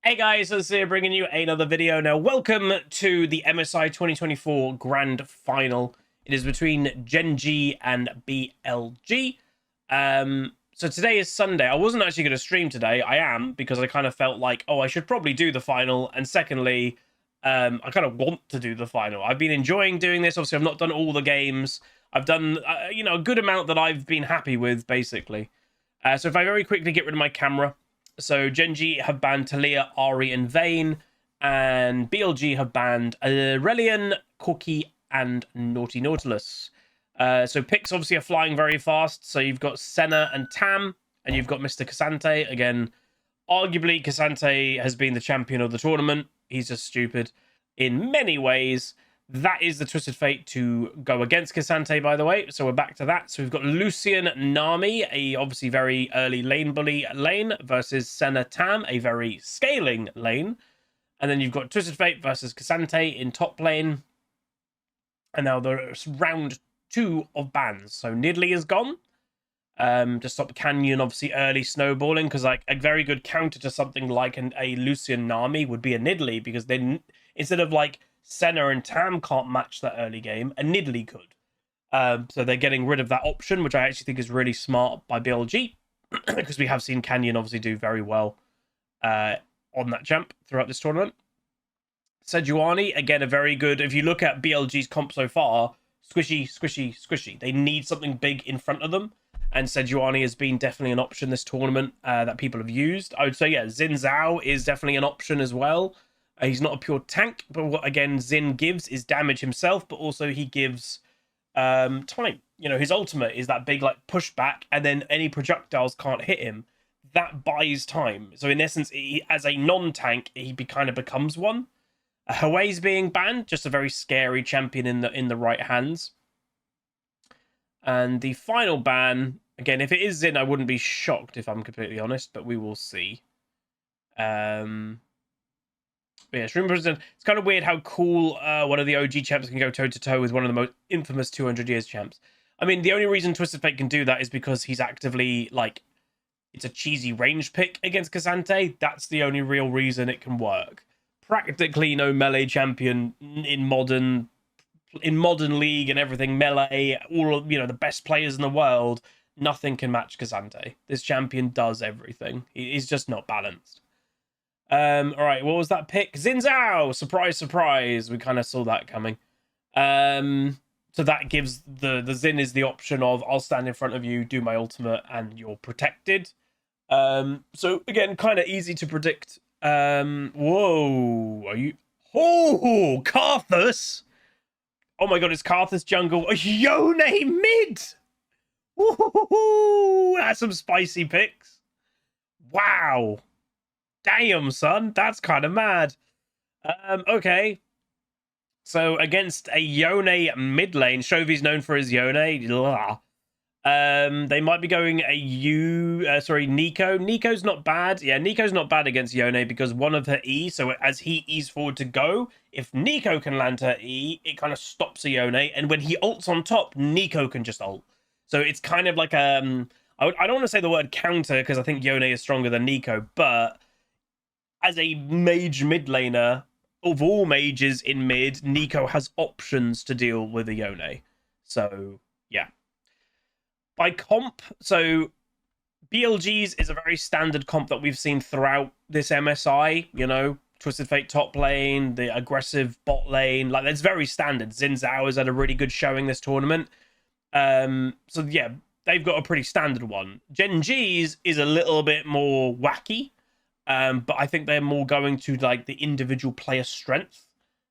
Hey guys, it's here bringing you another video. Now, welcome to the MSI 2024 Grand Final. It is between Gen.G and BLG. So today is Sunday. I wasn't actually going to stream today. I am, because I kind of felt like, oh, I should probably do the final. And secondly, I kind of want to do the final. I've been enjoying doing this. Obviously, I've not done all the games. I've done, a good amount that I've been happy with, basically. So if I very quickly get rid of my camera. So Gen.G have banned Talia, Ari, and Vayne, and BLG have banned Aurelian, Corki, and Naughty Nautilus. So picks obviously are flying very fast. So you've got Senna and Tam, and you've got Mr. Cassante. Again, arguably Cassante has been the champion of the tournament. He's just stupid in many ways. That is the Twisted Fate to go against Cassante, by the way. So we're back to that. So we've got Lucian Nami, a obviously very early lane bully lane, versus Senna Tam, a very scaling lane. And then you've got Twisted Fate versus Cassante in top lane. And now there's round 2 of bans. So Nidalee is gone. To stop Canyon, obviously, early snowballing. Because like a very good counter to something like a Lucian Nami would be a Nidalee. Because then instead of like Senna and Tam can't match that early game, and Nidalee could. So they're getting rid of that option, which I actually think is really smart by BLG, because we have seen Canyon obviously do very well on that champ throughout this tournament. Sejuani, again, a very good, if you look at BLG's comp so far, squishy, squishy, squishy. They need something big in front of them, and Sejuani has been definitely an option this tournament that people have used. I would say, yeah, Xin Zhao is definitely an option as well. He's not a pure tank, but what, again, Xin gives is damage himself, but also he gives time. You know, his ultimate is that big, like, pushback, and then any projectiles can't hit him. That buys time. So, in essence, as a non-tank, he kind of becomes one. Huawei's being banned, just a very scary champion in the right hands. And the final ban, again, if it is Xin, I wouldn't be shocked, if I'm completely honest, but we will see. But yeah, Shroom President, it's kind of weird how cool one of the OG champs can go toe-to-toe with one of the most infamous 200 years champs. I mean, the only reason Twisted Fate can do that is because he's actively, like, it's a cheesy range pick against Cassante. That's the only real reason it can work. Practically no melee champion in modern League and everything, melee, all of, the best players in the world, nothing can match Cassante. This champion does everything. He's just not balanced. All right, what was that pick? Xin Zhao! Surprise, surprise. We kind of saw that coming. So that gives the Xin is the option of I'll stand in front of you, do my ultimate, and you're protected. So again, kind of easy to predict. Whoa, are you? Oh, Karthus! Oh my god, it's Karthus jungle. Yone mid! Woohoo! That's some spicy picks. Wow. Damn, son, that's kind of mad. Okay. So against a Yone mid lane, Shovi's known for his Yone. They might be going a Nico. Nico's not bad. Yeah, Nico's not bad against Yone because one of her E, so as he E's forward to go, if Nico can land her E, it kind of stops a Yone, and when he ults on top, Nico can just ult. So it's kind of like I don't want to say the word counter because I think Yone is stronger than Nico, but as a mage mid laner, of all mages in mid, Nico has options to deal with a Yone. So, yeah. By comp, so BLG's is a very standard comp that we've seen throughout this MSI, Twisted Fate top lane, the aggressive bot lane, like that's very standard. Xin Zhao has had a really good showing this tournament. So yeah, they've got a pretty standard one. Gen.G's is a little bit more wacky. But I think they're more going to like the individual player strength.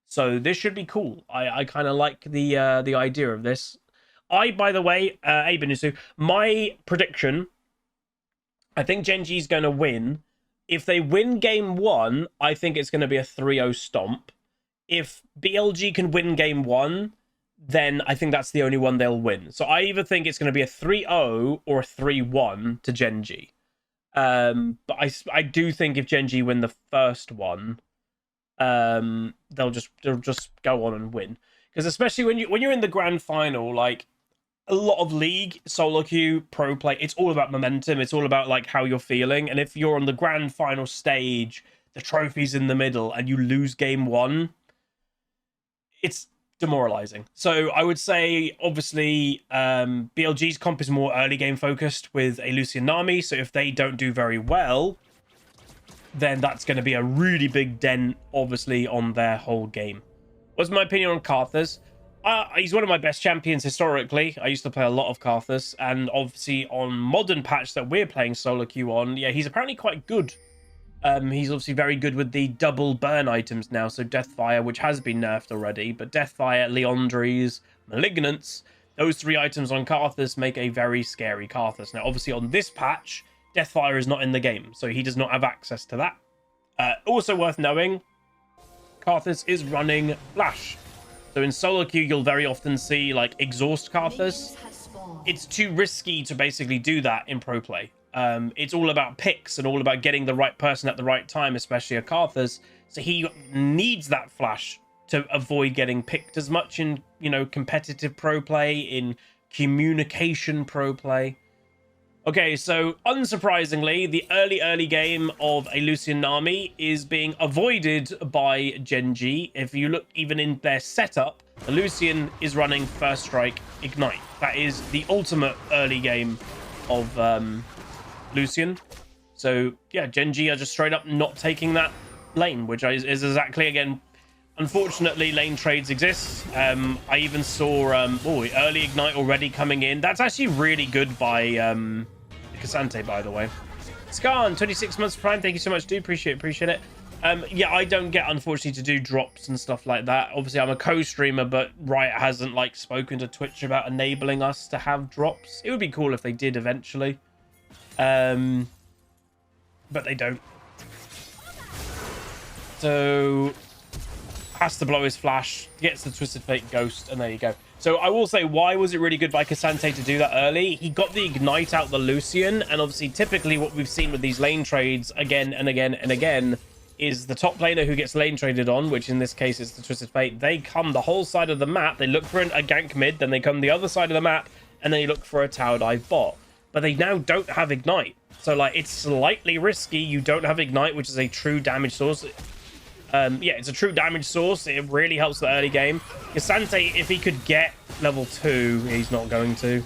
So this should be cool. I kind of like the idea of this. By the way, Abenusu, my prediction, I think Gen.G is going to win. If they win game 1, I think it's going to be a 3-0 stomp. If BLG can win game 1, then I think that's the only one they'll win. So I either think it's going to be a 3-0 or a 3-1 to Gen.G. But I do think if Gen.G win the first one, they'll just go on and win. Because especially when you're in the grand final, like a lot of League, solo queue, pro play, it's all about momentum. It's all about like how you're feeling. And if you're on the grand final stage the trophies in the middle, and you lose game one, it's demoralizing. So I would say, obviously, BLG's comp is more early game focused with a Lucian Nami. So if they don't do very well, then that's going to be a really big dent, obviously, on their whole game. What's my opinion on Karthus? He's one of my best champions historically. I used to play a lot of Karthus, and obviously on modern patch that we're playing solo queue on, yeah, he's apparently quite good. He's obviously very good with the double burn items now, so Deathfire, which has been nerfed already, but Deathfire, Leandries, Malignance, those 3 items on Karthus make a very scary Karthus. Now, obviously on this patch, Deathfire is not in the game, so he does not have access to that. Also worth knowing, Karthus is running Flash. So in solo queue, you'll very often see like exhaust Karthus. It's too risky to basically do that in pro play. It's all about picks and all about getting the right person at the right time, especially a Karthus. So he needs that flash to avoid getting picked as much in, you know, competitive pro play, in communication pro play. Okay, so unsurprisingly, the early game of a Lucian Nami is being avoided by Gen.G. If you look even in their setup, the Lucian is running First Strike Ignite. That is the ultimate early game of Lucian. So yeah, Gen.G are just straight up not taking that lane, which is exactly, again, unfortunately, lane trades exist. I even saw early Ignite already coming in. That's actually really good by Cassante, by the way. Skarn, 26 months Prime, thank you so much, dude. Appreciate it. Yeah, I don't get, unfortunately, to do drops and stuff like that. Obviously, I'm a co-streamer, but Riot hasn't like spoken to Twitch about enabling us to have drops. It would be cool if they did eventually, but they don't. So has to blow his flash, gets the Twisted Fate Ghost, and there you go. So I will say, why was it really good by Cassante to do that early? He got the Ignite out the Lucian, and obviously typically what we've seen with these lane trades again and again and again is the top laner who gets lane traded on, which in this case is the Twisted Fate. They come the whole side of the map, they look for a gank mid, then they come the other side of the map, and they look for a tower dive bot. But they now don't have Ignite. So like, it's slightly risky. You don't have Ignite, which is a true damage source. Yeah, it's a true damage source. It really helps the early game. Cassante, if he could get level 2, he's not going to.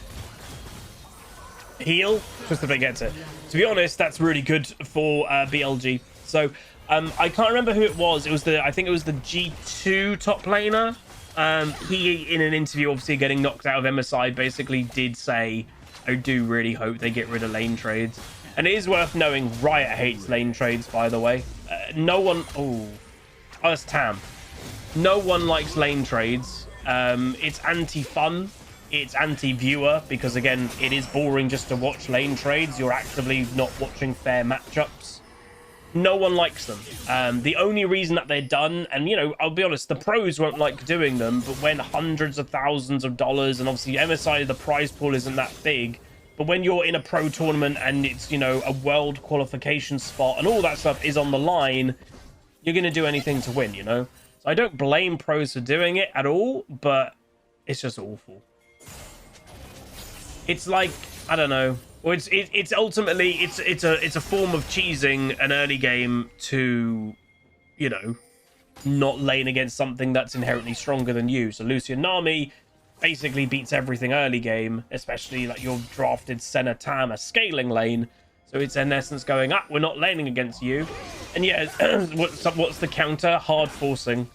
Heal, just if he gets it. To be honest, that's really good for BLG. So, I can't remember who it was. It was I think it was the G2 top laner. He, in an interview, obviously getting knocked out of MSI, basically did say, I do really hope they get rid of lane trades. And it is worth knowing, Riot hates lane trades, by the way. No one... Oh, that's Tam. No one likes lane trades. It's anti-fun. It's anti-viewer, because, again, it is boring just to watch lane trades. You're actively not watching fair matchups. No one likes them. The only reason that they're done, and, you know, I'll be honest, the pros won't like doing them, but when hundreds of thousands of dollars, and obviously MSI, the prize pool isn't that big, but when you're in a pro tournament and it's, you know, a world qualification spot and all that stuff is on the line, you're going to do anything to win, you know? So I don't blame pros for doing it at all, but it's just awful. It's like, I don't know. Well, it's ultimately, it's a form of cheesing an early game to, you know, not lane against something that's inherently stronger than you. So Lucian Nami basically beats everything early game, especially like your drafted Senna Tam, a scaling lane. So it's in essence going, we're not laning against you. And yeah, what's the counter? Hard forcing.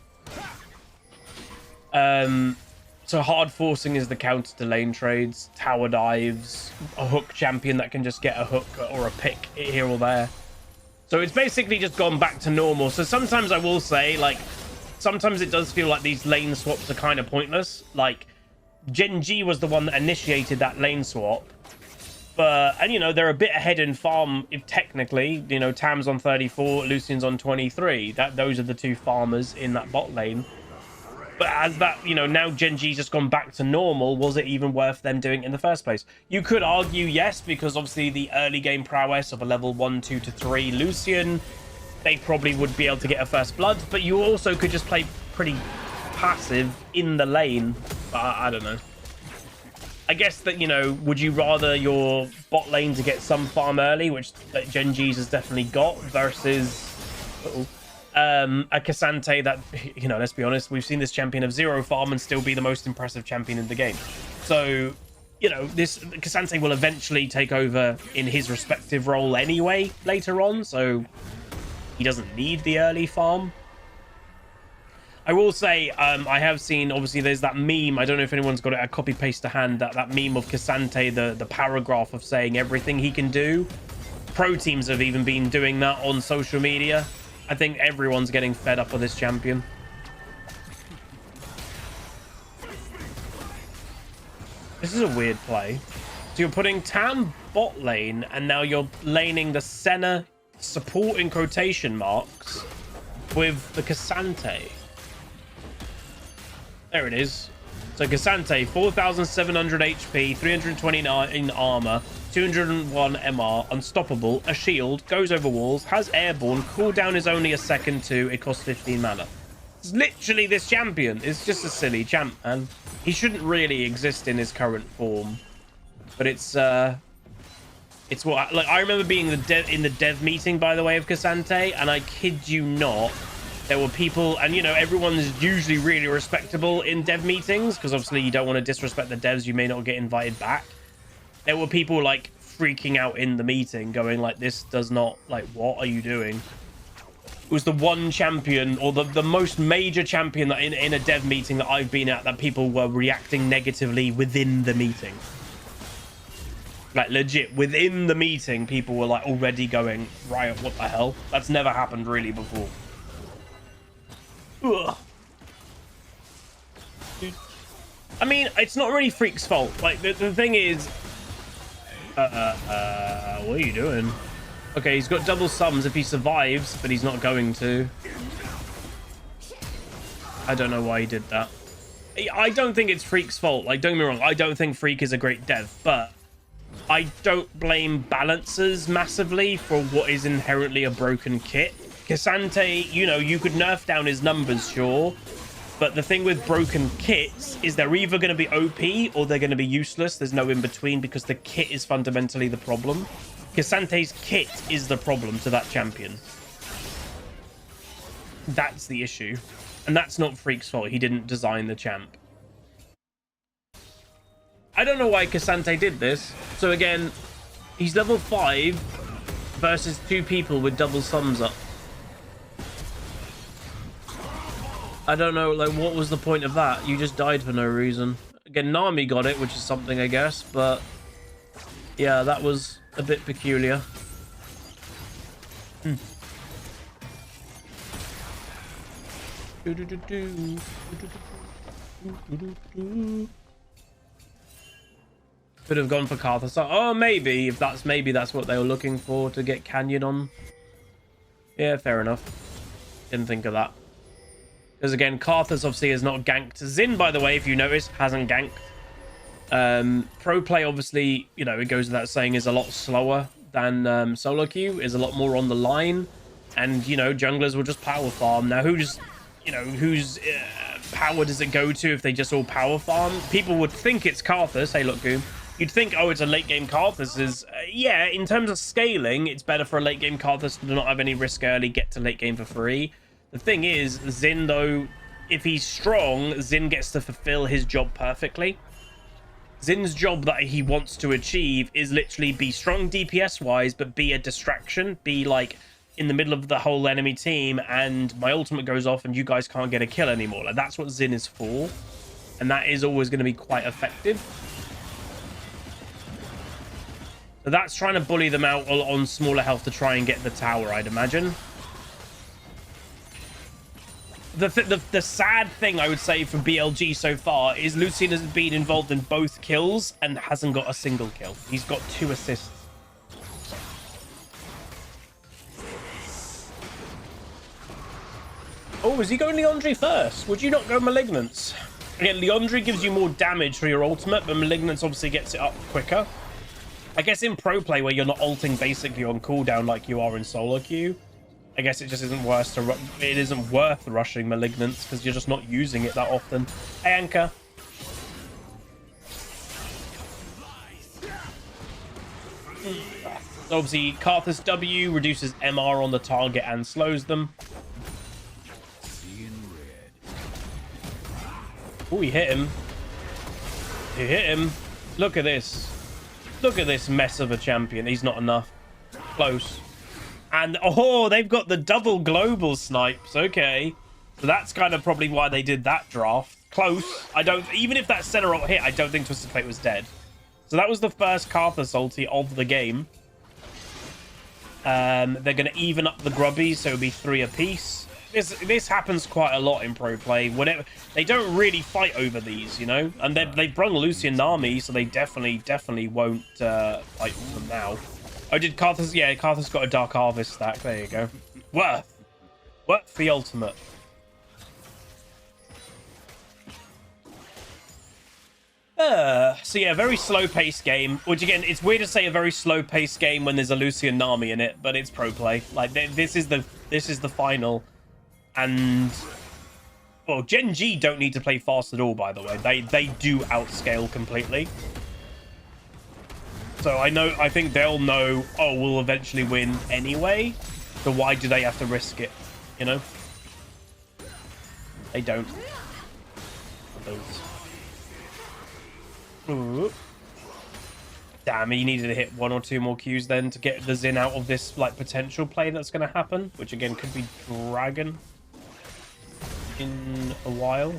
So hard forcing is the counter to lane trades, tower dives, a hook champion that can just get a hook or a pick here or there. So it's basically just gone back to normal. So sometimes I will say, like, sometimes it does feel like these lane swaps are kind of pointless. Like, Gen.G was the one that initiated that lane swap. And, you know, they're a bit ahead in farm, if technically, you know, Tam's on 34, Lucian's on 23. Those are the two farmers in that bot lane. But as that, you know, now Gen.G's just gone back to normal, was it even worth them doing it in the first place? You could argue yes, because obviously the early game prowess of a level 1, 2 to 3 Lucian, they probably would be able to get a first blood, but you also could just play pretty passive in the lane. But I don't know. I guess that, you know, would you rather your bot lane to get some farm early, which Gen.G's has definitely got, versus hospital. A Cassante that, you know, let's be honest, we've seen this champion of 0 farm and still be the most impressive champion in the game. So, you know, this Cassante will eventually take over in his respective role anyway later on, so he doesn't need the early farm. I will say, I have seen, obviously, there's that meme. I don't know if anyone's got it, a copy-paste to hand, that meme of Cassante, the paragraph of saying everything he can do. Pro teams have even been doing that on social media. I think everyone's getting fed up with this champion. This is a weird play. So you're putting Tam bot lane, and now you're laning the Senna support in quotation marks with the Cassante. There it is. So Cassante, 4,700 HP, 329 in armor, 201 MR, unstoppable, a shield, goes over walls, has airborne, cooldown is only a second too, it costs 15 mana. It's literally this champion. It's just a silly champ, man. He shouldn't really exist in his current form. But it's what, like, I remember being in the dev meeting, by the way, of Cassante, and I kid you not, there were people, and you know, everyone's usually really respectable in dev meetings, because obviously you don't want to disrespect the devs, you may not get invited back. There were people like freaking out in the meeting, going like, this does not, like, what are you doing? It was the one champion, or the most major champion that in a dev meeting that I've been at, that people were reacting negatively within the meeting. Like, legit, within the meeting, people were like already going, Riot, what the hell? That's never happened really before. Ugh. I mean, it's not really Freak's fault. Like, the thing is... what are you doing? Okay, he's got double sums if he survives, but he's not going to. I don't know why he did that. I don't think it's Freak's fault. Like, don't get me wrong, I don't think Freak is a great dev, but I don't blame balancers massively for what is inherently a broken kit. Cassante, you know, you could nerf down his numbers, sure. But the thing with broken kits is they're either going to be OP or they're going to be useless. There's no in between because the kit is fundamentally the problem. Cassante's kit is the problem to that champion. That's the issue. And that's not Freak's fault. He didn't design the champ. I don't know why Cassante did this. So again, he's level 5 versus 2 people with double sums up. I don't know, like, what was the point of that? You just died for no reason. Again, Nami got it, which is something, I guess, but yeah, that was a bit peculiar. Could have gone for Karthus. Oh, maybe, if maybe that's what they were looking for, to get Canyon on. Yeah, fair enough. Didn't think of that. Because again, Karthus obviously is not ganked. Xin, by the way, if you notice, hasn't ganked. Pro play, obviously, you know, it goes without saying, is a lot slower than solo queue, is a lot more on the line. And, you know, junglers will just power farm. Now, whose power does it go to if they just all power farm? People would think it's Karthus. Hey, look, Goom. You'd think, oh, it's a late game Karthus. Yeah, in terms of scaling, it's better for a late game Karthus to not have any risk early, get to late game for free. The thing is, Xin, though, if he's strong, Xin gets to fulfill his job perfectly. Xin's job that he wants to achieve is literally be strong DPS-wise, but be a distraction. Be, like, in the middle of the whole enemy team, and my ultimate goes off, and you guys can't get a kill anymore. Like, that's what Xin is for. And that is always going to be quite effective. So that's trying to bully them out on smaller health to try and get the tower, I'd imagine. The sad thing I would say for BLG so far is Lucian has been involved in both kills and hasn't got a single kill. He's got 2 assists. Oh, is he going Leandre first? Would you not go Malignance? Again, Leandre gives you more damage for your ultimate, but Malignance obviously gets it up quicker. I guess in pro play where you're not ulting basically on cooldown like you are in solo queue, I guess it just isn't worth rushing Malignance because you're just not using it that often. Hey, Anchor. Obviously, Karthus W reduces MR on the target and slows them. Oh, he hit him. He hit him. Look at this. Look at this mess of a champion. He's not enough. Close. And, oh, they've got the double global snipes. Okay. So that's kind of probably why they did that draft. Close. I don't... Even if that center ult hit, I don't think Twisted Fate was dead. So that was the first Karthus ulti of the game. They're going to even up the grubbies, so it'll be 3 apiece. This happens quite a lot in pro play. Whatever, they don't really fight over these, you know? And they've brung Lucian Nami, so they definitely won't fight for them now. Oh, did Karthus... Yeah, Karthus got a Dark Harvest stack. There you go. Worth the ultimate. So yeah, very slow-paced game. Which again, it's weird to say a very slow-paced game when there's a Lucian Nami in it, but it's pro play. Like this is the final, and well, Gen.G don't need to play fast at all. By the way, they do outscale completely. So I think they'll know. Oh, we'll eventually win anyway. So why do they have to risk it? You know, they don't. Ooh. Damn, he needed to hit 1 or 2 more Qs then to get the Xin out of this like potential play that's going to happen, which again could be Dragon in a while.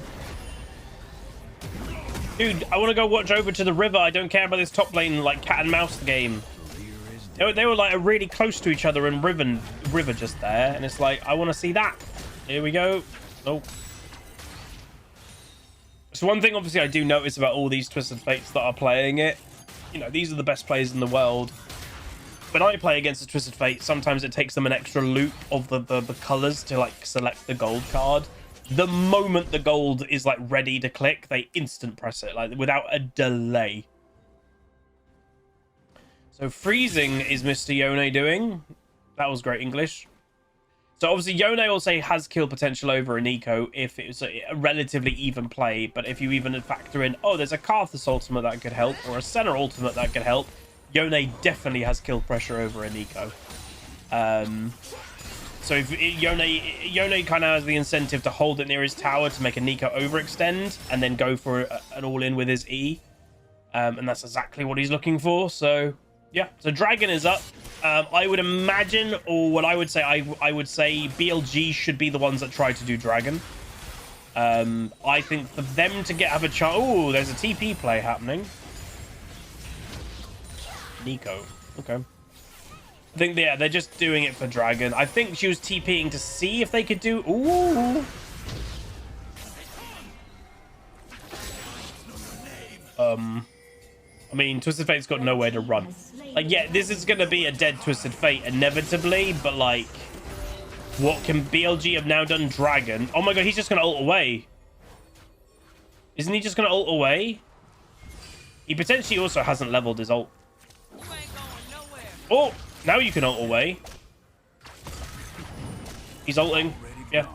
Dude, I want to go watch over to the river. I don't care about this top lane like cat and mouse game. They were like really close to each other in river just there, and it's like I want to see that. Here we go. Oh. So one thing, obviously, I do notice about all these Twisted Fates that are playing it, you know, these are the best players in the world. When I play against a Twisted Fate, sometimes it takes them an extra loop of the colors to, like, select the gold card. The moment the gold is, like, ready to click, they instant press it, like, without a delay. So freezing is Mr. Yone doing. That was great English. So obviously Yone also has kill potential over an eco if it was a relatively even play, but if you even factor in, oh, there's a Karthus ultimate that could help, or a Senna ultimate that could help, Yone definitely has kill pressure over an eco. So if Yone kind of has the incentive to hold it near his tower to make a Nico overextend, and then go for an all-in with his E. And that's exactly what he's looking for, so yeah. So Dragon is up. I would imagine, or what I would say, I would say BLG should be the ones that try to do Dragon. I think for them to have a chance... Oh, there's a TP play happening. Nico. Okay. I think, yeah, they're just doing it for Dragon. I think she was TPing to see if they could do... Ooh. I mean, Twisted Fate's got nowhere to run. Like, yeah, this is going to be a dead Twisted Fate inevitably, but, like, what can BLG have now done? Dragon. Oh, my God, he's just going to ult away. Isn't he just going to ult away? He potentially also hasn't leveled his ult. Oh, now you can ult away. He's ulting. Yeah.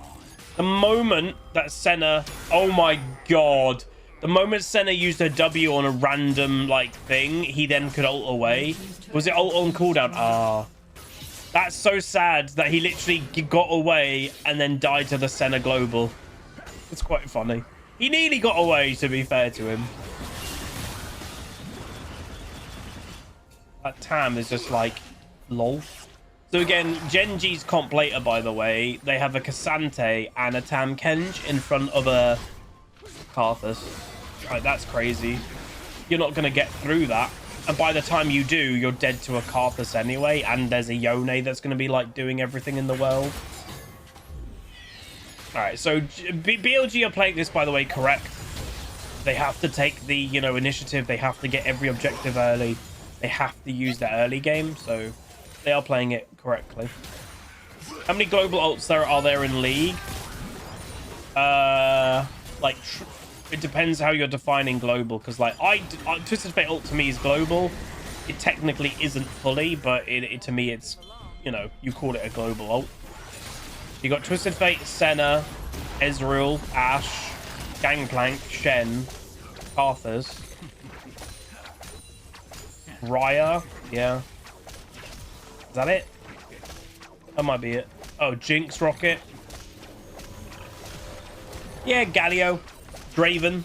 The moment that Senna... Oh, my God. The moment Senna used her W on a random, like, thing, he then could ult away. Was it ult on cooldown? Ah. That's so sad that he literally got away and then died to the Senna global. It's quite funny. He nearly got away, to be fair to him. That Tam is just like, lol. So again, Gen.G's comp later, by the way, they have a Cassante and a Tam Kenj in front of a Karthus. Right, that's crazy. You're not going to get through that. And by the time you do, you're dead to a Karthus anyway. And there's a Yone that's going to be, like, doing everything in the world. Alright, so BLG are playing this, by the way, correct. They have to take the, you know, initiative. They have to get every objective early. They have to use that early game. So they are playing it correctly. How many global ults are there in League? Like... It depends how you're defining global, because like Twisted Fate ult to me is global. It technically isn't fully, but to me it's, you know, you call it a global ult. You got Twisted Fate, Senna, Ezreal, Ashe, Gangplank, Shen, Karthus, Raya, yeah. Is that it? That might be it. Oh, Jinx rocket. Yeah, Galio. Draven.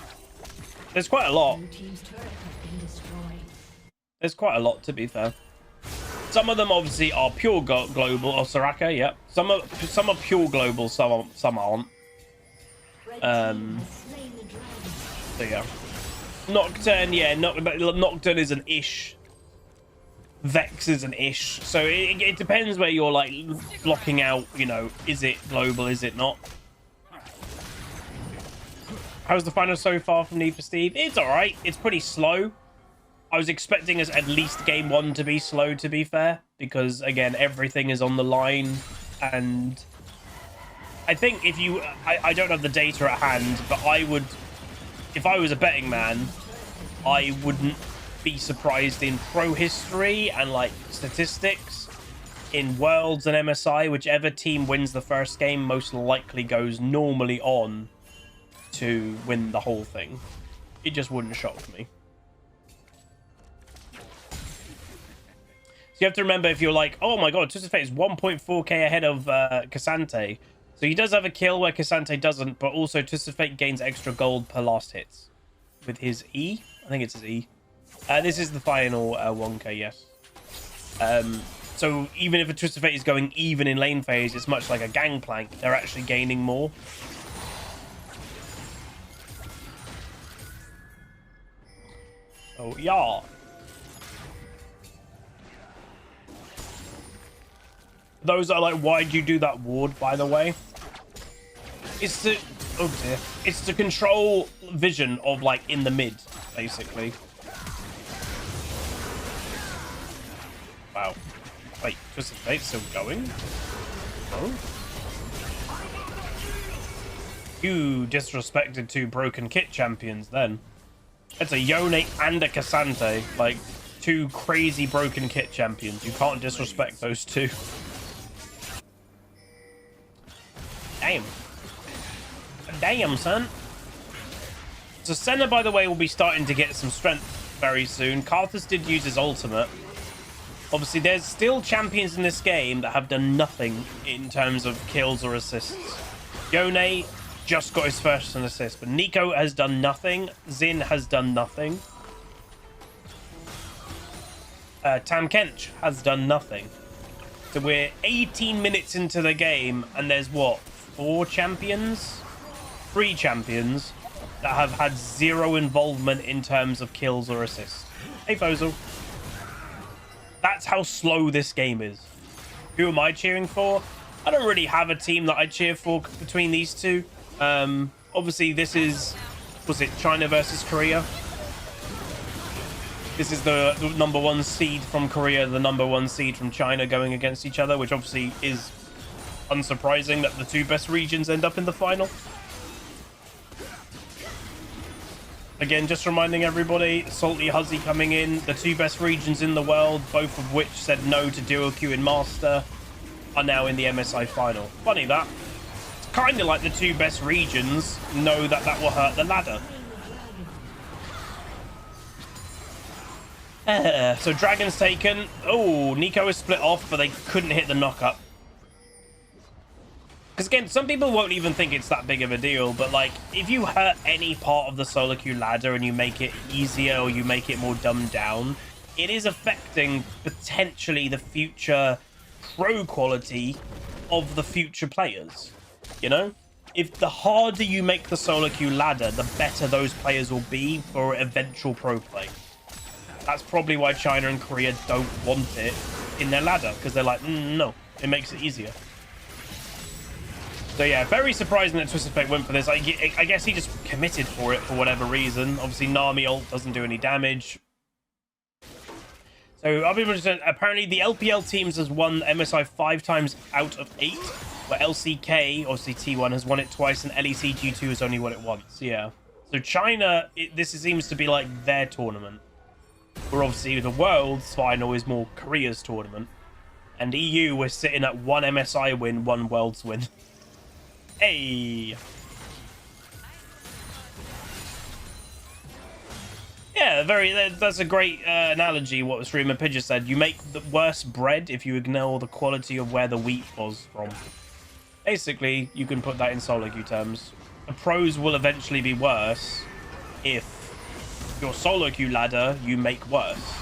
There's quite a lot. There's quite a lot, to be fair. Some of them obviously are pure global. Or Soraka, yep. Some are pure global, some aren't. So yeah. Nocturne, yeah, Nocturne is an ish. Vex is an ish. So it depends where you're like blocking out, you know, is it global, is it not? How's the final so far from Need for Speed? It's alright. It's pretty slow. I was expecting us at least game 1 to be slow, to be fair, because again, everything is on the line. And I think if you, I don't have the data at hand, but I would, if I was a betting man, I wouldn't be surprised in pro history and like statistics in Worlds and MSI, whichever team wins the first game most likely goes normally on to win the whole thing. It just wouldn't shock me. So you have to remember, if you're like, oh my god, Twisted Fate is 1.4k ahead of Cassante. So he does have a kill where Cassante doesn't, but also Twisted Fate gains extra gold per last hits with his E. I think it's his E. This is the final 1k, yes. So even if a Twisted Fate is going even in lane phase, it's much like a Gangplank. They're actually gaining more. Oh, yeah. Those are like, why'd you do that ward, by the way? It's to, oh dear, it's to control vision of like in the mid, basically. Wow. Wait, Twisted Fate still going? Oh. You disrespected 2 broken kit champions then. It's a Yone and a Cassante, like 2 crazy broken kit champions. You can't disrespect those 2. Damn. Damn, son. So Senna, by the way, will be starting to get some strength very soon. Karthus did use his ultimate. Obviously, there's still champions in this game that have done nothing in terms of kills or assists. Yone just got his first assist, but Nico has done nothing. Xin has done nothing. Tam Kench has done nothing. So we're 18 minutes into the game, and there's what? 4 champions? 3 champions that have had 0 involvement in terms of kills or assists. Hey, Fozel. That's how slow this game is. Who am I cheering for? I don't really have a team that I cheer for between these two. Obviously, this is... Was it China versus Korea? This is the #1 seed from Korea, the #1 seed from China going against each other, which obviously is unsurprising that the 2 best regions end up in the final. Again, just reminding everybody, Salty Huzzy coming in, the 2 best regions in the world, both of which said no to duo queue in Master, are now in the MSI final. Funny that. It's kind of like the 2 best regions know that that will hurt the ladder. So Dragon's taken. Oh, Nico is split off, but they couldn't hit the knock-up. Because again, some people won't even think it's that big of a deal, but like, if you hurt any part of the solo queue ladder and you make it easier or you make it more dumbed down, it is affecting potentially the future pro quality of the future players. You know? If the harder you make the solo queue ladder, the better those players will be for eventual pro play. That's probably why China and Korea don't want it in their ladder, because they're like, no, it makes it easier. So yeah, very surprising that Twisted Fate went for this. I guess he just committed for it for whatever reason. Obviously, Nami ult doesn't do any damage. So apparently the LPL teams has won MSI 5 times out of 8, where LCK, obviously T1, has won it twice, and LEC G2 has only won it once. Yeah. So China, this seems to be like their tournament. Where obviously the World's final is more Korea's tournament. And EU, we're sitting at 1 MSI win, 1 World's win. Hey. Yeah, Yeah, that's a great analogy. What Streamer Pidger said. You make the worse bread if you ignore the quality of where the wheat was from. Basically, you can put that in solo queue terms. The pros will eventually be worse if your solo queue ladder you make worse.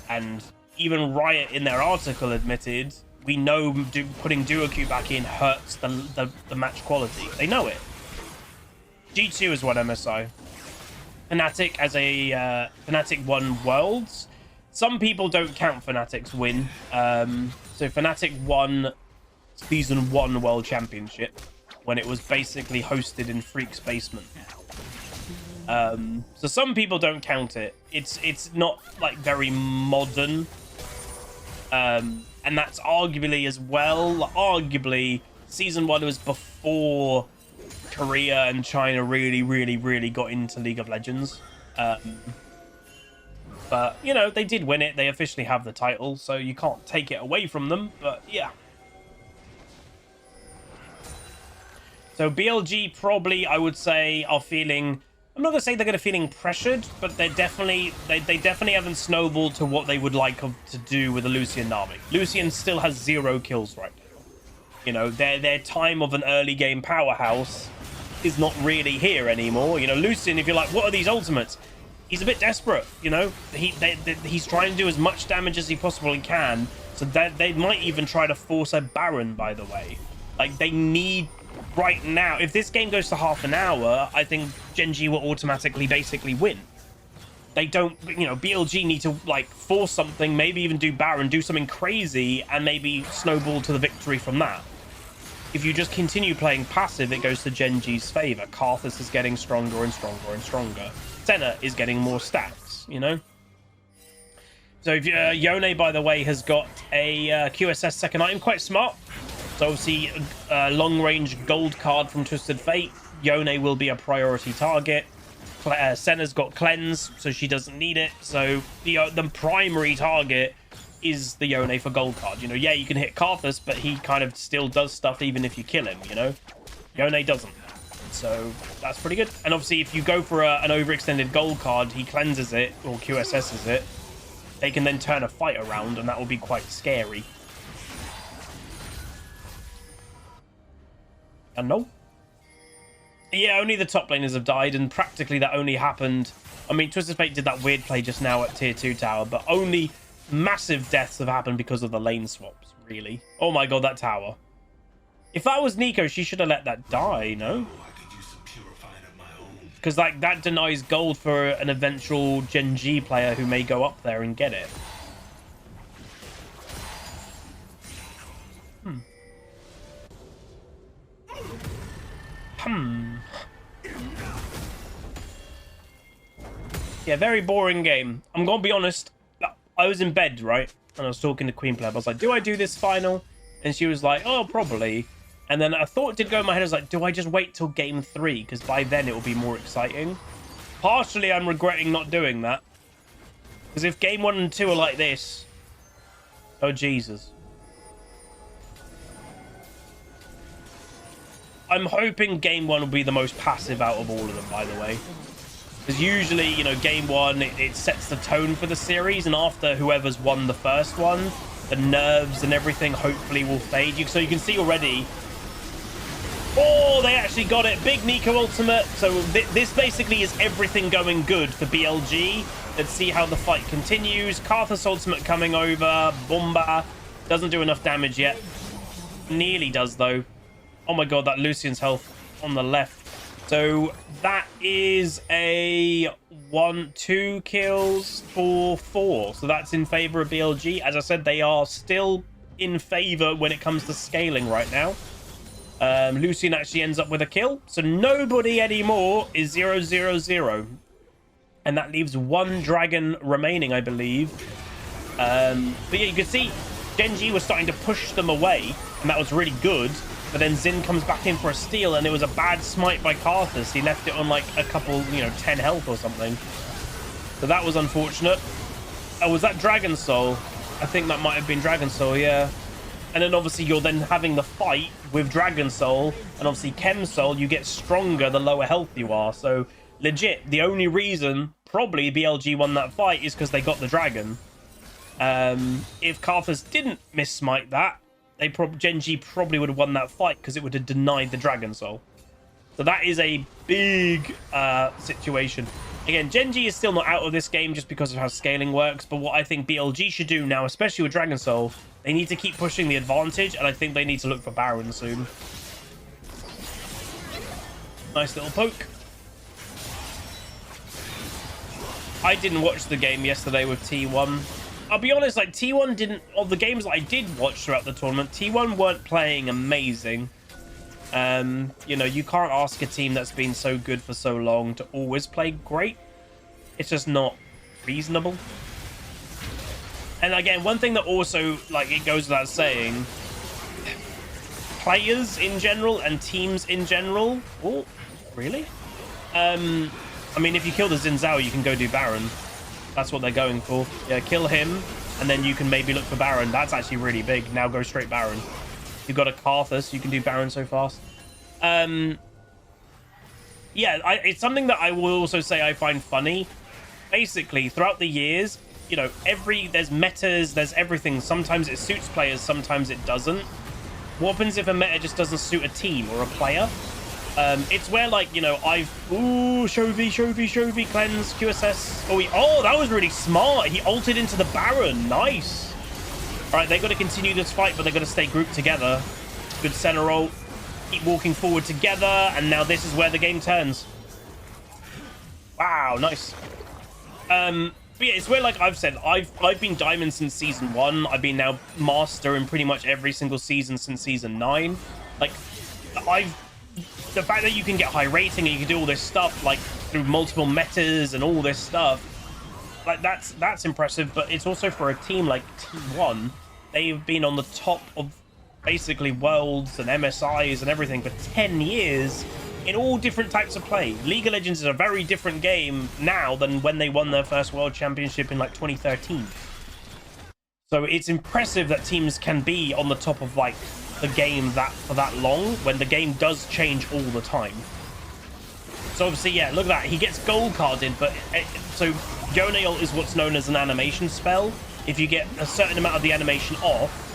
And even Riot in their article admitted, we know putting duo queue back in hurts the match quality. They know it. G2 is what MSI. Fnatic as a Fnatic won Worlds. Some people don't count Fnatic's win. So Fnatic won Season 1 World Championship when it was basically hosted in Freak's basement. So some people don't count it. It's not like very modern. And that's arguably as well. Arguably, Season 1 was before Korea and China really got into League of Legends. But, you know, they did win it. They officially have the title, so you can't take it away from them. But, yeah. So BLG probably, I would say, are feeling... I'm not going to say they're going to feeling pressured, but they're definitely... They definitely haven't snowballed to what they would like to do with the Lucian Na'Vi. Lucian still has 0 kills right now. You know, their time of an early game powerhouse is not really here anymore. You know, Lucian, if you're like, what are these ultimates? He's a bit desperate, you know? He's trying to do as much damage as he possibly can. So that they might even try to force a Baron, by the way. Like, they need... Right now, if this game goes to half an hour, I think Gen.G will automatically basically win. They don't, you know, BLG need to, like, force something, maybe even do Baron, do something crazy, and maybe snowball to the victory from that. If you just continue playing passive, it goes to Gen.G's favor. Karthus is getting stronger and stronger and stronger. Senna is getting more stats, you know? So if Yone, by the way, has got a QSS second item, quite smart. So obviously, long-range gold card from Twisted Fate. Yone will be a priority target. Senna's got cleanse, so she doesn't need it. So the primary target is the Yone for gold card. You know, yeah, you can hit Karthus, but he kind of still does stuff even if you kill him, you know? Yone doesn't. So that's pretty good. And obviously, if you go for an overextended gold card, he cleanses it, or QSS's it. They can then turn a fight around, and that will be quite scary. And no. Yeah, only the top laners have died, and practically that only happened... I mean, Twisted Fate did that weird play just now at Tier 2 tower, but only massive deaths have happened because of the lane swaps, really. Oh my god, that tower. If that was Nico, she should have let that die, no? Because, like, that denies gold for an eventual Gen.G player who may go up there and get it. Yeah, very boring game. I'm gonna be honest. I was in bed, right? And I was talking to Queen Pleb. I was like, do I do this final? And she was like, oh, probably. And then a thought did go in my head. I was like, do I just wait till game 3? Because by then it will be more exciting. Partially, I'm regretting not doing that. Because if game 1 and 2 are like this... Oh, Jesus. I'm hoping game 1 will be the most passive out of all of them, by the way. Because usually, you know, game 1, it sets the tone for the series. And after whoever's won the first one, the nerves and everything hopefully will fade. So you can see already... Oh, they actually got it. Big Nico ultimate. So this basically is everything going good for BLG. Let's see how the fight continues. Karthus ultimate coming over. Bomba. Doesn't do enough damage yet. Nearly does, though. Oh my god, that Lucian's health on the left. So that is a 2 kills for 4. So that's in favor of BLG. As I said, they are still in favor when it comes to scaling right now. Lucian actually ends up with a kill. So nobody anymore is 0-0-0. And that leaves 1 dragon remaining, I believe. But yeah, you can see Gen.G was starting to push them away. And that was really good. But then Xin comes back in for a steal, and it was a bad smite by Karthus. He left it on like a couple, 10 health or something. So that was unfortunate. Oh, was that Dragon Soul? I think that might have been Dragon Soul, yeah. And then obviously you're then having the fight with Dragon Soul, and obviously Chem Soul, you get stronger the lower health you are. So legit, the only reason probably BLG won that fight is because they got the dragon. If Karthus didn't miss-smite that, Gen.G probably would have won that fight because it would have denied the Dragon Soul. So that is a big situation. Again, Gen.G is still not out of this game just because of how scaling works, but what I think BLG should do now, especially with Dragon Soul, they need to keep pushing the advantage, and I think they need to look for Baron soon. Nice little poke. I didn't watch the game yesterday with T1. I'll be honest, like, T1 didn't... Of the games that I did watch throughout the tournament, T1 weren't playing amazing. You know, you can't ask a team that's been so good for so long to always play great. It's just not reasonable. And again, one thing that also, like, it goes without saying, players in general and teams in general... Oh, really? I mean, if you kill the Xin Zhao, you can go do Baron. That's what they're going for. Yeah, kill him, and then you can maybe look for Baron. That's actually really big. Now go straight Baron. You've got a Karthus, you can do Baron so fast. Yeah, it's something that I will also say I find funny. Basically, throughout the years, you know, there's metas, there's everything. Sometimes it suits players, sometimes it doesn't. What happens if a meta just doesn't suit a team or a player? It's where, like, you know, Ooh, Shovey, cleanse, QSS. Oh, that was really smart. He ulted into the Baron. Nice. All right, they got to continue this fight, but they got to stay grouped together. Good center ult. Keep walking forward together, and now this is where the game turns. Wow, nice. But yeah, it's where, like I've said, I've been Diamond since Season 1. I've been now Master in pretty much every single season since Season 9. Like, the fact that you can get high rating and you can do all this stuff, like, through multiple metas and all this stuff, like, that's impressive. But it's also for a team like T1. They've been on the top of basically Worlds and MSIs and everything for 10 years in all different types of play. League of Legends is a very different game now than when they won their first World Championship in, like, 2013. So it's impressive that teams can be on the top of, like, the game for that long, when the game does change all the time. So obviously, yeah, look at that. He gets gold carded, but so Yone ult is what's known as an animation spell. If you get a certain amount of the animation off,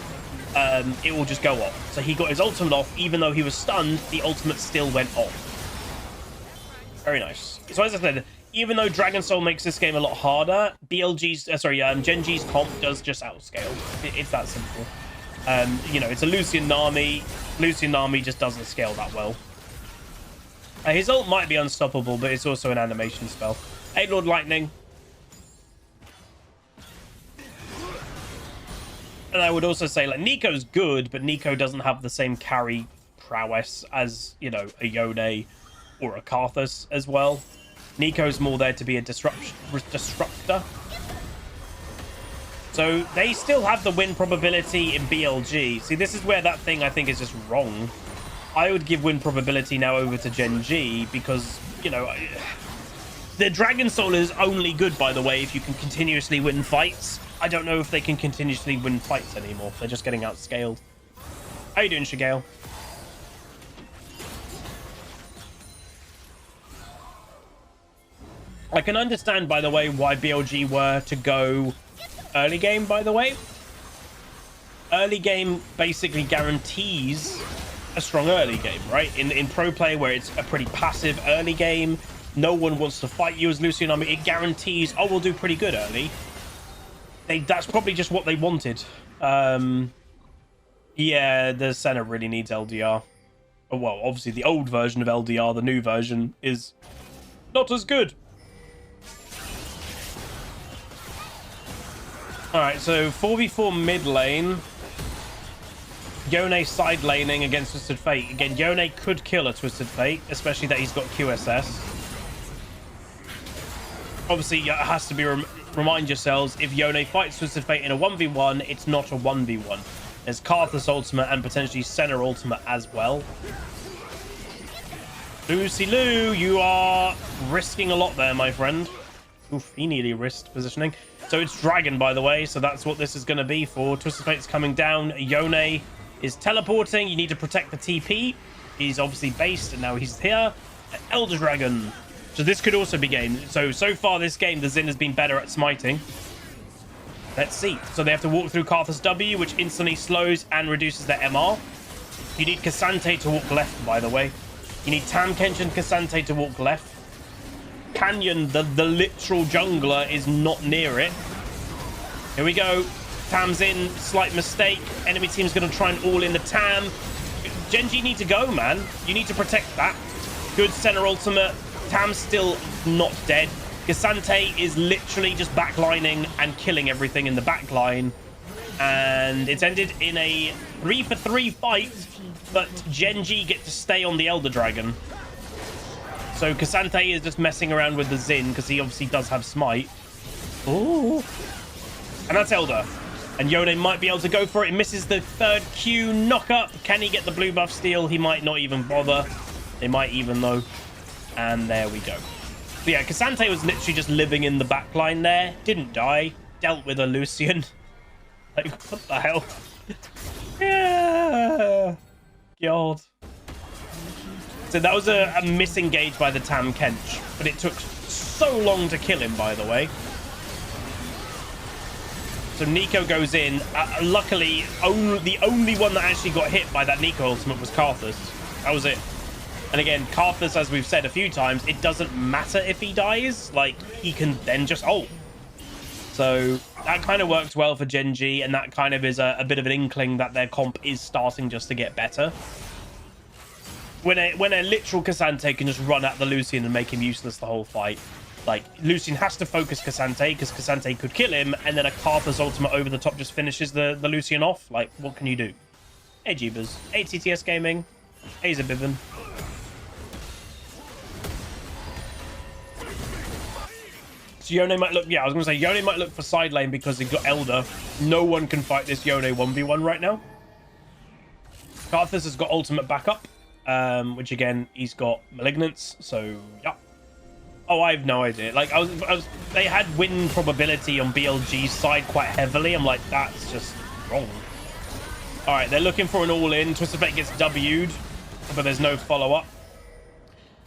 it will just go off. So he got his ultimate off, even though he was stunned, the ultimate still went off. Very nice. So as I said, even though Dragon Soul makes this game a lot harder, Gen.G's comp does just outscale. It's that simple. You know, it's a Lucian Nami. Lucian Nami just doesn't scale that well. His ult might be unstoppable, but it's also an animation spell. Hey, Lord Lightning. And I would also say, like, Nico's good, but Nico doesn't have the same carry prowess as, you know, a Yone or a Karthus as well. Nico's more there to be a disruptor. So they still have the win probability in BLG. See, this is where that thing I think is just wrong. I would give win probability now over to Gen.G because, you know, the Dragon Soul is only good, by the way, if you can continuously win fights. I don't know if they can continuously win fights anymore. They're just getting outscaled. How you doing, Shigale? I can understand, by the way, why BLG were to go early game, by the way. Early game basically guarantees a strong early game, right? In pro play, where it's a pretty passive early game, no one wants to fight you as Lucian Army, it guarantees, oh, we'll do pretty good early. That's probably just what they wanted. Yeah, the center really needs LDR. Oh, well, obviously the old version of LDR, the new version, is not as good. Alright, so 4v4 mid lane. Yone side laning against Twisted Fate. Again, Yone could kill a Twisted Fate, especially that he's got QSS. Obviously, it has to be... Remind yourselves, if Yone fights Twisted Fate in a 1v1, it's not a 1v1. There's Karthus ultimate and potentially Senna ultimate as well. Lucy Lou, you are risking a lot there, my friend. Oof, he nearly risked positioning. So it's Dragon, by the way, so that's what this is going to be for. Twisted Fate's coming down. Yone is teleporting. You need to protect the TP. He's obviously based, and now he's here. Elder Dragon. So this could also be game. So far this game, the Xin has been better at smiting. Let's see. So they have to walk through Karthus W, which instantly slows and reduces their MR. You need K'Sante to walk left, by the way. You need Tam Kench and K'Sante to walk left. Canyon, the literal jungler, is not near it. Here we go. Tam's in. Slight mistake. Enemy team's going to try and all in the Tam. Gen.G need to go, man. You need to protect that. Good center ultimate. Tam's still not dead. K'Sante is literally just backlining and killing everything in the backline. And it's ended in a 3-for-3 fight, but Gen.G get to stay on the Elder Dragon. So K'Sante is just messing around with the Xin because he obviously does have Smite. Ooh. And that's Elder. And Yone might be able to go for it. It misses the third Q knock up. Can he get the blue buff steal? He might not even bother. They might even though. And there we go. But yeah, K'Sante was literally just living in the backline there. Didn't die. Dealt with a Lucian. Like, what the hell? Yeah. God. So that was a misengage by the Tam Kench. But it took so long to kill him, by the way. So Nico goes in. Luckily, the only one that actually got hit by that Nico ultimate was Karthus. That was it. And again, Karthus, as we've said a few times, it doesn't matter if he dies. Like, he can then just ult. So that kind of worked well for Gen.G, and that kind of is a bit of an inkling that their comp is starting just to get better. When a literal K'Sante can just run at the Lucian and make him useless the whole fight. Like, Lucian has to focus K'Sante because K'Sante could kill him, and then a Karthus ultimate over the top just finishes the Lucian off. Like, what can you do? Hey, Jeebers. Hey, TTS Gaming. Hey, Zabibin. So Yone might look... Yeah, I was going to say, Yone might look for side lane because he's got Elder. No one can fight this Yone 1v1 right now. Karthus has got ultimate backup, which, again, he's got Malignance, so, yeah. Oh, I have no idea. Like, they had win probability on BLG's side quite heavily. I'm like, that's just wrong. All right, they're looking for an all-in. Twisted Fate gets W'd, but there's no follow-up.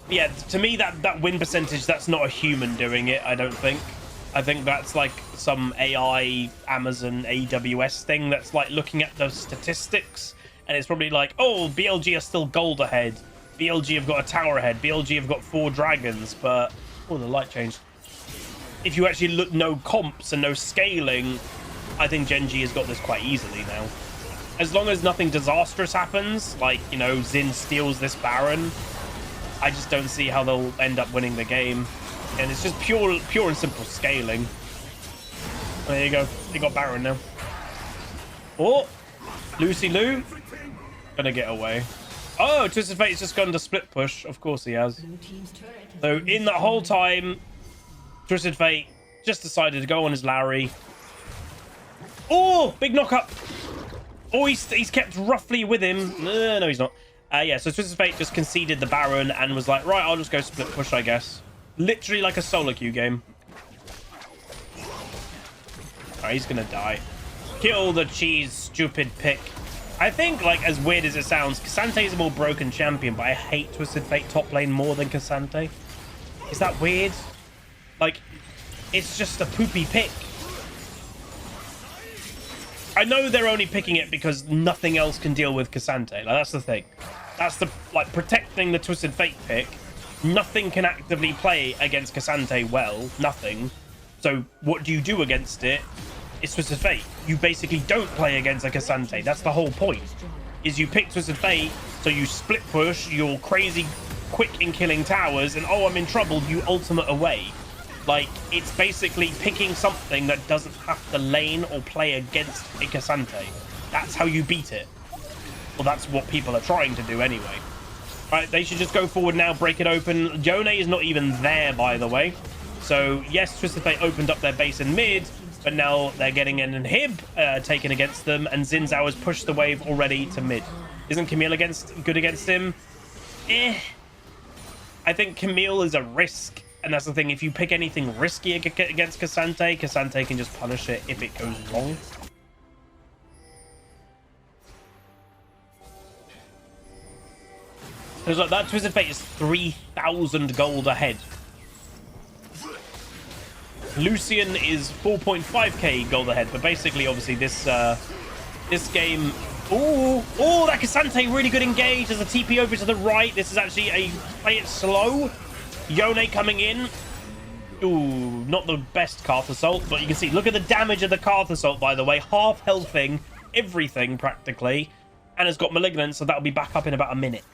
Yeah, to me, that win percentage, that's not a human doing it, I don't think. I think that's like some AI, Amazon, AWS thing that's like looking at the statistics, and it's probably like, oh, BLG are still gold ahead. BLG have got a tower ahead. BLG have got 4 dragons, but... Oh, the light changed. If you actually look, no comps and no scaling, I think Gen.G has got this quite easily now. As long as nothing disastrous happens, like, you know, Xin steals this Baron, I just don't see how they'll end up winning the game. And it's just pure and simple scaling. There you go. They got Baron now. Oh, Lucy Lou. Gonna get away. Oh, Twisted Fate's just gone to split push. Of course he has. So in that whole time, Twisted Fate just decided to go on his Larry. Oh, big knock up. Oh, he's kept roughly with him. No, he's not. Yeah, so Twisted Fate just conceded the Baron and was like, right, I'll just go split push, I guess. Literally like a solo queue game. Alright, he's gonna die. Kill the cheese, stupid pick. I think, like, as weird as it sounds, K'Sante is a more broken champion, but I hate Twisted Fate top lane more than K'Sante. Is that weird? Like, it's just a poopy pick. I know they're only picking it because nothing else can deal with K'Sante. Like, that's the thing. That's the, like, protecting the Twisted Fate pick. Nothing can actively play against K'Sante well. Nothing. So what do you do against it? It's Twisted Fate. You basically don't play against a K'Sante. That's the whole point. Is you pick Twisted Fate, so you split push, you're crazy quick in killing towers, and oh, I'm in trouble, you ultimate away. Like, it's basically picking something that doesn't have to lane or play against a K'Sante. That's how you beat it. Well, that's what people are trying to do anyway. Right, they should just go forward now, break it open. Yone is not even there, by the way. So, yes, Twisted Fate opened up their base in mid, but now they're getting an inhib taken against them, and Xin Zhao has pushed the wave already to mid. Isn't Camille good against him? I think Camille is a risk, and that's the thing. If you pick anything risky against K'Sante, K'Sante can just punish it if it goes wrong. Because like that Twisted Fate is 3,000 gold ahead. Lucian is 4.5k gold ahead, but basically, obviously, this game... Oh, that Cassante really good engage. There's a TP over to the right. This is actually a play it slow. Yone coming in. Ooh, not the best Karth Assault, but you can see, look at the damage of the Karth Assault, by the way. Half healthing everything, practically. And it's got Malignant, so that'll be back up in about a minute.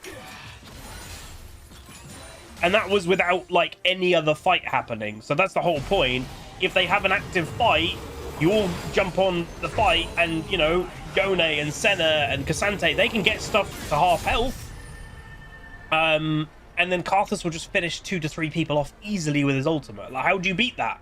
And that was without, like, any other fight happening. So that's the whole point. If they have an active fight, you all jump on the fight, and, you know, Yone and Senna and Cassante, they can get stuff to half health. And then Karthus will just finish 2 to 3 people off easily with his ultimate. Like, how do you beat that?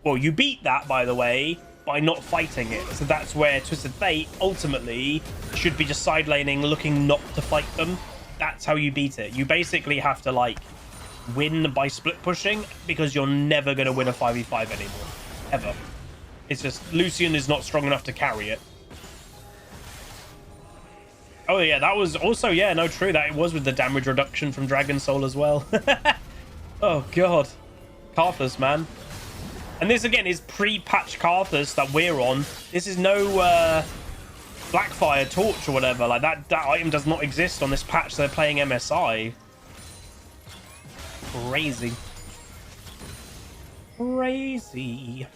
Well, you beat that, by the way, by not fighting it. So that's where Twisted Fate ultimately should be just side laning, looking not to fight them. That's how you beat it. You basically have to, like, win by split pushing, because you're never going to win a 5v5 anymore. Ever. It's just Lucian is not strong enough to carry it. Oh, yeah, that was also, yeah, no, true. That it was with the damage reduction from Dragon Soul as well. Oh, God. Karthus, man. And this, again, is pre-patch Karthus that we're on. This is no Blackfire Torch or whatever. Like, that item does not exist on this patch. They're playing MSI. Crazy. Crazy.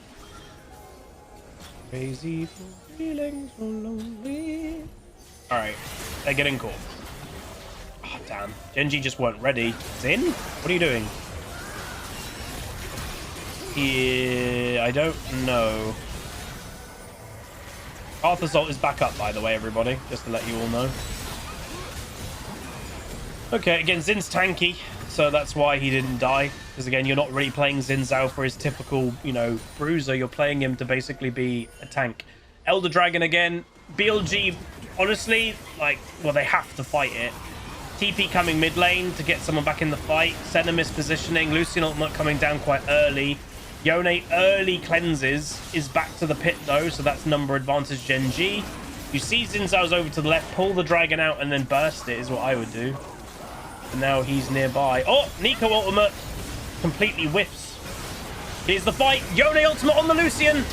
Crazy for feeling so lonely. Alright, they're getting caught. Oh, damn. Gen.G just weren't ready. Zin? What are you doing? Yeah, I don't know. Karth Assault is back up, by the way, everybody. Just to let you all know. Okay, again, Zin's tanky. So that's why he didn't die. Because, again, you're not really playing Xin Zhao for his typical, you know, bruiser. You're playing him to basically be a tank. Elder Dragon, again. BLG... Honestly, like, well, they have to fight it. TP coming mid lane to get someone back in the fight. Senna mispositioning. Lucian ultimate coming down quite early. Yone early cleanses. Is back to the pit, though, so that's number advantage Gen.G. You see Xin Zhao's over to the left. Pull the dragon out and then burst it is what I would do. And now he's nearby. Oh, Nico ultimate completely whiffs. Here's the fight. Yone ultimate on the Lucian.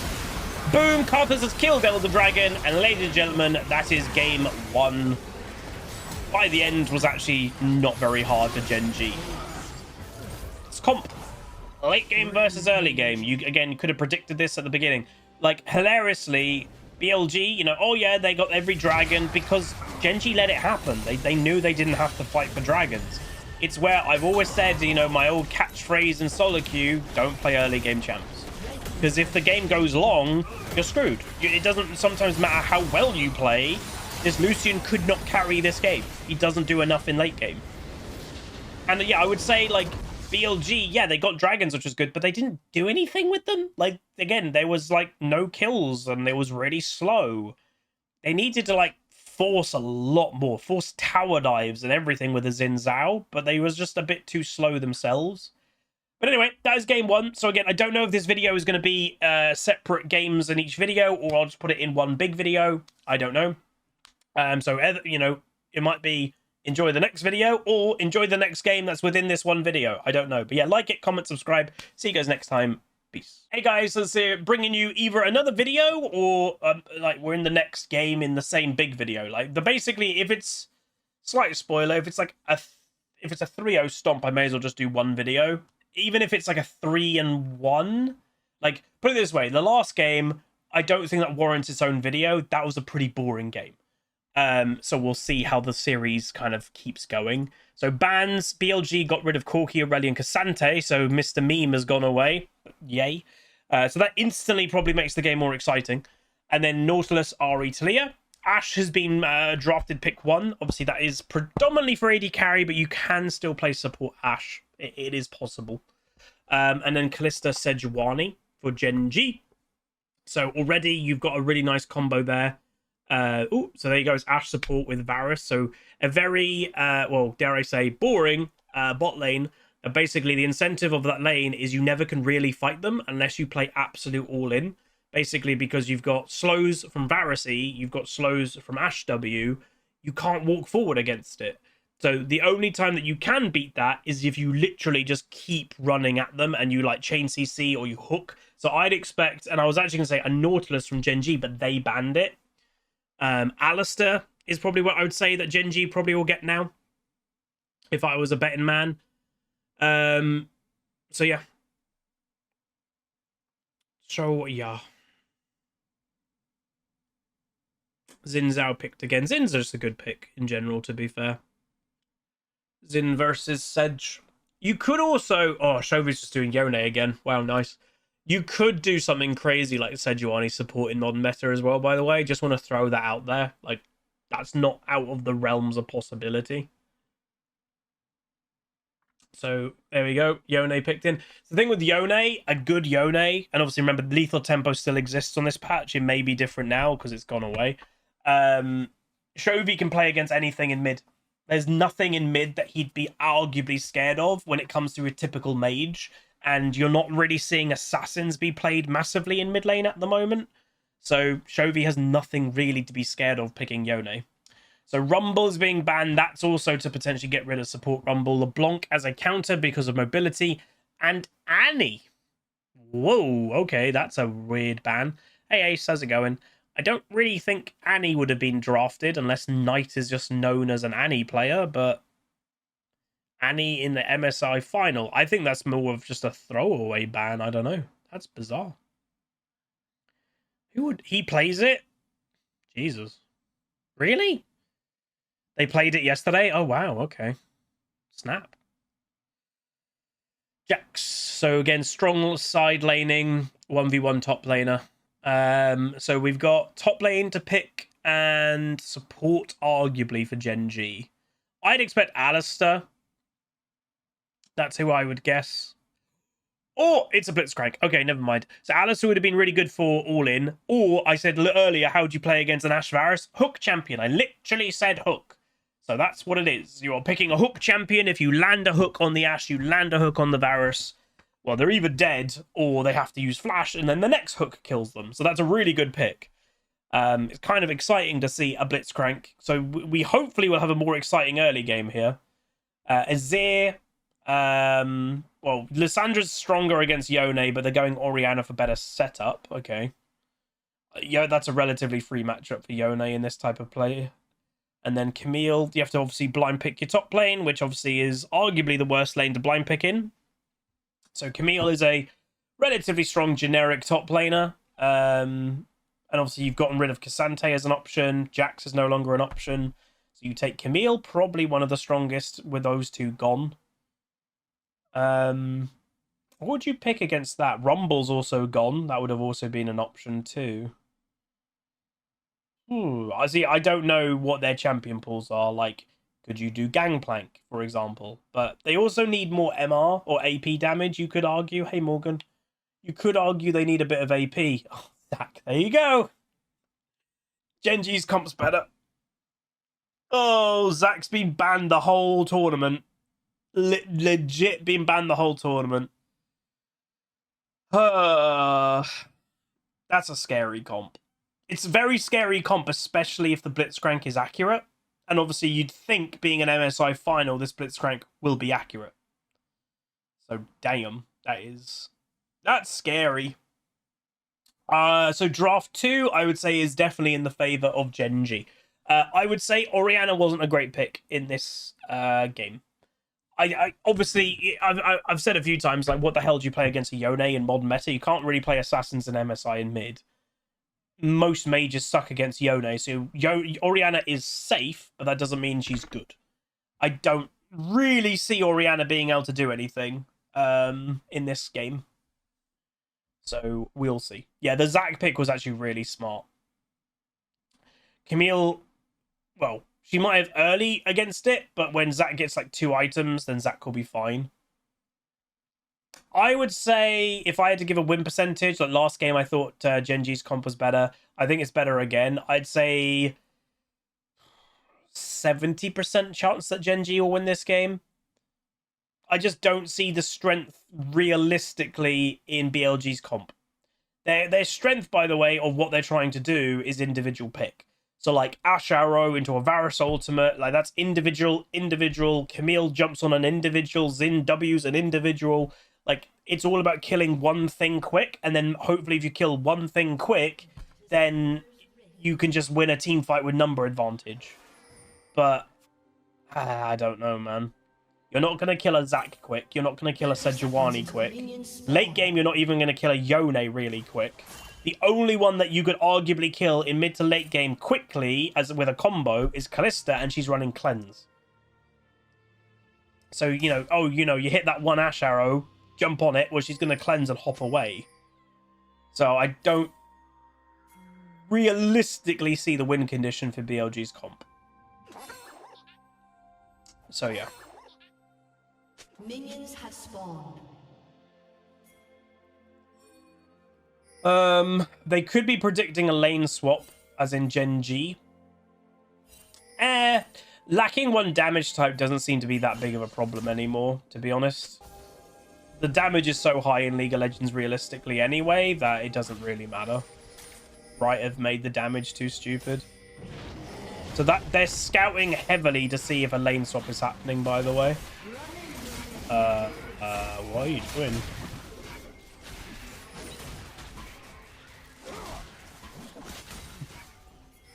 Boom, Karthus has killed Elder Dragon, and ladies and gentlemen, that is game 1. By the end, was actually not very hard for Gen.G. It's comp. Late game versus early game. You, again, could have predicted this at the beginning. Like, hilariously, BLG, you know, oh yeah, they got every dragon, because Gen.G let it happen. They knew they didn't have to fight for dragons. It's where I've always said, you know, my old catchphrase in solo queue, don't play early game champs. Because if the game goes long, you're screwed. It doesn't sometimes matter how well you play. This Lucian could not carry this game. He doesn't do enough in late game. And yeah, I would say, like, BLG, yeah, they got dragons, which was good, but they didn't do anything with them. Like, again, there was, like, no kills, and it was really slow. They needed to, like, force a lot more. Force tower dives and everything with the Xin Zhao, but they was just a bit too slow themselves. But anyway, that is game 1. So again, I don't know if this video is going to be separate games in each video, or I'll just put it in one big video. I don't know. So, you know, it might be enjoy the next video, or enjoy the next game that's within this one video. I don't know. But yeah, like it, comment, subscribe. See you guys next time. Peace. Hey guys, so it's bringing you either another video, or like we're in the next game in the same big video. Like, basically, if it's slight spoiler, if it's like if it's a 3-0 stomp, I may as well just do one video. Even if it's like a 3-1, like, put it this way, the last game, I don't think that warrants its own video. That was a pretty boring game. So we'll see how the series kind of keeps going. So bans, BLG got rid of Corki, Aurelion, Cassante, so Mr. Meme has gone away. Yay. So that instantly probably makes the game more exciting. And then Nautilus, Ari, Talia. Ashe has been drafted pick 1. Obviously, that is predominantly for AD carry, but you can still play support Ashe. It is possible. And then Kalista, Sejuani for Gen.G. So already you've got a really nice combo there. So there you go. It's Ashe support with Varus. So a very, well, dare I say, boring bot lane. Basically, the incentive of that lane is you never can really fight them unless you play absolute all-in. Basically, because you've got slows from Varus E, you've got slows from Ashe W, you can't walk forward against it. So the only time that you can beat that is if you literally just keep running at them and you like chain CC or you hook. So I'd expect, and I was actually going to say a Nautilus from Gen.G, but they banned it. Alistair is probably what I would say that Gen.G probably will get now, if I was a betting man. So yeah. So yeah. Xin Zhao picked again. Xin's just a good pick in general, to be fair. Xin versus Sedge. You could also... Oh, Chauvy's just doing Yone again. Wow, nice. You could do something crazy like Sejuani supporting modern meta as well, by the way. Just want to throw that out there. Like, that's not out of the realms of possibility. So, there we go. Yone picked in. The thing with Yone, a good Yone, and obviously remember, lethal tempo still exists on this patch. It may be different now because it's gone away. Chovy can play against anything in mid. There's nothing in mid that he'd be arguably scared of when it comes to a typical mage. And you're not really seeing assassins be played massively in mid lane at the moment. So Chovy has nothing really to be scared of picking Yone. So Rumble is being banned. That's also to potentially get rid of support Rumble. LeBlanc as a counter because of mobility. And Annie. Whoa, okay, that's a weird ban. Hey Ace, how's it going? I don't really think Annie would have been drafted unless Knight is just known as an Annie player, but Annie in the MSI final. I think that's more of just a throwaway ban. I don't know. That's bizarre. He plays it? Jesus. Really? They played it yesterday? Oh, wow. Okay. Snap. Jax. So again, strong side laning, 1v1 top laner. So we've got top lane to pick and support arguably for Gen.G. I'd expect Alistair. That's who I would guess. Or it's a Blitzcrank. Okay, never mind. So Alistair would have been really good for all-in. Or I said earlier, how do you play against an Ashe Varus? Hook champion. I literally said hook. So that's what it is. You're picking a hook champion. If you land a hook on the Ashe, you land a hook on the Varus. Well, they're either dead or they have to use flash, and then the next hook kills them. So that's a really good pick. It's kind of exciting to see a Blitzcrank. So we hopefully will have a more exciting early game here. Azir... well, Lissandra's stronger against Yone, but they're going Orianna for better setup. Okay. Yeah, that's a relatively free matchup for Yone in this type of play. And then Camille, you have to obviously blind pick your top lane, which obviously is arguably the worst lane to blind pick in. So Camille is a relatively strong generic top laner. And obviously you've gotten rid of Cassante as an option. Jax is no longer an option. So you take Camille, probably one of the strongest with those two gone. What would you pick against that? Rumble's also gone. That would have also been an option too. I see. I don't know what their champion pools are. Like, could you do Gangplank, for example? But they also need more MR or AP damage, you could argue. Hey, Morgan. You could argue they need a bit of AP. Oh, Zach, there you go. Gen.G's comp's better. Oh, Zach's been banned the whole tournament. Legit been banned the whole tournament. That's a scary comp. It's a very scary comp, especially if the Blitzcrank is accurate. And obviously, you'd think, being an MSI final, this Blitzcrank will be accurate. So, damn, that's scary. So, draft 2, I would say, is definitely in the favor of Gen.G. I would say Orianna wasn't a great pick in this game. I obviously, I've said a few times, like, what the hell do you play against a Yone in modern meta? You can't really play Assassins and MSI in mid. Most mages suck against Yone, so Orianna is safe, but that doesn't mean she's good. I don't really see Orianna being able to do anything in this game. So, we'll see. Yeah, the Zac pick was actually really smart. Camille, well, she might have early against it, but when Zac gets like 2 items, then Zac will be fine. I would say, if I had to give a win percentage, like last game I thought Gen.G's comp was better. I think it's better again. I'd say 70% chance that Gen.G will win this game. I just don't see the strength realistically in BLG's comp. Their strength, by the way, of what they're trying to do is individual pick. So like Ash Arrow into a Varus ultimate, like that's individual. Camille jumps on an individual, Xin W's an individual. Like it's all about killing one thing quick, and then hopefully if you kill one thing quick, then you can just win a team fight with number advantage. But I don't know, man. You're not going to kill a Zac quick. You're not going to kill a Sejuani quick. Late game, you're not even going to kill a Yone really quick. The only one that you could arguably kill in mid to late game quickly, as with a combo, is Kalista, and she's running Cleanse. So, you know, you hit that one Ash Arrow, jump on it, well, she's going to Cleanse and hop away. So I don't realistically see the win condition for BLG's comp. So, yeah. Minions have spawned. They could be predicting a lane swap, as in Gen.G. Lacking one damage type doesn't seem to be that big of a problem anymore, to be honest. The damage is so high in League of Legends realistically anyway that it doesn't really matter. Right, have made the damage too stupid. So that they're scouting heavily to see if a lane swap is happening, by the way. What are you doing?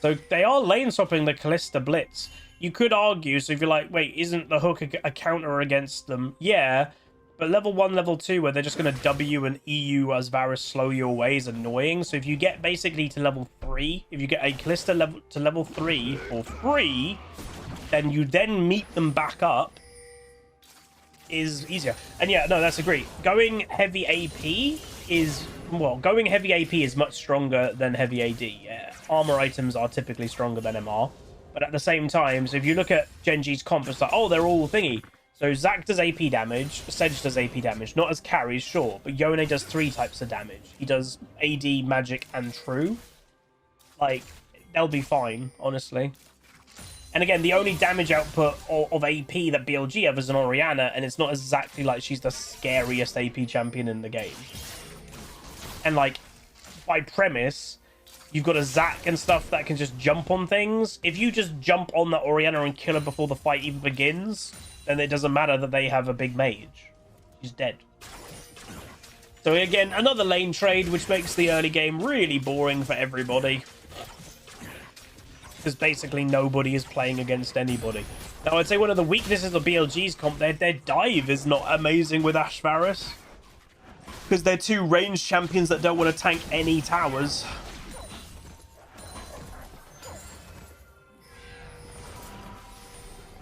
So they are lane swapping the Kalista Blitz. You could argue, so if you're like, wait, isn't the hook a counter against them? Yeah, but level 1, level 2, where they're just going to W and EU as Varus slow you away is annoying. So if you get basically to level 3, if you get a Kalista to level 3 for free, then you then meet them back up is easier. And yeah, no, that's agree. Going heavy AP is... Well, going heavy AP is much stronger than heavy AD. Yeah, armor items are typically stronger than MR. But at the same time, so if you look at Gen.G's comp, it's like, oh, they're all thingy. So Zac does AP damage, Sedge does AP damage. Not as carries, sure, but Yone does 3 types of damage. He does AD, Magic, and True. Like, they'll be fine, honestly. And again, the only damage output of AP that BLG has is an Orianna, and it's not exactly like she's the scariest AP champion in the game. And, like, by premise, you've got a Zac and stuff that can just jump on things. If you just jump on that Orianna and kill her before the fight even begins, then it doesn't matter that they have a big mage. She's dead. So, again, another lane trade, which makes the early game really boring for everybody. Because basically nobody is playing against anybody. Now, I'd say one of the weaknesses of BLG's comp, their dive is not amazing with Ash Varus. Because they're 2 ranged champions that don't want to tank any towers.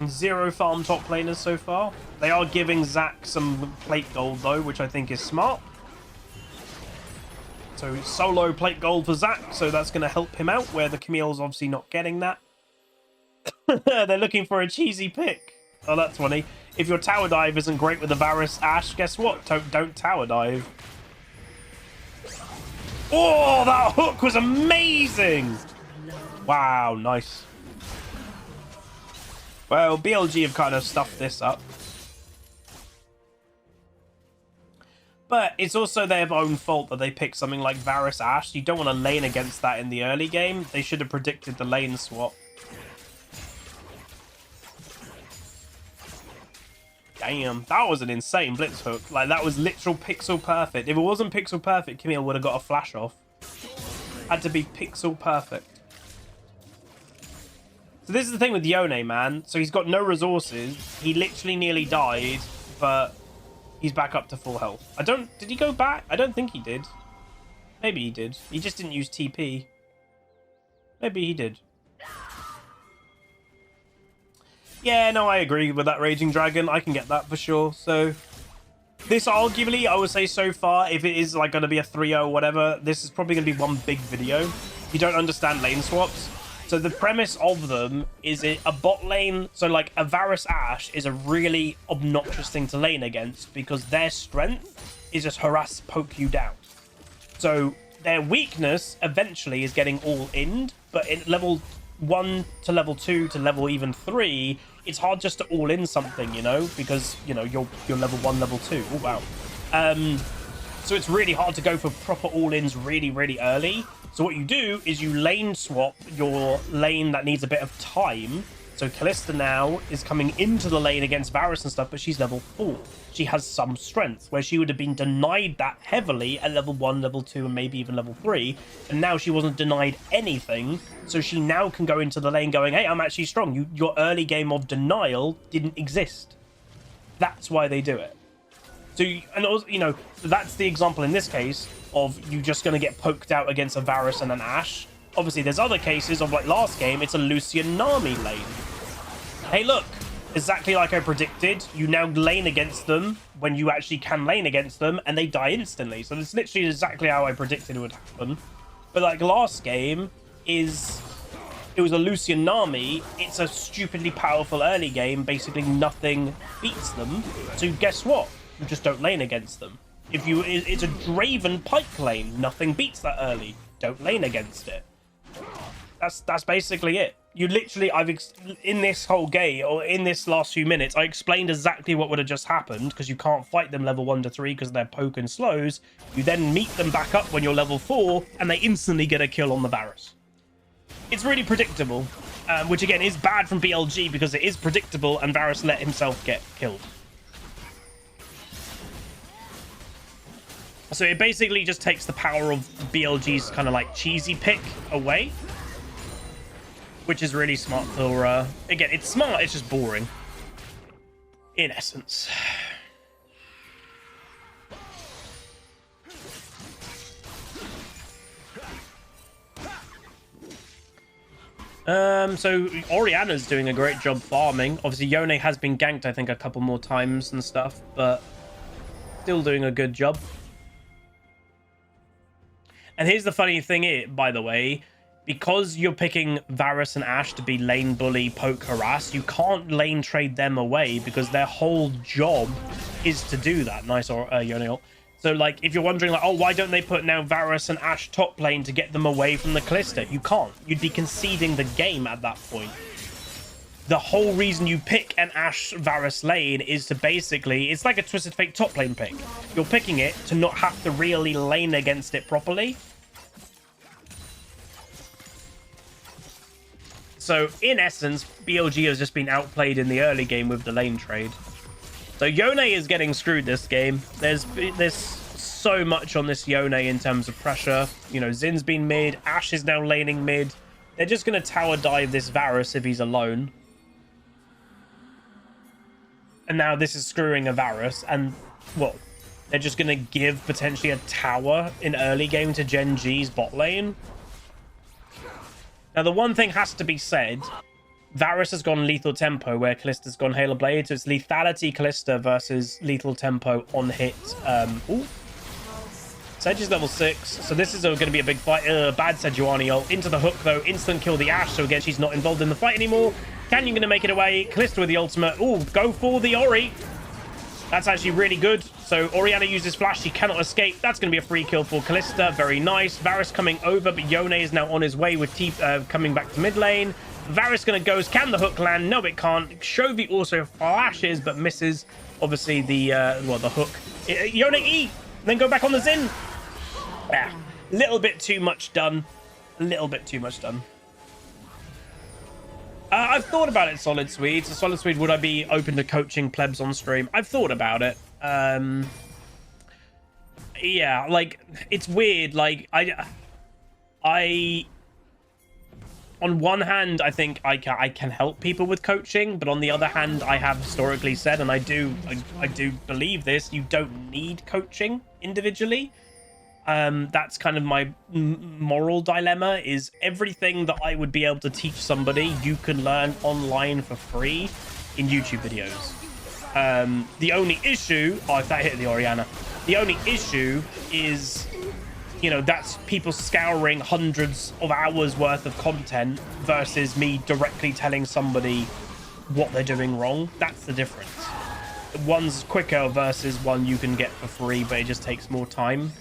Zero farm top laners so far. They are giving Zac some plate gold though, which I think is smart. So solo plate gold for Zac, so that's going to help him out, where the Camille's obviously not getting that. They're looking for a cheesy pick. Oh, that's funny. If your tower dive isn't great with the Varus Ashe, guess what? Don't tower dive. Oh, that hook was amazing! Wow, nice. Well, BLG have kind of stuffed this up. But it's also their own fault that they picked something like Varus Ashe. You don't want to lane against that in the early game. They should have predicted the lane swap. Damn, that was an insane blitz hook. Like, that was literal pixel perfect. If it wasn't pixel perfect, Camille would have got a flash off. Had to be pixel perfect. So this is the thing with Yone, man. So he's got no resources. He literally nearly died, but he's back up to full health. Did he go back? I don't think he did. Maybe he did. He just didn't use TP. Maybe he did. Yeah, no, I agree with that Raging Dragon. I can get that for sure. So this arguably, I would say so far, if it is like going to be a 3-0 or whatever, this is probably going to be one big video. You don't understand lane swaps. So the premise of them is a bot lane. So like a Varus Ashe is a really obnoxious thing to lane against because their strength is just harass, poke you down. So their weakness eventually is getting all in, but in level 1 to level 2 to level even 3, it's hard just to all in something, you know, because, you know, you're level 1, level 2. Oh, wow. So it's really hard to go for proper all-ins really, really early. So what you do is you lane swap your lane that needs a bit of time. So Kalista now is coming into the lane against Varus and stuff, but she's level 4. She has some strength, where she would have been denied that heavily at level 1, level 2, and maybe even level 3. And now she wasn't denied anything, so she now can go into the lane going, hey, I'm actually strong. Your early game of denial didn't exist. That's why they do it. So, and also, you know, that's the example in this case of you just going to get poked out against a Varus and an Ashe. Obviously, there's other cases of, like last game, it's a Lucian Nami lane. Hey, look, exactly like I predicted, you now lane against them when you actually can lane against them, and they die instantly. So it's literally exactly how I predicted it would happen. But like last game it was a Lucian Nami. It's a stupidly powerful early game. Basically, nothing beats them. So guess what? You just don't lane against them. It's a Draven Pike lane. Nothing beats that early. Don't lane against it. That's basically it. You literally, in this whole game, or in this last few minutes, I explained exactly what would have just happened, because you can't fight them level 1 to 3 because they're poke and slows. You then meet them back up when you're level 4, and they instantly get a kill on the Varus. It's really predictable, which again is bad from BLG because it is predictable, and Varus let himself get killed. So it basically just takes the power of BLG's kind of like cheesy pick away, which is really smart for, again, it's smart, it's just boring, in essence. So Orianna's doing a great job farming. Obviously, Yone has been ganked, I think, a couple more times and stuff, but still doing a good job. And here's the funny thing, by the way, because you're picking Varus and Ashe to be lane bully, poke, harass, you can't lane trade them away because their whole job is to do that. Nice, Yone. So, like, if you're wondering, like, oh, why don't they put now Varus and Ashe top lane to get them away from the Kalista? You can't. You'd be conceding the game at that point. The whole reason you pick an Ashe Varus lane is to basically, it's like a Twisted Fate top lane pick. You're picking it to not have to really lane against it properly. So, in essence, BLG has just been outplayed in the early game with the lane trade. So, Yone is getting screwed this game. There's so much on this Yone in terms of pressure. You know, Zin's been mid. Ashe is now laning mid. They're just going to tower dive this Varus if he's alone. And now this is screwing a Varus. And, what? They're just going to give potentially a tower in early game to Gen.G's bot lane? Now, the one thing has to be said. Varus has gone lethal tempo where Kallista's gone Halo Blade. So it's lethality Kallista versus lethal tempo on hit. Ooh. Sedge is level 6. So this is going to be a big fight. Bad Sejuani ult. Into the hook, though. Instant kill the Ashe. So again, she's not involved in the fight anymore. Canyon going to make it away. Kallista with the ultimate. Ooh, go for the Ori. That's actually really good. So Orianna uses flash. She cannot escape. That's going to be a free kill for Kalista. Very nice. Varus coming over, but Yone is now on his way with coming back to mid lane. Varus going to go. Can the hook land? No, it can't. Chovy also flashes, but misses. Obviously, the hook. Yone E! Then go back on the Zin. Yeah, a little bit too much done. A little bit too much done. I've thought about it, Solid Swede. So, Solid Swede, would I be open to coaching plebs on stream? I've thought about it. Yeah, like, it's weird. Like, I on one hand, I think I can help people with coaching, but on the other hand, I have historically said, and I do believe this, you don't need coaching individually. That's kind of my moral dilemma, is everything that I would be able to teach somebody, you can learn online for free in YouTube videos. The only issue, if that hit the Orianna, the only issue is, you know, that's people scouring hundreds of hours worth of content versus me directly telling somebody what they're doing wrong. That's the difference. One's quicker versus one you can get for free, but it just takes more time.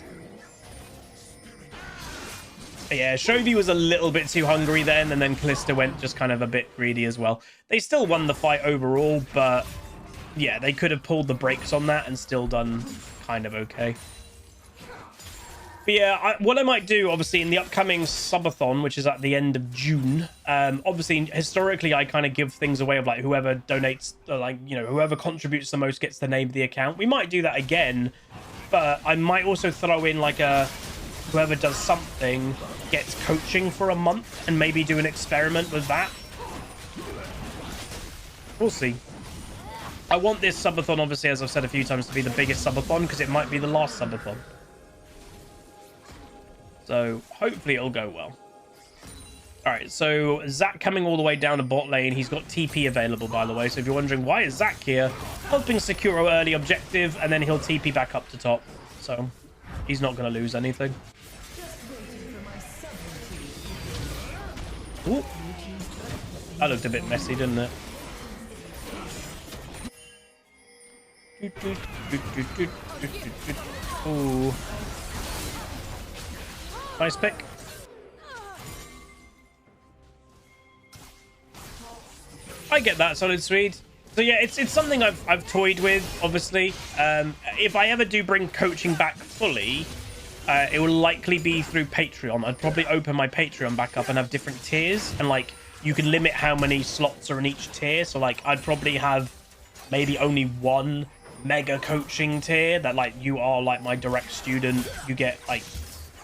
But yeah, Chovy was a little bit too hungry then, and then Kallista went just kind of a bit greedy as well. They still won the fight overall, but yeah, they could have pulled the brakes on that and still done kind of okay. But yeah, what I might do, obviously, in the upcoming subathon, which is at the end of June, obviously, historically, I kind of give things away of, like, whoever donates, like, you know, whoever contributes the most gets the name of the account. We might do that again, but I might also throw in, like, whoever does something gets coaching for a month and maybe do an experiment with that. We'll see. I want this subathon, obviously, as I've said a few times, to be the biggest subathon, because it might be the last subathon. So hopefully it'll go well. All right, so Zach coming all the way down to bot lane. He's got TP available, by the way. So if you're wondering why is Zach here, helping secure an early objective, and then he'll TP back up to top. So he's not going to lose anything. Ooh. That looked a bit messy, didn't it? Ooh. Nice pick. I get that, Solid Swede. So yeah, it's something I've toyed with, obviously. If I ever do bring coaching back fully, it will likely be through Patreon. I'd probably open my Patreon back up and have different tiers, and like you can limit how many slots are in each tier. So like I'd probably have maybe only one mega coaching tier that like you are like my direct student, you get like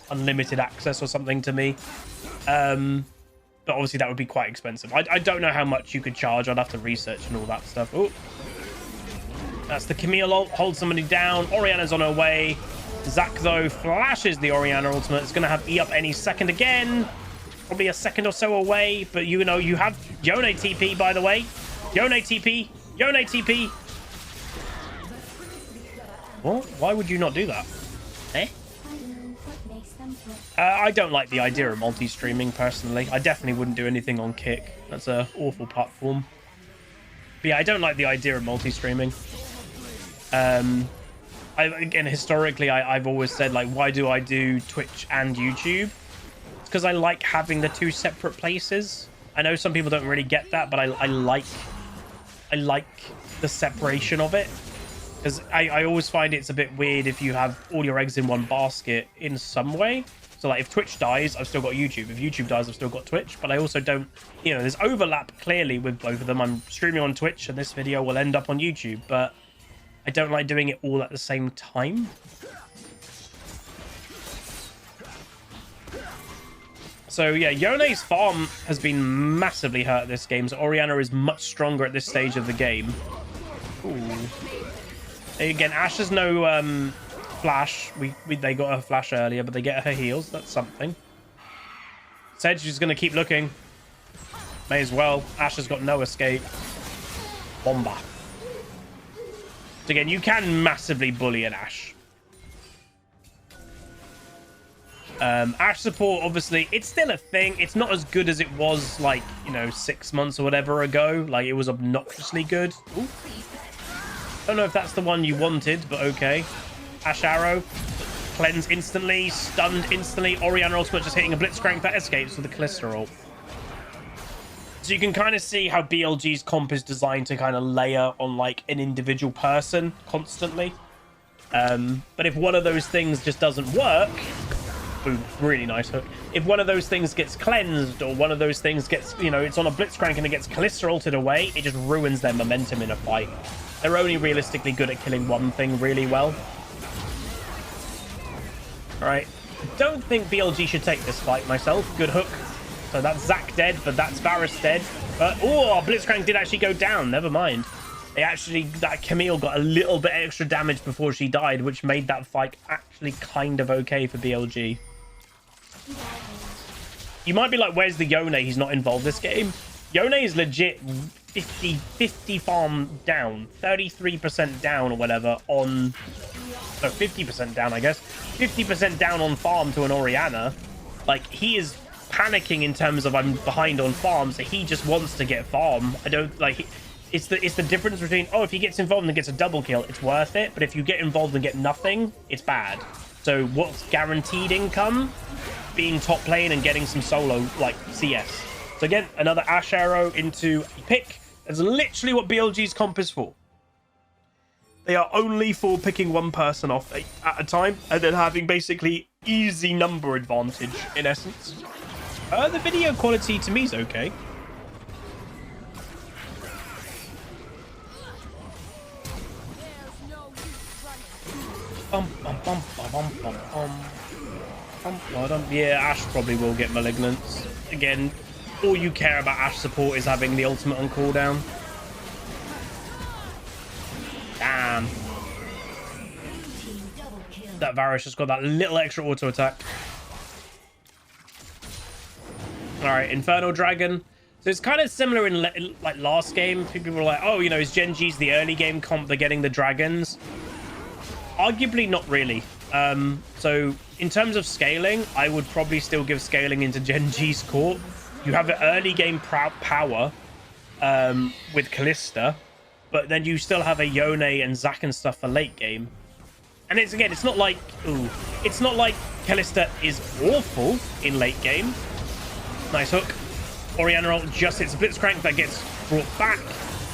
unlimited access or something to me. But obviously that would be quite expensive. I don't know how much you could charge. I'd have to research and all that stuff. Oh, that's the Camille ult. Hold somebody down. Orianna's on her way. Zac though flashes the Orianna ultimate. It's gonna have E up any second again. Probably a second or so away, but you know you have Yone TP, by the way. Yone TP. Yone TP. Well, why would you not do that? Eh? I don't like the idea of multi-streaming, personally. I definitely wouldn't do anything on Kick. That's an awful platform. But yeah, I don't like the idea of multi-streaming. Again, historically, I've always said, like, why do I do Twitch and YouTube? It's because I like having the two separate places. I know some people don't really get that, but I like the separation of it. Because I always find it's a bit weird if you have all your eggs in one basket in some way. So, like, if Twitch dies, I've still got YouTube. If YouTube dies, I've still got Twitch. But I also don't, you know, there's overlap clearly with both of them. I'm streaming on Twitch, and this video will end up on YouTube. But I don't like doing it all at the same time. So, yeah, Yone's farm has been massively hurt this game. So, Orianna is much stronger at this stage of the game. Ooh. Again, Ashe has no flash. They got her flash earlier, but they get her heals. That's something. Sedge is going to keep looking. May as well. Ashe has got no escape. Bomba. So again, you can massively bully an Ashe. Ashe support, obviously, it's still a thing. It's not as good as it was, like, you know, 6 months or whatever ago. Like, it was obnoxiously good. Ooh. Don't know if that's the one you wanted, but okay. Ashe arrow. Cleanse instantly. Stunned instantly. Orianna ultimate just hitting a blitzcrank that escapes with a Callisto ult. So you can kind of see how BLG's comp is designed to kind of layer on like an individual person constantly. But if one of those things just doesn't work... Boom, really nice hook. If one of those things gets cleansed or one of those things gets, you know, it's on a blitzcrank and it gets Callisto ulted away, it just ruins their momentum in a fight. They're only realistically good at killing one thing really well. Alright. I don't think BLG should take this fight myself. Good hook. So that's Zac dead, but that's Varus dead. But, oh, blitzcrank did actually go down. Never mind. That Camille got a little bit extra damage before she died, which made that fight actually kind of okay for BLG. You might be like, where's the Yone? He's not involved this game. Yone is legit 50 farm down, 33% down or whatever on... No, 50% down, I guess. 50% down on farm to an Orianna. Like, he is panicking in terms of I'm behind on farm, so he just wants to get farm. I don't, like... It's the difference between, oh, if he gets involved and gets a double kill, it's worth it. But if you get involved and get nothing, it's bad. So what's guaranteed income? Being top lane and getting some solo, like, CS. So again, another Ashe arrow into a pick. That's literally what BLG's comp is for. They are only for picking one person off at a time and then having basically easy number advantage, in essence. The video quality to me is okay. Yeah, Ashe probably will get Malignance. Again, all you care about Ashe support is having the ultimate on cooldown. Damn. That Varus just got that little extra auto attack. Alright, Infernal Dragon. So it's kind of similar in like last game. People were like, oh, you know, is Gen.G's the early game comp? They're getting the dragons. Arguably not really. So in terms of scaling, I would probably still give scaling into Gen.G's court. You have an early game power with Kalista, but then you still have a Yone and Zac and stuff for late game. And it's again, it's not like Kalista is awful in late game. Nice hook. Orianna ult just hits Blitzcrank, that gets brought back.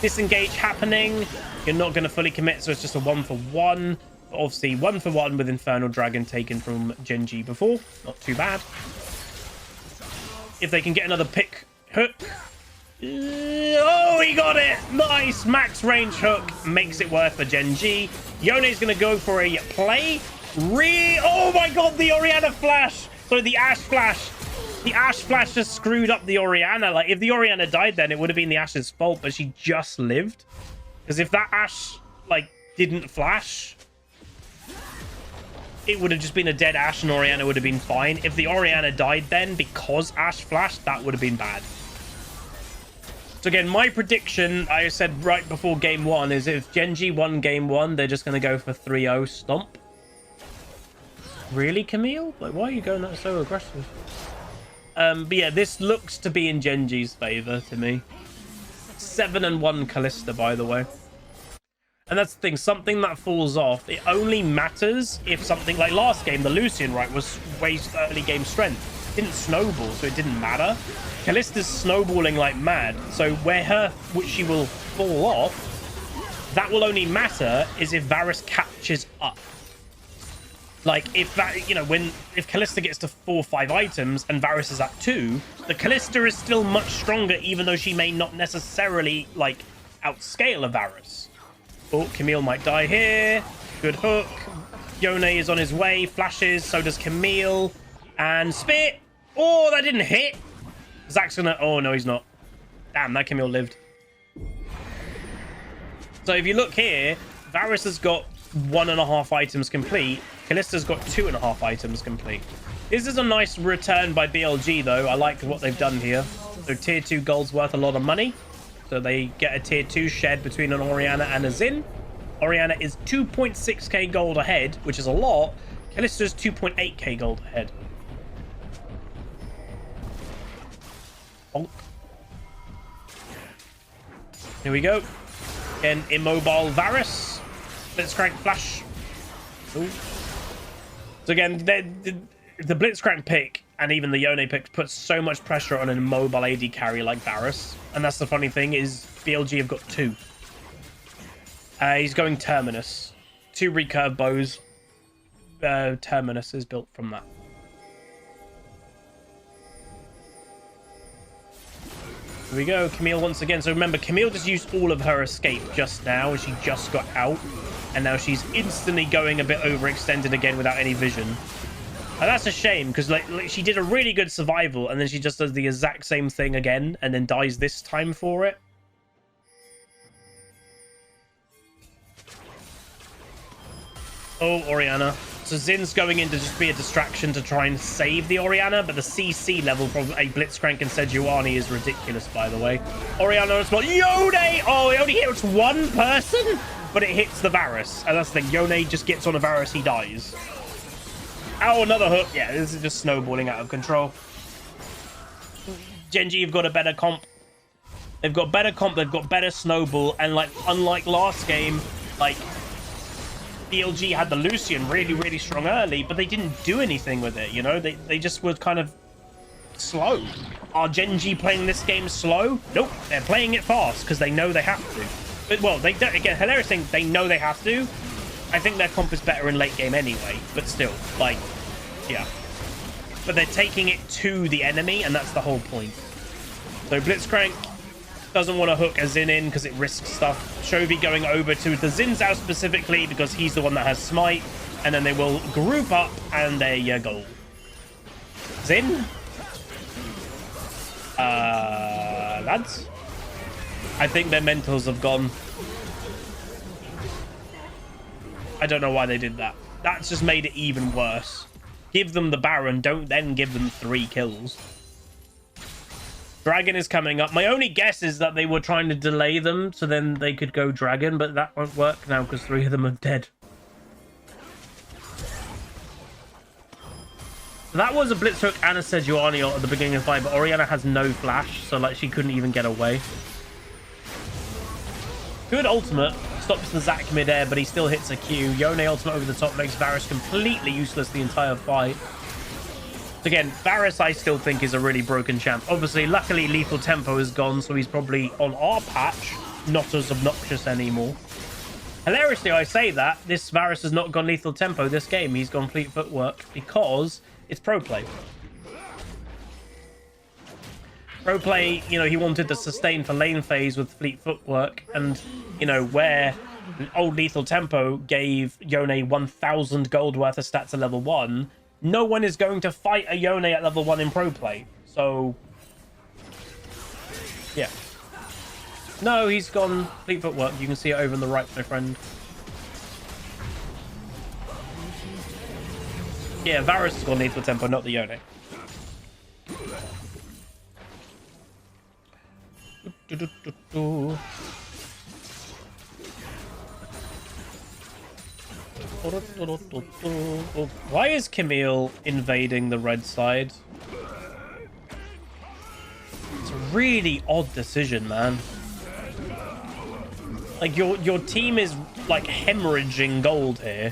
Disengage happening. You're not going to fully commit, so it's just a 1-for-1. But obviously 1-for-1 with Infernal Dragon taken from Gen.G before. Not too bad. If they can get another pick hook. Oh, he got it! Nice! Max range hook makes it worth for Gen.G. Yone's going to go for a play. Oh my god, the Orianna flash! Sorry, the Ashe flash. The Ashe flash just screwed up the Orianna. Like, if the Orianna died then, it would have been the Ashe's fault, but she just lived. Because if that Ashe, like, didn't flash, it would have just been a dead Ashe and Orianna would have been fine. If the Orianna died then because Ashe flashed, that would have been bad. So again, my prediction, I said right before game 1, is if Gen.G won game 1, they're just going to go for 3-0 stomp. Really, Camille? Like, why are you going that so aggressive? But yeah, this looks to be in Gen.G's favor to me. 7-1 Kalista, by the way. And that's the thing, something that falls off, it only matters if something like last game, the Lucian, right, was waste early game strength. It didn't snowball, so it didn't matter. Kalista's snowballing like mad, so which she will fall off, that will only matter is if Varus catches up. Like, if that, you know, if Kalista gets to 4 or 5 items and Varus is at 2, the Kalista is still much stronger, even though she may not necessarily, like, outscale a Varus. Oh, Camille might die here. Good hook. Yone is on his way. Flashes. So does Camille. And Spit. Oh, that didn't hit. Zac's gonna... Oh, no, he's not. Damn, that Camille lived. So if you look here, Varus has got 1.5 items complete. Kalista's got 2.5 items complete. This is a nice return by BLG, though. I like what they've done here. So tier 2 gold's worth a lot of money. So they get a tier 2 shed between an Orianna and a Xin. Orianna is 2.6k gold ahead, which is a lot. Kalista's 2.8k gold ahead. Bonk. Here we go. Again, immobile Varus. Blitzcrank flash. Ooh. So again, the Blitzcrank pick and even the Yone pick puts so much pressure on an immobile AD carry like Varus. And that's the funny thing is BLG have got 2. He's going Terminus. 2 recurve bows. Terminus is built from that. Here we go. Camille once again. So remember, Camille just used all of her escape just now. She just got out. And now she's instantly going a bit overextended again without any vision. And that's a shame, because like she did a really good survival, and then she just does the exact same thing again, and then dies this time for it. Oh, Orianna. So Zin's going in to just be a distraction to try and save the Orianna, but the CC level from a Blitzcrank and Sejuani is ridiculous, by the way. Orianna as well. Yone! Oh, it only hits one person, but it hits the Varus. And that's the thing. Yone just gets on a Varus, he dies. Oh, another hook. Yeah, this is just snowballing out of control. Gen.G have got a better comp. They've got better comp, they've got better snowball, and like unlike last game, like BLG had the Lucian really, really strong early, but they didn't do anything with it, you know? They just were kind of slow. Are Gen.G playing this game slow? Nope, they're playing it fast because they know they have to. But, well, they don't, again, hilarious thing, they know they have to. I think their comp is better in late game anyway, but still, like, Yeah. But they're taking it to the enemy, and that's the whole point. So Blitzcrank doesn't want to hook a Xin in because it risks stuff. Chovy going over to the Xin Zhao specifically because he's the one that has Smite. And then they will group up, and there you go. Xin? Lads? I think their mentals have gone. I don't know why they did that. That's just made it even worse. Give them the Baron, don't then give them 3 kills. Dragon is coming up. My only guess is that they were trying to delay them so then they could go Dragon, but that won't work now because 3 of them are dead. That was a Blitzhook and a Sejuani at the beginning of the fight, but Orianna has no flash, so like she couldn't even get away. Good ultimate. Stops the Zac mid-air, but he still hits a Q. Yone ultimate over the top makes Varus completely useless the entire fight. Again, Varus I still think is a really broken champ. Obviously, luckily Lethal Tempo is gone, so he's probably on our patch, not as obnoxious anymore. Hilariously, I say that, this Varus has not gone Lethal Tempo this game. He's gone Fleet Footwork because it's pro play. Pro play, you know, he wanted to sustain for lane phase with Fleet Footwork, and, you know, where old Lethal Tempo gave Yone 1,000 gold worth of stats at level 1, no one is going to fight a Yone at level 1 in pro play. So, yeah. No, he's gone Fleet Footwork. You can see it over on the right, my friend. Yeah, Varus has gone Lethal Tempo, not the Yone. Why is Camille invading the red side? It's a really odd decision, man. Like, your team is, like, hemorrhaging gold here.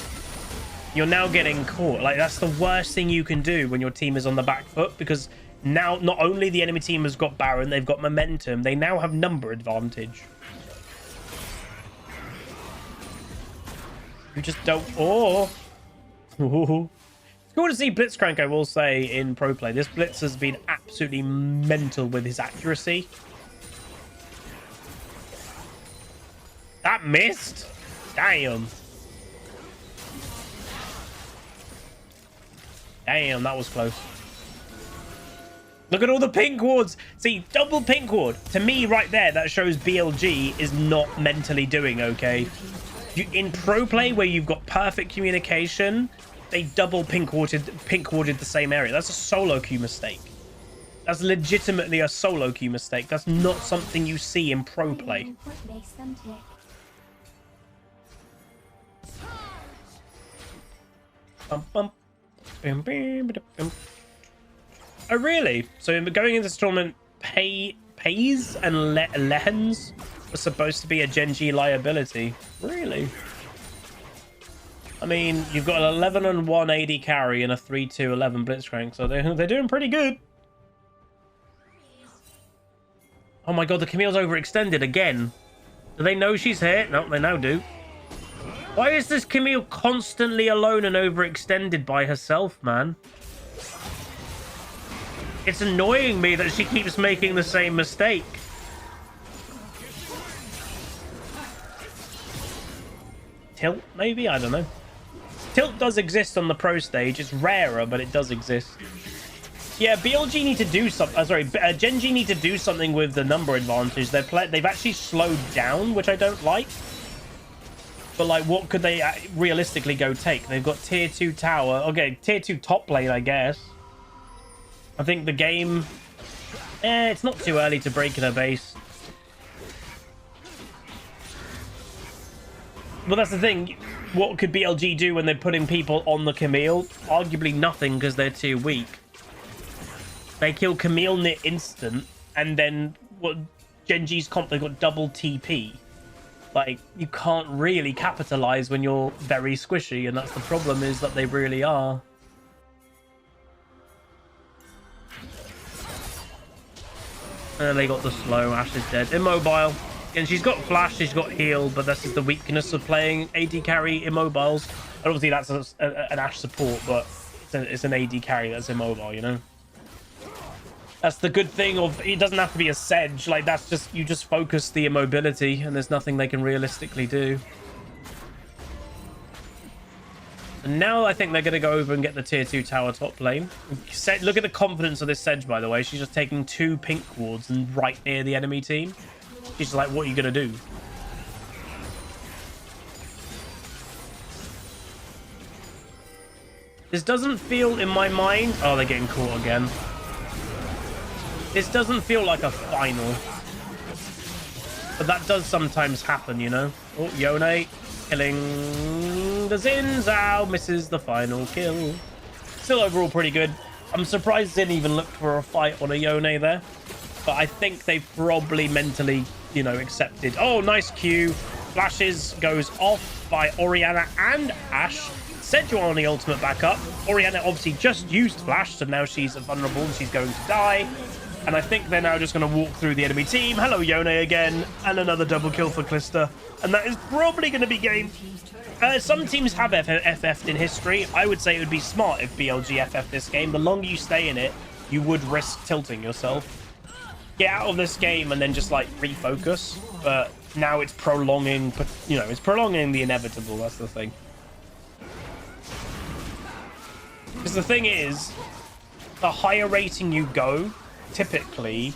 You're now getting caught. Like, that's the worst thing you can do when your team is on the back foot, because now not only the enemy team has got Baron, they've got momentum, they now have number advantage. You just don't... Oh! It's cool to see Blitzcrank, I will say, in pro play. This Blitz has been absolutely mental with his accuracy. That missed? Damn. Damn, that was close. Look at all the pink wards. See, double pink ward. To me, right there, that shows BLG is not mentally doing okay. In pro play, where you've got perfect communication, they double pink warded the same area. That's a solo queue mistake. That's legitimately a solo queue mistake. That's not something you see in pro play. Oh, really? So going into this tournament, Pays and Lehens was supposed to be a Gen.G liability. Really? I mean, you've got an 11-1 AD carry and a 3-2-11 Blitzcrank, so they're doing pretty good. Oh my god, the Camille's overextended again. Do they know she's here? No, they now do. Why is this Camille constantly alone and overextended by herself, man? It's annoying me that she keeps making the same mistake. Tilt, maybe? I don't know. Tilt does exist on the pro stage. It's rarer, but it does exist. Yeah, BLG need to do something. Gen.G need to do something with the number advantage. They've actually slowed down, which I don't like. But, like, what could they realistically go take? They've got tier 2 tower. Okay, tier 2 top lane, I guess. I think the game... it's not too early to break in a base. Well, that's the thing. What could BLG do when they're putting people on the Camille? Arguably nothing, because they're too weak. They kill Camille near instant, and then what? Gen.G's comp, they've got double TP. Like, you can't really capitalize when you're very squishy, and that's the problem, is that they really are. And they got the slow. Ashe is dead. Immobile. And she's got flash, she's got heal, but this is the weakness of playing AD carry immobiles. And obviously that's an Ashe support, but it's an AD carry that's immobile, you know? That's the good thing of it doesn't have to be a sedge. Like, that's just, you just focus the immobility and there's nothing they can realistically do. And now I think they're going to go over and get the tier 2 tower top lane. Look at the confidence of this sedge, by the way. She's just taking 2 pink wards and right near the enemy team. She's just like, what are you going to do? This doesn't feel, in my mind... Oh, they're getting caught again. This doesn't feel like a final. But that does sometimes happen, you know? Oh, Yone killing the Xin Zhao. Misses the final kill. Still overall pretty good. I'm surprised Xin even looked for a fight on a Yone there. But I think they probably mentally, you know, accepted. Oh, nice Q. Flashes goes off by Orianna and Ashe. Sejuani ultimate back up. Orianna obviously just used Flash, so now she's vulnerable and she's going to die. And I think they're now just going to walk through the enemy team. Hello, Yone again. And another double kill for Kalista. And that is probably going to be game. Some teams have FF'd in history. I would say it would be smart if BLG FF this game. The longer you stay in it, you would risk tilting yourself. Get out of this game and then just, like, refocus. But now it's prolonging, you know, it's prolonging the inevitable. That's the thing. Because the thing is, the higher rating you go, typically,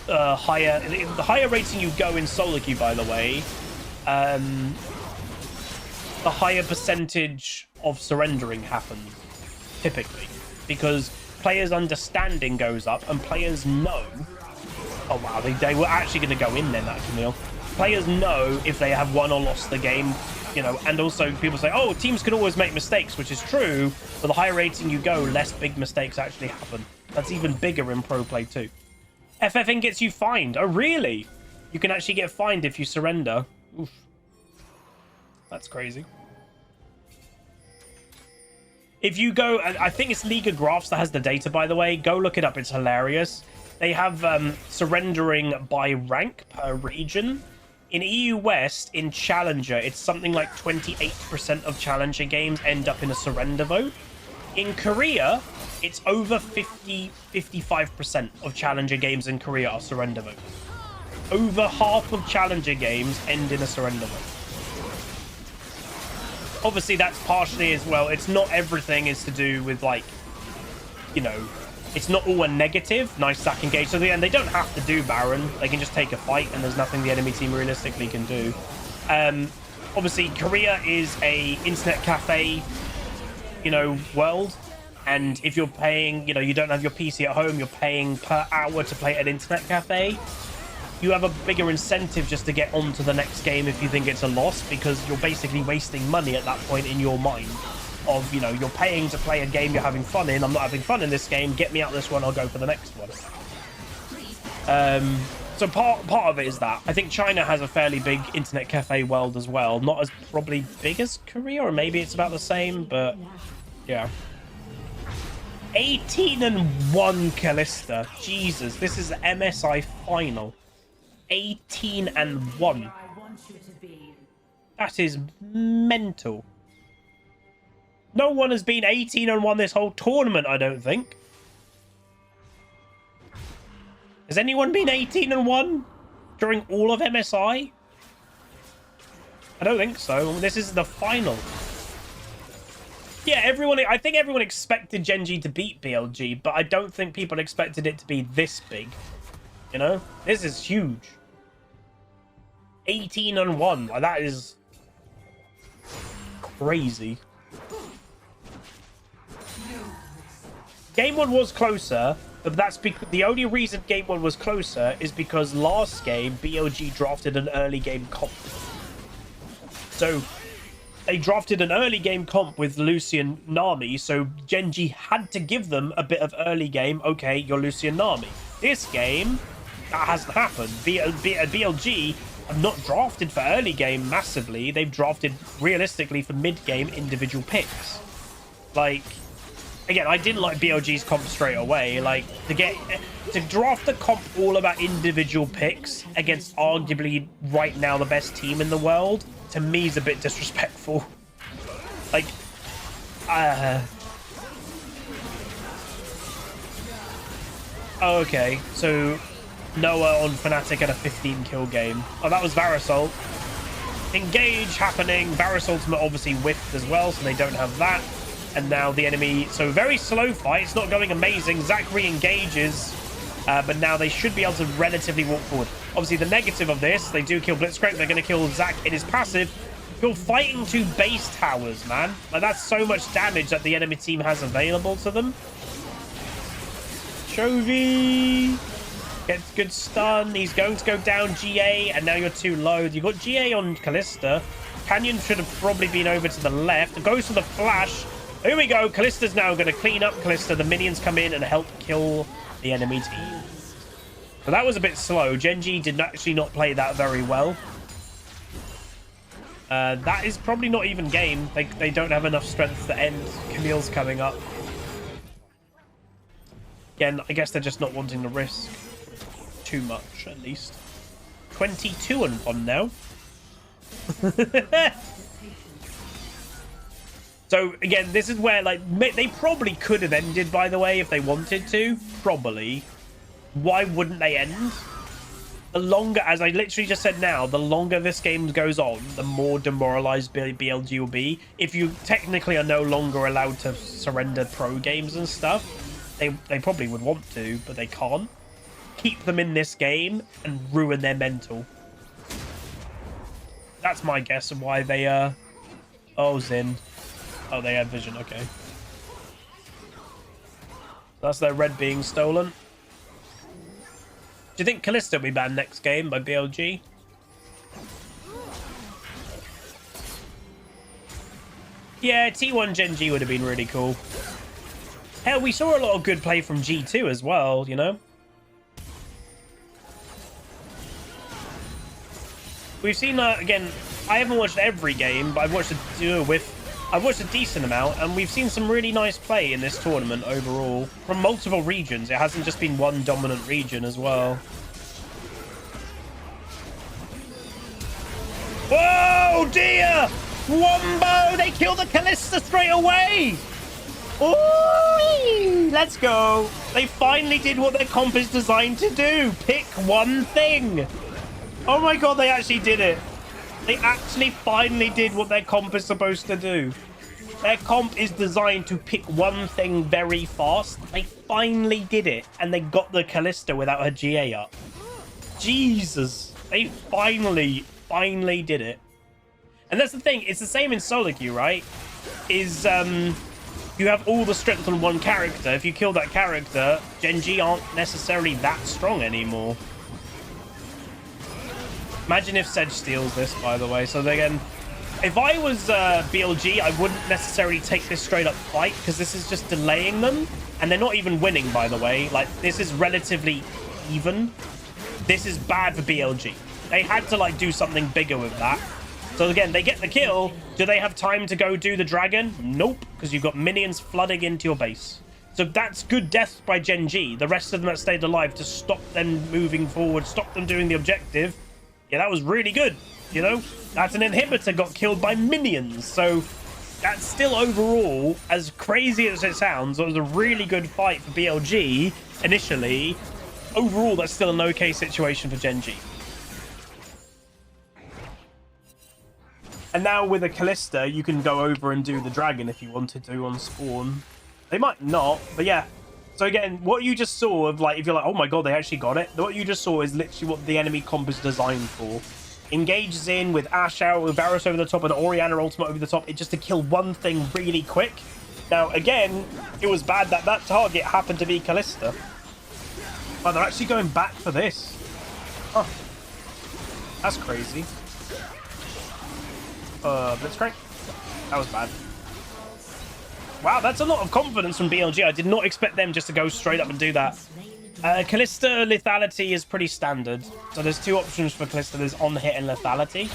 the higher rating you go in solo queue, by the way, the higher percentage of surrendering happens, typically. Because players' understanding goes up and players know... Oh, wow, they were actually going to go in then, that Camille. Players know if they have won or lost the game, you know, and also people say, oh, teams can always make mistakes, which is true, but the higher rating you go, less big mistakes actually happen. That's even bigger in pro play too. FFing gets you fined. Oh, really? You can actually get fined if you surrender. Oof. That's crazy. If you go, I think it's League of Graphs that has the data, by the way. Go look it up. It's hilarious. They have surrendering by rank per region. In EU West, in Challenger, it's something like 28% of Challenger games end up in a surrender vote. In Korea, it's over 55% of Challenger games in Korea are surrender votes. Over half of Challenger games end in a surrender vote. Obviously, that's partially as well. It's not everything is to do with, like, you know, it's not all a negative. Nice stack engage. So, and they don't have to do Baron. They can just take a fight, and there's nothing the enemy team realistically can do. Obviously, Korea is a internet cafe, you know, world. And if you're paying, you know, you don't have your PC at home, you're paying per hour to play at an internet cafe. You have a bigger incentive just to get on to the next game if you think it's a loss, because you're basically wasting money at that point in your mind. Of, you know, you're paying to play a game you're having fun in. I'm not having fun in this game. Get me out this one. I'll go for the next one. So part of it is that. I think China has a fairly big internet cafe world as well. Not as probably big as Korea, or maybe it's about the same, but yeah. 18-1 Kalista. Jesus, this is the MSI final. 18-1. That is mental. No one has been 18-1 this whole tournament, I don't think. Has anyone been 18-1 during all of MSI? I don't think so. This is the final. Yeah, I think everyone expected Gen.G to beat BLG, but I don't think people expected it to be this big. You know? This is huge. 18-1. Like, that is crazy. Game 1 was closer, but that's because the only reason Game 1 was closer is because last game BLG drafted an early game comp. So they drafted an early game comp with Lucian Nami, so Gen.G had to give them a bit of early game. Okay, you're Lucian Nami. This game, that hasn't happened. BLG have not drafted for early game massively. They've drafted realistically for mid game individual picks. Like, again, I didn't like BLG's comp straight away. Like, to draft the comp all about individual picks against arguably right now the best team in the world, to me is a bit disrespectful. Like, Oh, okay. So Noah on Fnatic at a 15 kill game. Oh, that was Varasol. Engage happening. Varus ultimate obviously whiffed as well, so they don't have that. And now the enemy, so very slow fight. It's not going amazing. Zac re-engages, but now they should be able to relatively walk forward. Obviously, the negative of this, they do kill Blitzcrank. They're going to kill Zac in his passive. You're fighting two base towers, man. Like, that's so much damage that the enemy team has available to them. Chovy gets good stun. He's going to go down GA, and now you're too low. You've got GA on Kalista. Canyon should have probably been over to the left. Goes for the flash. Here we go. Kalista's now going to clean up Kalista. The minions come in and help kill the enemy team. So that was a bit slow. Gen.G did actually not play that very well. That is probably not even game. They don't have enough strength to end. Camille's coming up. Again, I guess they're just not wanting to risk too much, at least. 22-1 now. So again, this is where, like, they probably could have ended, by the way, if they wanted to. Probably. Why wouldn't they end? The longer, as I literally just said now, the longer this game goes on, the more demoralized BLG will be. If you technically are no longer allowed to surrender pro games and stuff, they probably would want to, but they can't. Keep them in this game and ruin their mental. That's my guess of why they oh, Xin. Oh, they had vision. Okay, that's their red being stolen. Do you think Kalista will be banned next game by BLG? Yeah, T1 Gen.G would have been really cool. Hell, we saw a lot of good play from G2 as well, you know? We've seen, again, I haven't watched every game, but I've watched a decent amount, and we've seen some really nice play in this tournament overall. From multiple regions. It hasn't just been one dominant region as well. Whoa, dear! Wombo! They kill the Kalista straight away! Ooh, let's go. They finally did what their comp is designed to do. Pick one thing. Oh my god, they actually did it. They actually finally did what their comp is supposed to do. Their comp is designed to pick one thing very fast. They finally did it. And they got the Kalista without her GA up. Jesus. They finally did it. And that's the thing. It's the same in solo queue, right? You have all the strength on one character. If you kill that character, Gen.G aren't necessarily that strong anymore. Imagine if Sedge steals this, by the way. So again, if I was BLG, I wouldn't necessarily take this straight up fight, because this is just delaying them. And they're not even winning, by the way. Like, this is relatively even. This is bad for BLG. They had to, like, do something bigger with that. So again, they get the kill. Do they have time to go do the dragon? Nope, because you've got minions flooding into your base. So that's good deaths by Gen.G. The rest of them that stayed alive to stop them moving forward, stop them doing the objective. Yeah, that was really good, you know? That's an inhibitor got killed by minions. So that's still overall, as crazy as it sounds, it was a really good fight for BLG initially. Overall, that's still an okay situation for Gen.G. And now with a Kalista, you can go over and do the dragon if you wanted to on spawn. They might not, but yeah. So again, what you just saw of, like, if you're like, oh my god, they actually got it. What you just saw is literally what the enemy comp is designed for. Engages in with Ashe out, with Varus over the top, and Orianna ultimate over the top. It's just to kill one thing really quick. Now, again, it was bad that that target happened to be Kalista. But they're actually going back for this. Huh. That's crazy. Blitzcrank. That was bad. Wow, that's a lot of confidence from BLG. I did not expect them just to go straight up and do that. Kalista lethality is pretty standard. So there's two options for Kalista. There's on hit and lethality.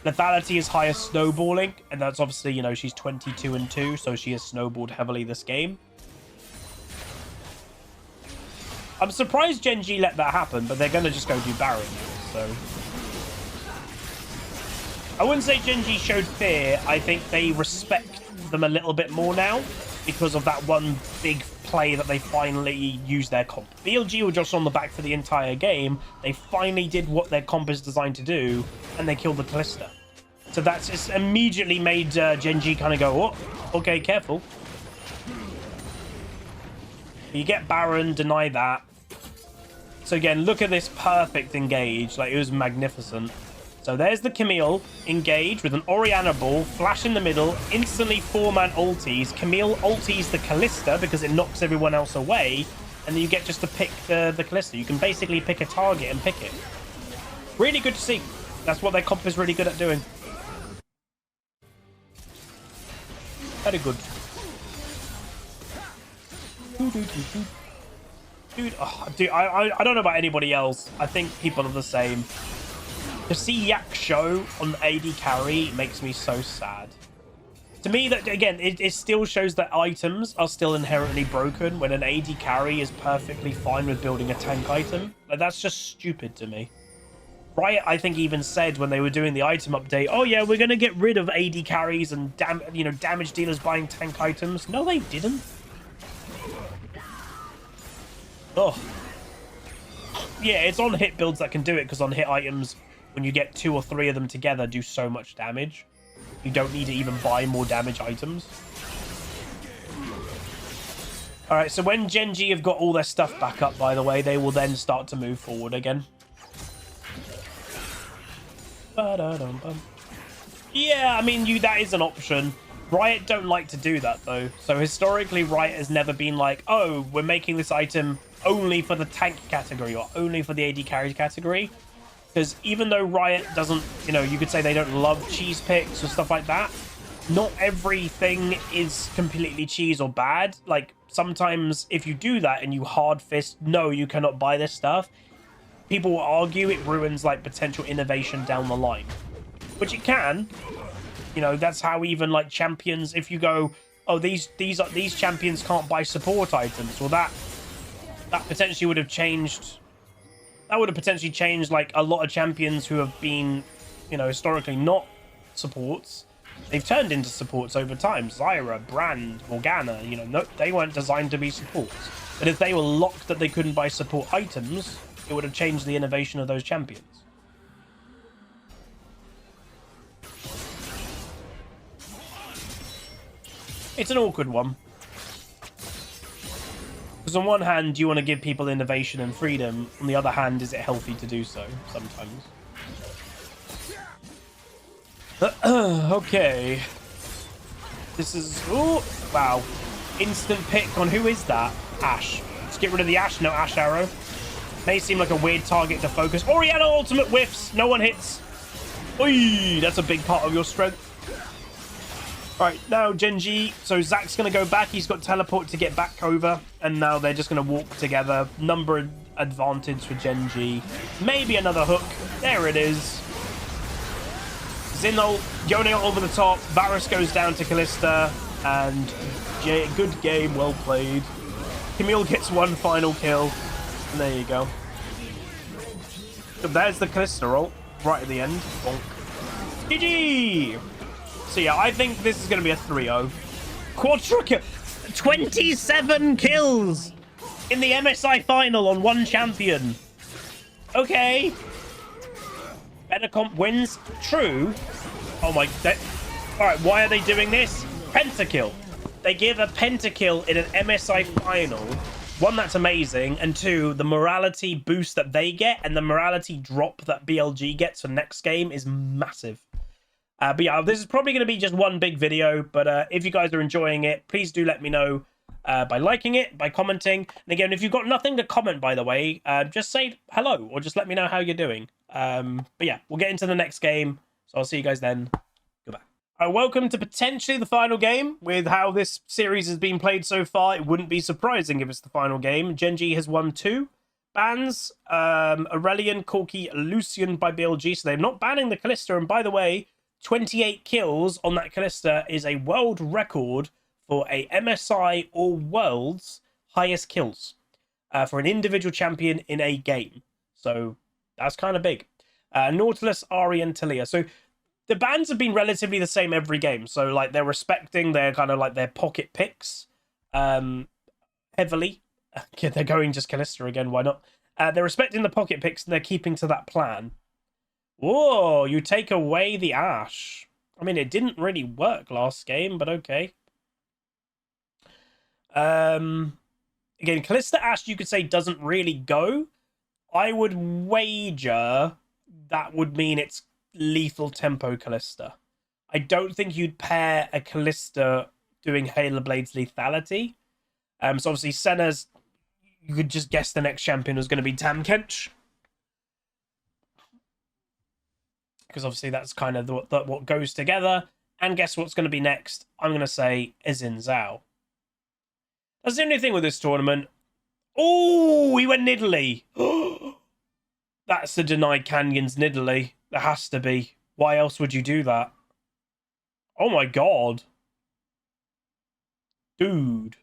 Lethality is higher snowballing, and that's obviously, you know, she's 22-2, so she has snowballed heavily this game. I'm surprised Gen.G let that happen, but they're going to just go do Baron now, so... I wouldn't say Gen.G showed fear. I think they respect them a little bit more now. because of that one big play that they finally used their comp. BLG were just on the back for the entire game. They finally did what their comp is designed to do, and they killed the Callista. So that's just immediately made Gen.G kind of go, oh, okay, careful. You get Baron, deny that. So again, look at this perfect engage. Like, it was magnificent. So there's the Camille engage with an Orianna ball, flash in the middle, instantly 4-man ulties. Camille ulties the Callista because it knocks everyone else away, and then you get just to pick the Callista. You can basically pick a target and pick it. Really good to see. That's what their comp is really good at doing. Very good. Dude, I don't know about anybody else. I think people are the same. To see Yak show on AD carry makes me so sad. To me, that again, it still shows that items are still inherently broken when an AD carry is perfectly fine with building a tank item. Like, that's just stupid to me. Riot, I think, even said when they were doing the item update, oh yeah, we're going to get rid of AD carries and damage dealers buying tank items. No, they didn't. Oh. Yeah, it's on hit builds that can do it, because on hit items, when you get 2 or 3 of them together, do so much damage. You don't need to even buy more damage items. Alright, so when Gen.G have got all their stuff back up, by the way, they will then start to move forward again. Yeah, I mean, that is an option. Riot don't like to do that, though. So historically, Riot has never been like, oh, we're making this item only for the tank category or only for the AD carry category. Because even though Riot doesn't, you could say they don't love cheese picks or stuff like that, not everything is completely cheese or bad. Like, sometimes if you do that and you hard fist, no, you cannot buy this stuff, people will argue it ruins, like, potential innovation down the line. Which it can. That's how even, like, champions, if you go, oh, these champions can't buy support items, well, that potentially would have changed. That would have potentially changed, like, a lot of champions who have been, historically not supports. They've turned into supports over time. Zyra, Brand, Morgana, no, they weren't designed to be supports. But if they were locked that they couldn't buy support items, it would have changed the innovation of those champions. It's an awkward one. Because on one hand, you want to give people innovation and freedom. On the other hand, is it healthy to do so sometimes? Okay. This is... Oh, wow. Instant pick on who is that? Ashe. Let's get rid of the Ashe. No Ashe arrow. May seem like a weird target to focus. Orianna ultimate whiffs. No one hits. Oy, that's a big part of your strength. Right, now Gen.G. So Zach's going to go back. He's got teleport to get back over. And now they're just going to walk together. Number advantage for Gen.G. Maybe another hook. There it is. Zinol, Yone over the top. Varus goes down to Callista. And good game, well played. Camille gets one final kill. And there you go. So there's the Callista ult. Right at the end. Bonk. GG! So yeah, I think this is going to be a 3-0. Quadra kill. 27 kills in the MSI final on one champion. Okay. Better comp wins. True. Oh my... Alright, why are they doing this? Pentakill. They give a pentakill in an MSI final. One, that's amazing. And two, the morality boost that they get and the morality drop that BLG gets for next game is massive. But yeah, this is probably going to be just one big video. But if you guys are enjoying it, please do let me know by liking it, by commenting. And again, if you've got nothing to comment, by the way, just say hello or just let me know how you're doing. But yeah, we'll get into the next game. So I'll see you guys then. Goodbye. Welcome to potentially the final game. With how this series has been played so far, it wouldn't be surprising if it's the final game. Gen.G has won 2 bans. Aurelion, Corki, Lucian by BLG. So they're not banning the Callista. And by the way, 28 kills on that Callista is a world record for a MSI or World's highest kills for an individual champion in a game. So that's kind of big. Nautilus, Ari, and Talia. So the bans have been relatively the same every game. So like they're respecting their kind of like their pocket picks. heavily. They're going just Callista again, why not? They're respecting the pocket picks and they're keeping to that plan. Whoa, you take away the Ash. I mean, it didn't really work last game, but okay. Again, Callista Ash, you could say, doesn't really go. I would wager that would mean it's lethal tempo Callista. I don't think you'd pair a Callista doing Halo Blade's lethality. So obviously Senna's, you could just guess the next champion was going to be Tam Kench. Because obviously that's kind of what goes together. And guess what's going to be next? I'm going to say Xin Zhao. That's the only thing with this tournament. Oh, he went Nidalee. That's the denied Canyons Nidalee. There has to be. Why else would you do that? Oh my god. Dude.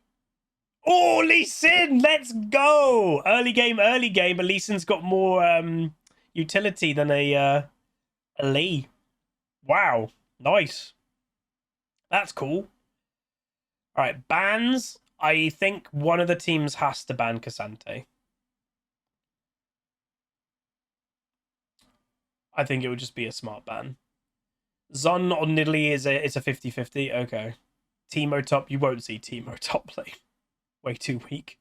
Oh, Lee Sin! Let's go! Early game, but Lee Sin's got more utility than a Lee. Wow. Nice. That's cool. Alright, bans. I think one of the teams has to ban Cassante. I think it would just be a smart ban. Zun on Nidalee is a 50-50. Okay. Teemo top. You won't see Teemo top lane. Way too weak.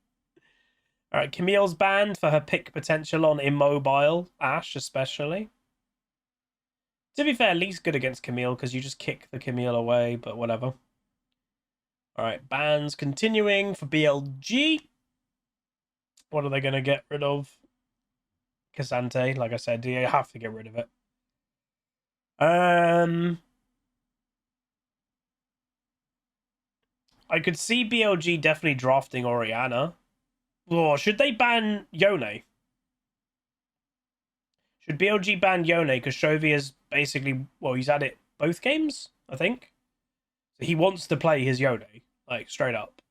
Alright, Camille's banned for her pick potential on immobile. Ashe, especially. To be fair, Lee's good against Camille because you just kick the Camille away, but whatever. Alright, bans continuing for BLG. What are they going to get rid of? Cassante, like I said, you have to get rid of it. I could see BLG definitely drafting Orianna. Oh, should they ban Yone? Should BLG ban Yone? Because Chovy is basically, well, he's had it both games, I think. So he wants to play his Yone, like, straight up.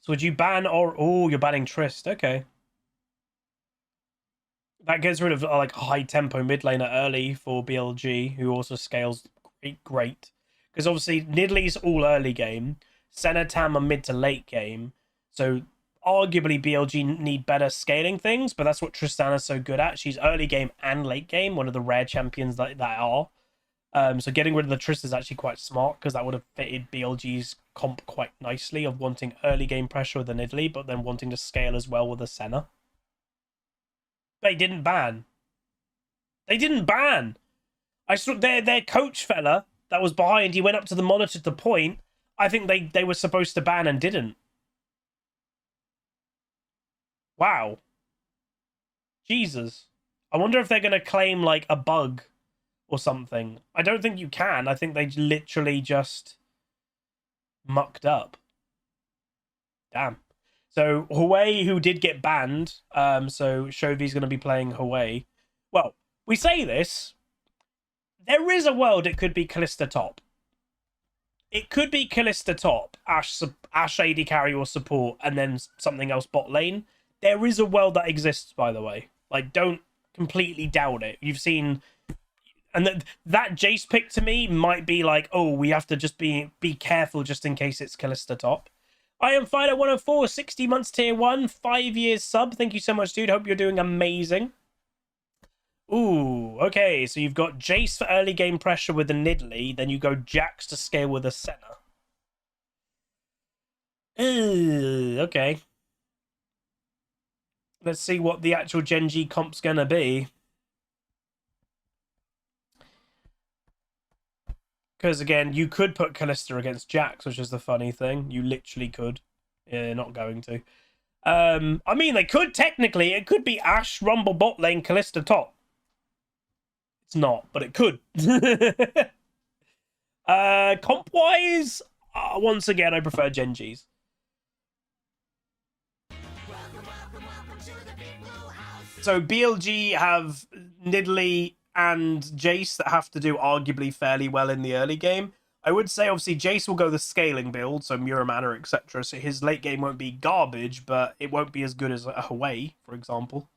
So would you ban or... Oh, you're banning Trist. Okay. That gets rid of, like, high-tempo mid laner early for BLG, who also scales great. Because obviously, Nidalee's all early game. Senna, Tam are mid to late game. So arguably, BLG need better scaling things, but that's what Tristana's so good at. She's early game and late game, one of the rare champions that are. So getting rid of the Trist is actually quite smart, because that would have fitted BLG's comp quite nicely of wanting early game pressure with the Nidalee, but then wanting to scale as well with the Senna. They didn't ban. They didn't ban. I saw their coach fella that was behind, he went up to the monitor to point. I think they were supposed to ban and didn't. Wow. Jesus. I wonder if they're going to claim, like, a bug or something. I don't think you can. I think they literally just mucked up. Damn. So, Hwei, who did get banned, so Chovy's going to be playing Hwei. Well, we say this. There is a world it could be Callista top. It could be Callista top, Ashe AD carry or support, and then something else bot lane. There is a world that exists, by the way. Like, don't completely doubt it. You've seen... And that Jace pick to me might be like, oh, we have to just be careful just in case it's Callista top. I am Fido 104, 60 months tier 1, 5 years sub. Thank you so much, dude. Hope you're doing amazing. Ooh, okay. So you've got Jace for early game pressure with the Nidalee. Then you go Jax to scale with a Senna. Okay. Let's see what the actual Gen.G comp's gonna be. Because, again, you could put Callista against Jax, which is the funny thing. You literally could. Yeah, not going to. I mean, they could, technically. It could be Ashe, Rumble bot lane, Callista top. It's not, but it could. Comp-wise, once again, I prefer Gen.Gs. So, BLG have Nidalee and Jace that have to do arguably fairly well in the early game. I would say, obviously, Jace will go the scaling build, so Muramana, etc. So his late game won't be garbage, but it won't be as good as a Hwei, for example.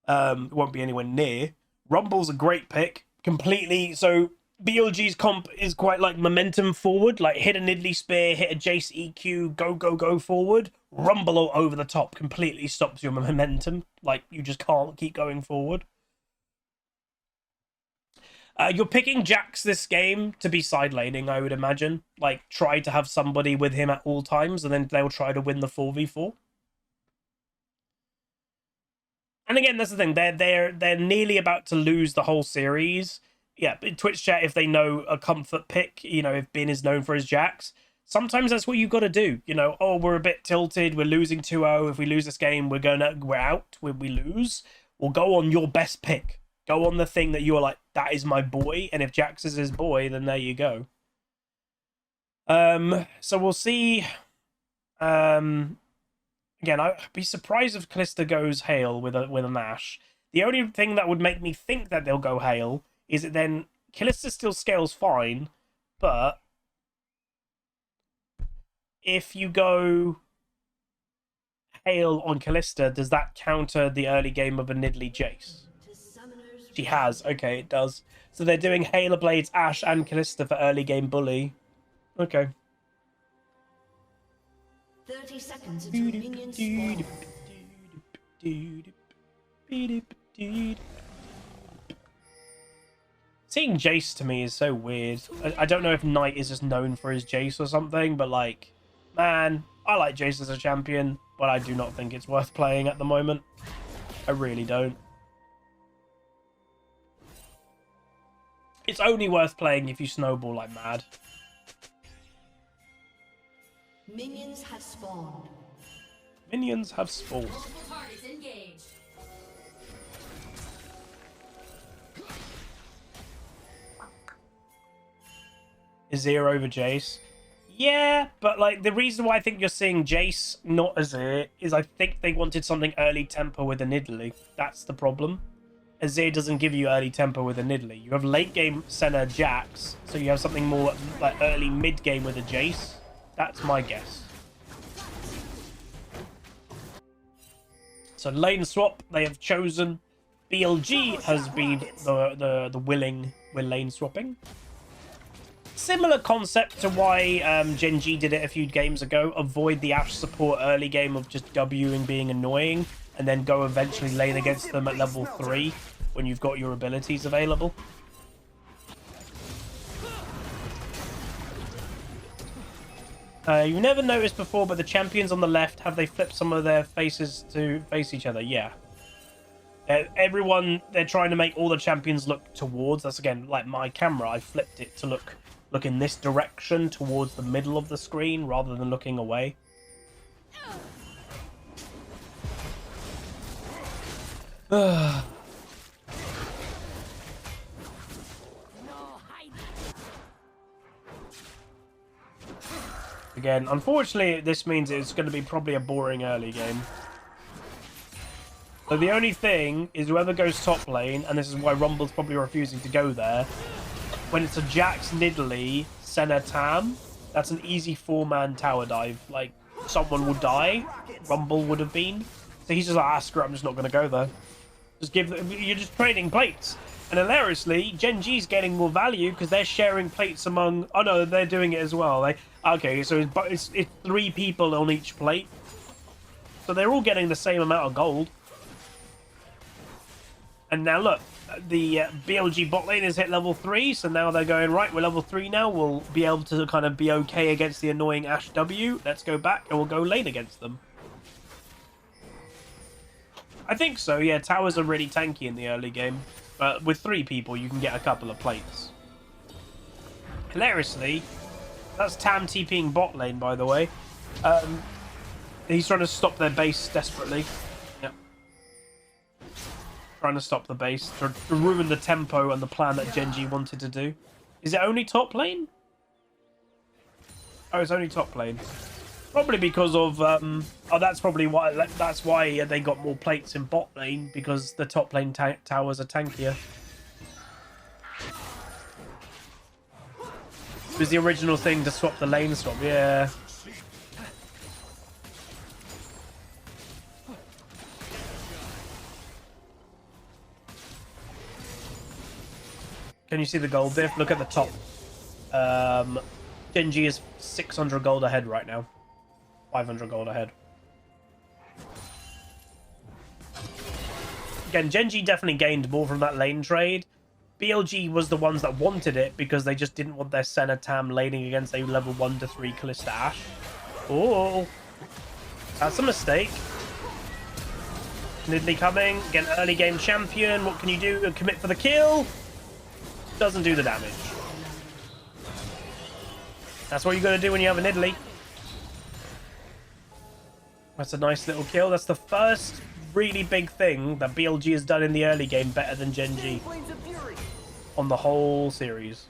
It won't be anywhere near. Rumble's a great pick. Completely. So BLG's comp is quite like momentum forward, like hit a Nidalee Spear, hit a Jace EQ, go forward. Rumble over the top completely stops your momentum. Like, you just can't keep going forward. You're picking Jax this game to be side laning, I would imagine. Like, try to have somebody with him at all times, and then they'll try to win the 4v4. And again, that's the thing. They're nearly about to lose the whole series. Yeah, in Twitch chat, if they know a comfort pick, you know, if Bin is known for his Jax, sometimes that's what you've got to do. You know, oh, we're a bit tilted. We're losing 2-0. If we lose this game, we're out. When we lose, we'll go on your best pick. Go on the thing that you're like, that is my boy. And if Jax is his boy, then there you go. So we'll see. Again, I'd be surprised if Kalista goes Hail with an Ashe. The only thing that would make me think that they'll go Hail is that then Kalista still scales fine, but if you go Hail on Kalista, does that counter the early game of a Nidalee Jace? She has. Okay, it does. So they're doing Hail Blades, Ashe, and Kalista for early game bully. Okay. 30 seconds until minions spawn. Seeing Jace to me is so weird. I don't know if Knight is just known for his Jace or something, but like, man, I like Jace as a champion, but I do not think it's worth playing at the moment. I really don't. It's only worth playing if you snowball like mad. Minions have spawned. Minions have spawned. Multiple targets engaged. Azir over Jace. Yeah, but like the reason why I think you're seeing Jace, not Azir, is I think they wanted something early tempo with a Nidalee. That's the problem. Azir doesn't give you early tempo with a Nidalee. You have late game Senna Jax, so you have something more like early mid game with a Jace. That's my guess. So lane swap, they have chosen. BLG has been the willing with lane swapping. Similar concept to why GEN.G did it a few games ago. Avoid the Ashe support early game of just Wing being annoying, and then go eventually lane against them at level 3 when you've got your abilities available. You never noticed before, but the champions on the left, have they flipped some of their faces to face each other? Yeah. Everyone, they're trying to make all the champions look towards. That's, again, like my camera. I flipped it to look in this direction towards the middle of the screen rather than looking away. Again, unfortunately, this means it's going to be probably a boring early game. So the only thing is whoever goes top lane, and this is why Rumble's probably refusing to go there, when it's a Jax, Nidalee, Senna, Tam, that's an easy 4-man tower dive. Like, someone will die. Rumble would have been. So he's just like, ah, screw it, I'm just not going to go there. You're just trading plates. And hilariously, GEN.G's getting more value because they're sharing plates among... Oh, no, they're doing it as well. Okay, so it's 3 people on each plate. So they're all getting the same amount of gold. And now, look, the BLG bot lane has hit level 3, so now they're going, right, we're level 3 now. We'll be able to kind of be okay against the annoying Ashe W. Let's go back and we'll go lane against them. I think so, yeah. Towers are really tanky in the early game. But with 3 people, you can get a couple of plates. Hilariously, that's Tam TPing bot lane, by the way. He's trying to stop their base desperately. Yep. Trying to stop the base, to ruin the tempo and the plan that GEN.G wanted to do. Is it only top lane? Oh, it's only top lane. Probably because of oh, that's probably why. That's why they got more plates in bot lane, because the top lane towers are tankier. It was the original thing to swap the lane swap. Yeah. Can you see the gold diff? Look at the top. Gen.G is 600 gold ahead right now. 500 gold ahead. Again, Gen.G definitely gained more from that lane trade. BLG was the ones that wanted it because they just didn't want their Senna Tam laning against a level 1 to 3 Kalista Ashe. Oh, that's a mistake. Nidalee coming, get an early game champion. What can you do? Commit for the kill. Doesn't do the damage. That's what you're going to do when you have a Nidalee. That's a nice little kill. That's the first really big thing that BLG has done in the early game better than Gen.G on the whole series.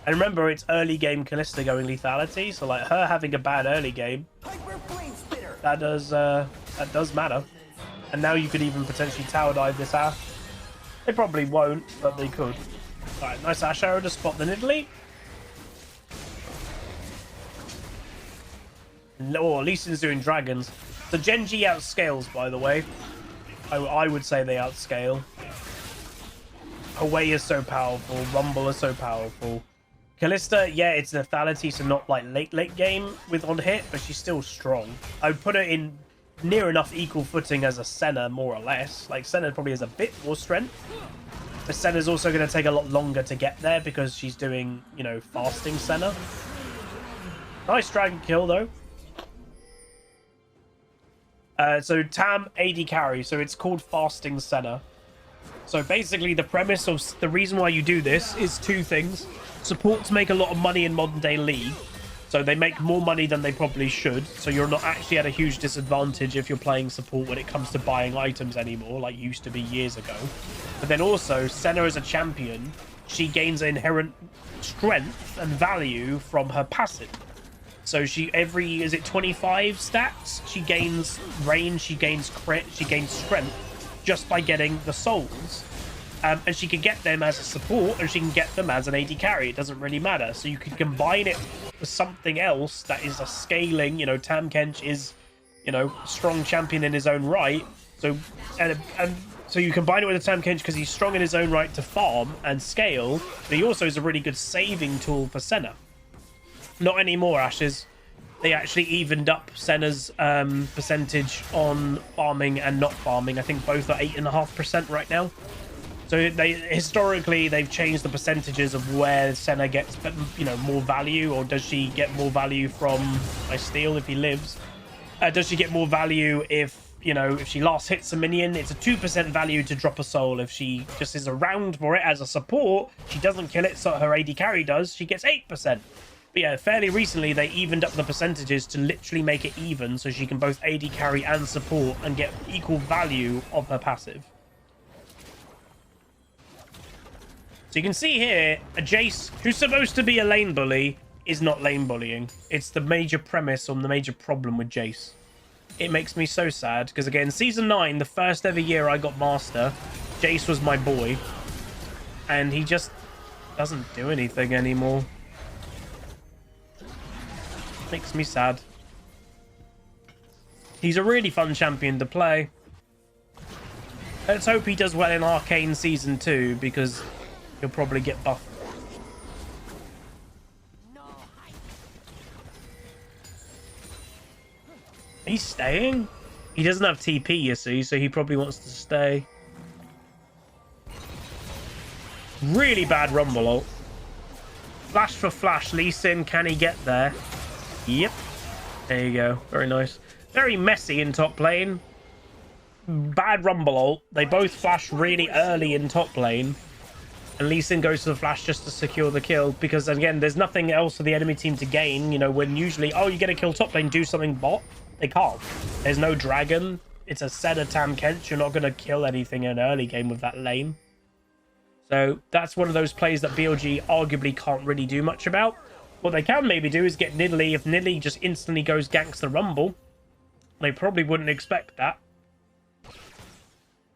And remember, it's early game Kalista going lethality, so like her having a bad early game, that does matter. And now you could even potentially tower dive this Ashe. They probably won't, but they could. Alright, nice Ashe arrow to spot the Nidalee. Oh, Lee Sin's doing dragons. So Gen.G outscales, by the way. I would say they outscale. Away is so powerful. Rumble is so powerful. Kalista, yeah, it's lethality, so not like late game with on hit, but she's still strong. I would put her in near enough equal footing as a Senna, more or less. Like, Senna probably has a bit more strength. But Senna's also going to take a lot longer to get there because she's doing, you know, fasting Senna. Nice dragon kill, though. So Tam AD carry, so it's called fasting Senna. So basically the premise of the reason why you do this is two things. Supports make a lot of money in modern day League, so they make more money than they probably should, so you're not actually at a huge disadvantage if you're playing support when it comes to buying items anymore, like used to be years ago. But then also, Senna as a champion, she gains inherent strength and value from her passive. So she, is it 25 stats? She gains range, she gains crit, she gains strength just by getting the souls. And she can get them as a support, and she can get them as an AD carry. It doesn't really matter. So you can combine it with something else that is a scaling, you know, Tahm Kench is, you know, strong champion in his own right. So, and so you combine it with a Tahm Kench because he's strong in his own right to farm and scale, but he also is a really good saving tool for Senna. Not anymore, Ashes. They actually evened up Senna's percentage on farming and not farming. I think both are 8.5% right now. So historically they've changed the percentages of where Senna gets, you know, more value, or does she get more value from my steal if he lives? Does she get more value if, you know, if she last hits a minion? It's a 2% value to drop a soul. If she just is around for it as a support, she doesn't kill it, so her AD carry does, she gets 8%. But yeah, fairly recently they evened up the percentages to literally make it even, so she can both AD carry and support and get equal value of her passive. So you can see here, a Jace, who's supposed to be a lane bully, is not lane bullying. It's the major premise or the major problem with Jace. It makes me so sad, because again, Season 9, the first ever year I got Master, Jace was my boy. And he just doesn't do anything anymore. Makes me sad. He's a really fun champion to play. Let's hope he does well in Arcane Season 2, because he'll probably get buffed. He's staying? He doesn't have TP, you see, so he probably wants to stay. Really bad Rumble ult. Flash for flash. Lee Sin, can he get there? Yep. There you go. Very nice. Very messy in top lane. Bad Rumble ult. They both flash really early in top lane. And Lee Sin goes to the flash just to secure the kill, because again, there's nothing else for the enemy team to gain. You know, when usually, oh, you get a kill top lane, do something bot. They can't. There's no dragon. It's a set of Tahm Kench. You're not going to kill anything in an early game with that lane. So that's one of those plays that BLG arguably can't really do much about. What they can maybe do is get Nidalee. If Nidalee just instantly goes ganks the Rumble, they probably wouldn't expect that.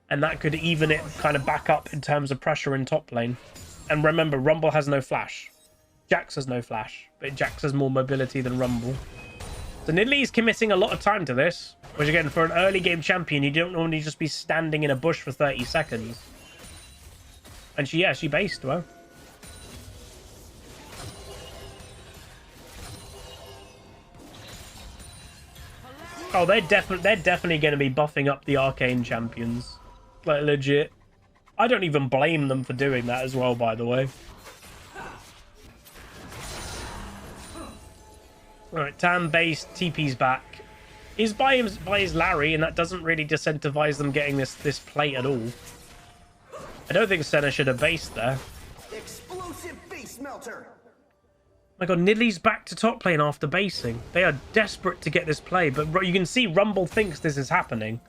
And that could even it kind of back up in terms of pressure in top lane. And remember, Rumble has no flash. Jax has no flash, but Jax has more mobility than Rumble. So Nidalee is committing a lot of time to this, which again, for an early game champion, you don't normally just be standing in a bush for 30 seconds. And she based, well. Oh, they're definitely going to be buffing up the arcane champions. Like, legit. I don't even blame them for doing that as well, by the way. Alright, Tam base, TP's back. He's by his Larry, and that doesn't really disincentivize them getting this plate at all. I don't think Senna should have based there. Explosive base melter. My god, Nidlee's back to top lane after basing. They are desperate to get this play, but you can see Rumble thinks this is happening.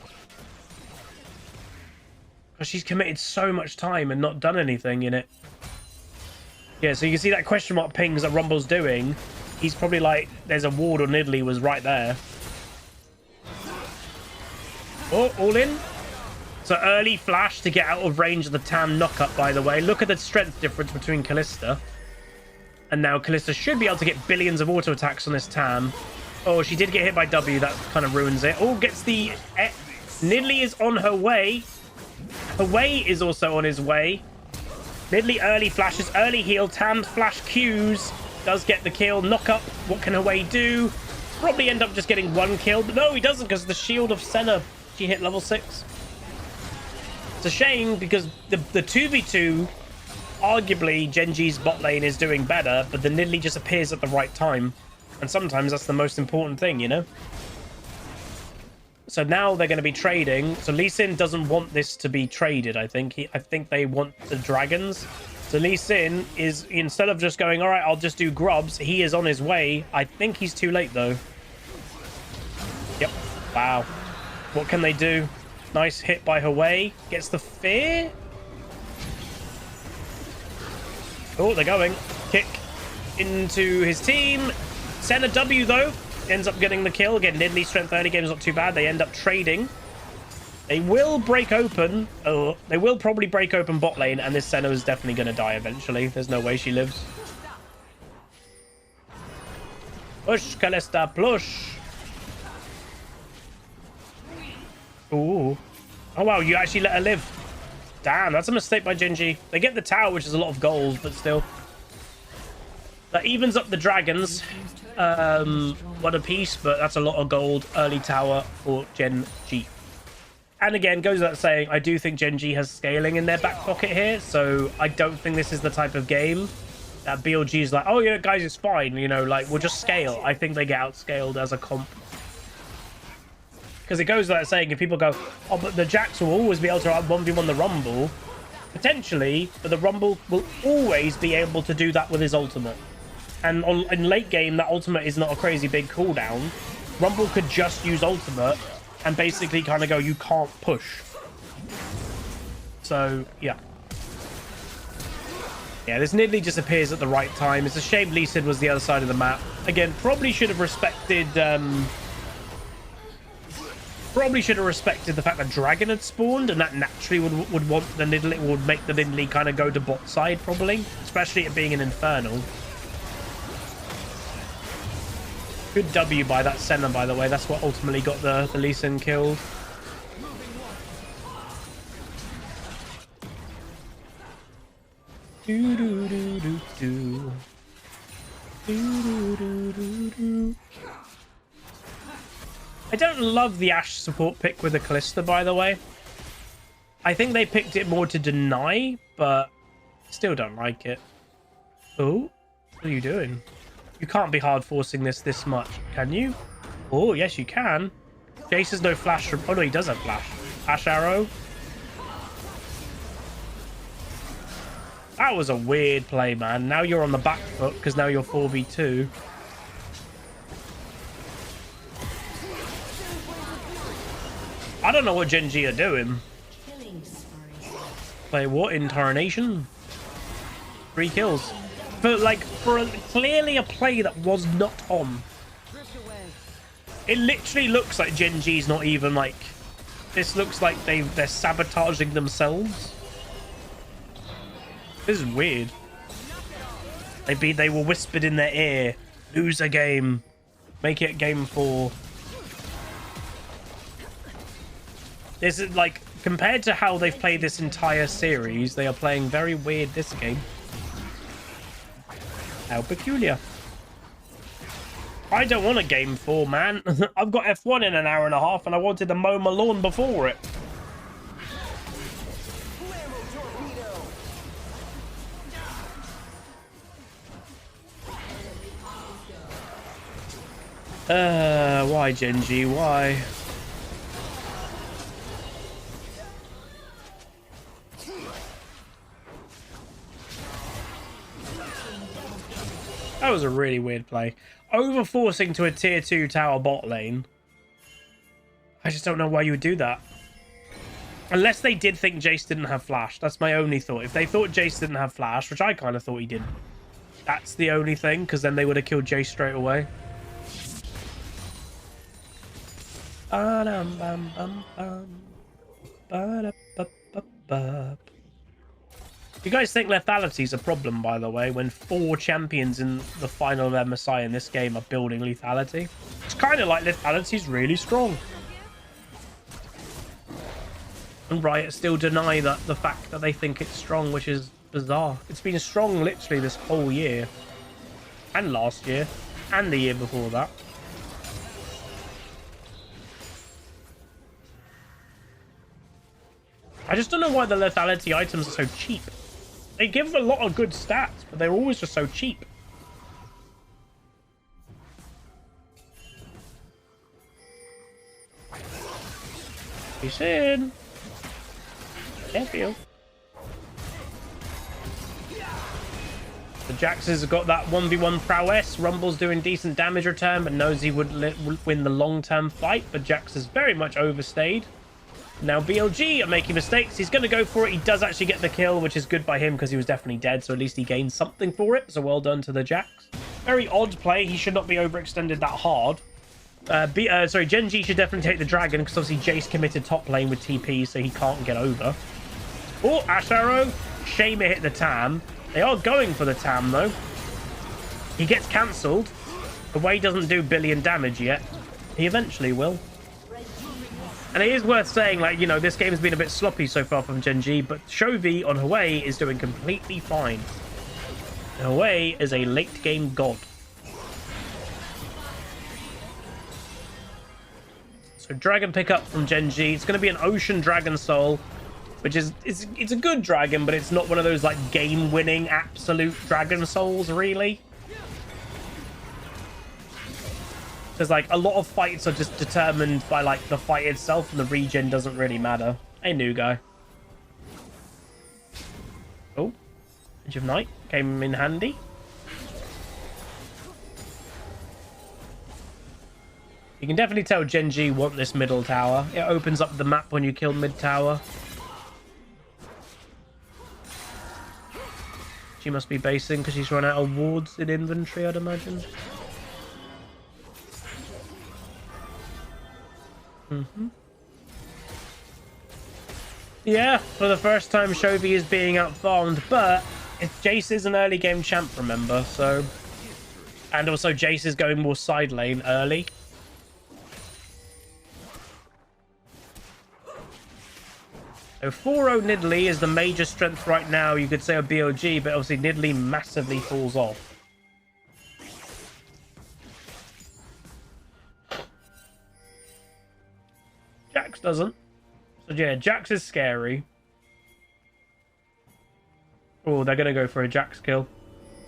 Because she's committed so much time and not done anything in it. Yeah, so you can see that question mark pings that Rumble's doing. He's probably like, there's a ward or Nidlee was right there. Oh, all in. So early flash to get out of range of the Tam knockup, by the way. Look at the strength difference between Kalista. And now Kalista should be able to get billions of auto attacks on this Tam. Oh, she did get hit by W. That kind of ruins it. Oh, gets the... Nidlee is on her way. Hwei is also on his way. Nidlee early flashes, early heal. Tam's flash Qs. Does get the kill. Knock up. What can Hwei do? Probably end up just getting one kill. But no, he doesn't because the shield of Senna. She hit level 6. It's a shame because the 2v2... Arguably, Gen.G's bot lane is doing better, but the Nidlee just appears at the right time. And sometimes that's the most important thing, you know? So now they're going to be trading. So Lee Sin doesn't want this to be traded, I think. I think they want the dragons. So Lee Sin is, instead of just going, all right, I'll just do grubs, he is on his way. I think he's too late, though. Yep. Wow. What can they do? Nice hit by Hwei. Gets the fear. Oh, they're going. Kick into his team. Senna W, though, ends up getting the kill. Again, Nidlee strength early game is not too bad. They end up trading. They will break open. Oh, they will probably break open bot lane, and this Senna is definitely going to die eventually. There's no way she lives. Push, Kalista, push. Ooh. Oh, wow, you actually let her live. Damn, that's a mistake by Gen.G. They get the tower, which is a lot of gold, but still. That evens up the dragons. One a piece, but that's a lot of gold. Early tower for Gen.G. And again, goes without saying, I do think Gen.G has scaling in their back pocket here, so I don't think this is the type of game that BLG is like, oh yeah, guys, it's fine, you know, like, we'll just scale. I think they get outscaled as a comp. Because it goes without saying, if people go, oh, but the Jax will always be able to 1v1 the Rumble, potentially, but the Rumble will always be able to do that with his ultimate. And in late game, that ultimate is not a crazy big cooldown. Rumble could just use ultimate and basically kind of go, you can't push. So, yeah. Yeah, this Nidlee just appears at the right time. It's a shame Lee Sin was the other side of the map. Again, probably should have respected... Probably should have respected the fact that Dragon had spawned, and that naturally would want the Nidlee, would make the Nidlee kind of go to bot side, probably. Especially it being an Infernal. Good W by that Senna, by the way. That's what ultimately got the Lee Sin killed. Do do do do do. Do do do do do. I don't love the Ashe support pick with the Kalista, by the way. I think they picked it more to deny, but still don't like it. Oh, what are you doing? You can't be hard forcing this much, can you? Oh, yes, you can. Jace has no flash from... Oh, no, he does have flash. Ash arrow. That was a weird play, man. Now you're on the back foot because now you're 4v2. I don't know what Gen.G are doing. Play what? Incarnation? 3 kills. But like, for clearly a play that was not on. It literally looks like Gen.G's not even like... This looks like they're sabotaging themselves. This is weird. They were whispered in their ear. Lose a game. Make it game 4. This is like Compared to how they've played this entire series, they are playing very weird this game. How peculiar. I don't want a game 4, man. I've got F1 in an hour and a half, and I wanted to mow my lawn before it. Why, Gen.G? Why? That was a really weird play. Overforcing to a tier 2 tower bot lane. I just don't know why you would do that. Unless they did think Jace didn't have flash. That's my only thought. If they thought Jace didn't have flash, which I kind of thought he did, that's the only thing, because then they would have killed Jace straight away. You guys think lethality is a problem, by the way, when 4 champions in the final of MSI in this game are building lethality? It's kind of like lethality is really strong. And Riot still deny that the fact that they think it's strong, which is bizarre. It's been strong literally this whole year. And last year. And the year before that. I just don't know why the lethality items are so cheap. They give a lot of good stats, but they're always just so cheap. He's in. Careful. The Jaxes have got that 1v1 prowess. Rumble's doing decent damage return, but knows he would win the long-term fight. But Jax is very much overstayed. Now BLG are making mistakes. He's going to go for it. He does actually get the kill, which is good by him because he was definitely dead. So at least he gained something for it. So well done to the Jax. Very odd play. He should not be overextended that hard. Gen.G should definitely take the dragon because obviously Jace committed top lane with TP, so he can't get over. Oh, Ash Arrow. Shame it hit the Tam. They are going for the Tam though. He gets cancelled. The way doesn't do billion damage yet. He eventually will. And it is worth saying, like, you know, this game has been a bit sloppy so far from Gen.G, but Chovy on Hwei is doing completely fine. Hwei is a late game god. So dragon pickup from Gen.G. It's going to be an Ocean Dragon Soul, which is it's a good dragon, but it's not one of those like game-winning absolute Dragon Souls, really. Because like a lot of fights are just determined by like the fight itself, and the regen doesn't really matter. Hey, new guy. Oh, Edge of Night came in handy. You can definitely tell Gen.G want this middle tower. It opens up the map when you kill mid tower. She must be basing because she's run out of wards in inventory, I'd imagine. Yeah, for the first time Chovy is being outfarmed, but Jace is an early game champ, remember, so... And also Jace is going more side lane early. So 4-0 Nidalee is the major strength right now, you could say, of BLG, but obviously Nidalee massively falls off. Jax doesn't. So yeah, Jax is scary. Oh, they're going to go for a Jax kill.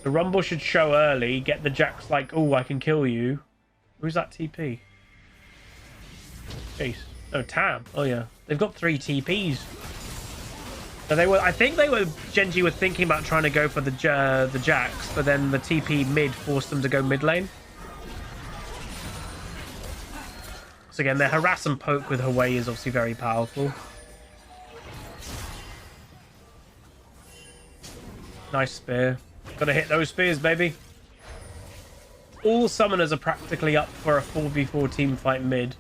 So Rumble should show early, get the Jax like, oh, I can kill you. Who's that TP? Jeez. No, Tam. Oh yeah. They've got 3 TPs. So they were, I think they were, Gen.G were thinking about trying to go for the Jax, but then the TP mid forced them to go mid lane. So again, their harass and poke with Hwei is obviously very powerful. Nice spear. Gotta hit those spears, baby. All summoners are practically up for a 4v4 team fight mid.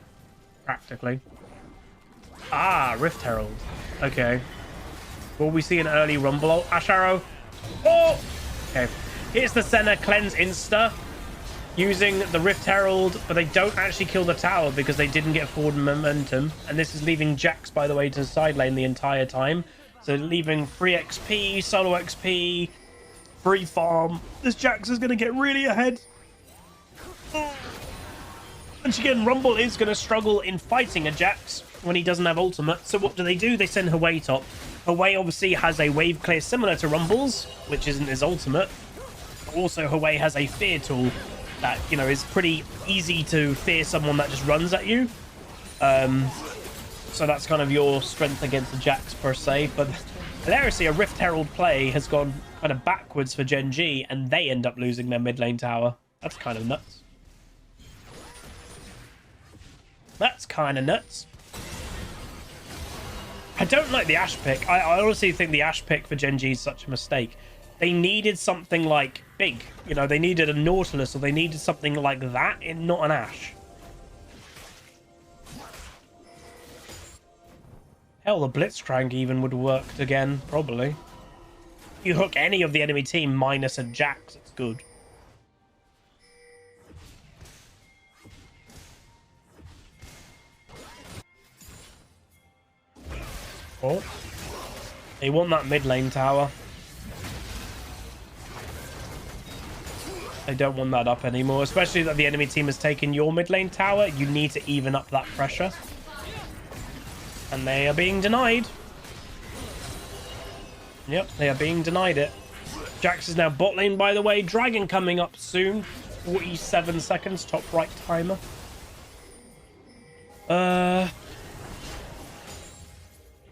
Practically. Ah, Rift Herald. Okay. Will we see an early Rumble? Oh, Ash Arrow. Oh! Okay. Here's the Senna cleanse insta. using the Rift Herald, but they don't actually kill the tower because they didn't get forward momentum. And this is leaving Jax, by the way, to the side lane the entire time. So leaving free XP, solo XP, free farm. This Jax is going to get really ahead. Once again, Rumble is going to struggle in fighting a Jax when he doesn't have ultimate. So what do? They send Hwei top. Hwei obviously has a wave clear similar to Rumble's, which isn't his ultimate. Also, Hwei has a fear tool that, you know, is pretty easy to fear someone that just runs at you. So that's kind of your strength against the Jax per se. But hilariously, a Rift Herald play has gone kind of backwards for Gen.G, and they end up losing their mid lane tower. That's kind of nuts. That's kind of nuts. I don't like the Ashe pick. I honestly think the Ashe pick for Gen.G is such a mistake. They needed something like big. You know, they needed a Nautilus, or they needed something like that, and not an Ashe. Hell, the Blitzcrank even would have worked again, probably. You hook any of the enemy team minus a Jax, it's good. Oh. They want that mid lane tower. They don't want that up anymore, especially that the enemy team has taken your mid lane tower. You need to even up that pressure. And they are being denied. Yep, they are being denied it. Jax is now bot lane, by the way. Dragon coming up soon. 47 seconds, top right timer.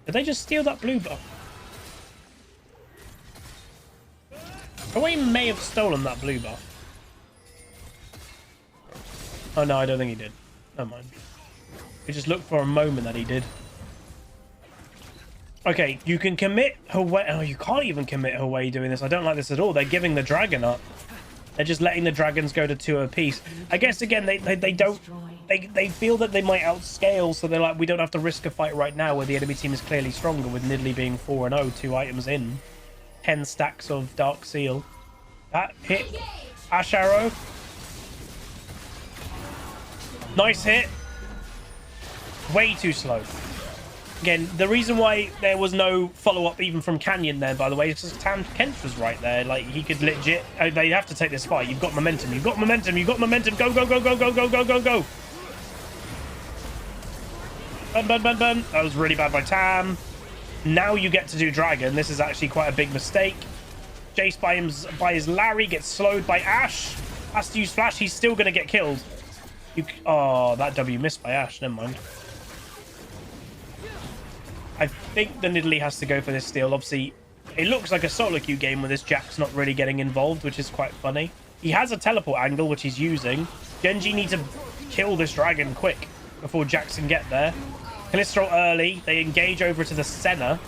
Did they just steal that blue buff? Hwei may have stolen that blue buff. Oh no, I don't think he did. Never mind. We just looked for a moment that he did. Okay, you can commit Hwei. Oh, you can't even commit Hwei doing this. I don't like this at all. They're giving the dragon up. They're just letting the dragons go to 2 apiece. I guess again they don't. They feel that they might outscale, so they're like, we don't have to risk a fight right now where the enemy team is clearly stronger, with Nidalee being 4-0, 2 items in, 10 stacks of Dark Seal. That hit. Ashe Arrow. Nice hit. Way too slow. Again, the reason why there was no follow-up even from Canyon there, by the way, is because Tam Kench was right there. Like, he could legit... they have to take this fight. You've got momentum. You've got momentum. You've got momentum. Go, go, go, go, go, go, go, go, go. Burn, burn, burn, burn. That was really bad by Tam. Now you get to do Dragon. This is actually quite a big mistake. Jace by his Larry gets slowed by Ashe. Has to use Flash. He's still going to get killed. Oh, that W missed by Ashe. Never mind. I think the Nidalee has to go for this steal. Obviously, it looks like a solo queue game with this Jax not really getting involved, which is quite funny. He has a teleport angle, which he's using. Gen.G need to kill this dragon quick before Jax can get there. Calistro early. They engage over to the Senna.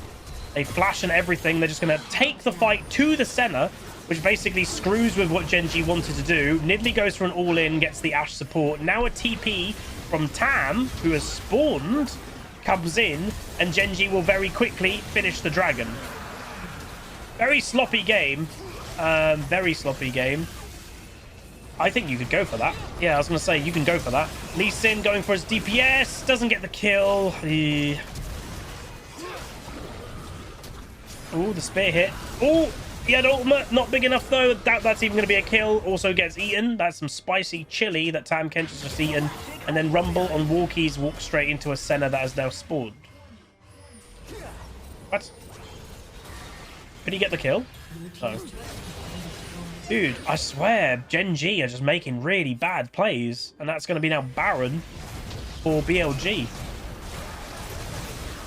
They flash and everything. They're just going to take the fight to the Senna, which basically screws with what Gen.G wanted to do. Nidalee goes for an all-in, gets the Ashe support. Now a TP from Tam, who has spawned, comes in, and Gen.G will very quickly finish the dragon. Very sloppy game. Very sloppy game. I think you could go for that. Yeah, I was going to say, you can go for that. Lee Sin going for his DPS. Doesn't get the kill. Oh, the spear hit. Oh, he had ultimate. Not big enough, though. Doubt that's even going to be a kill. Also gets eaten. That's some spicy chili that Tam Kench has just eaten. And then Rumble on walkies walks straight into a Senna that has now spawned. What? Did he get the kill? Oh. Dude, I swear, Gen.G are just making really bad plays. And that's going to be now Baron for BLG.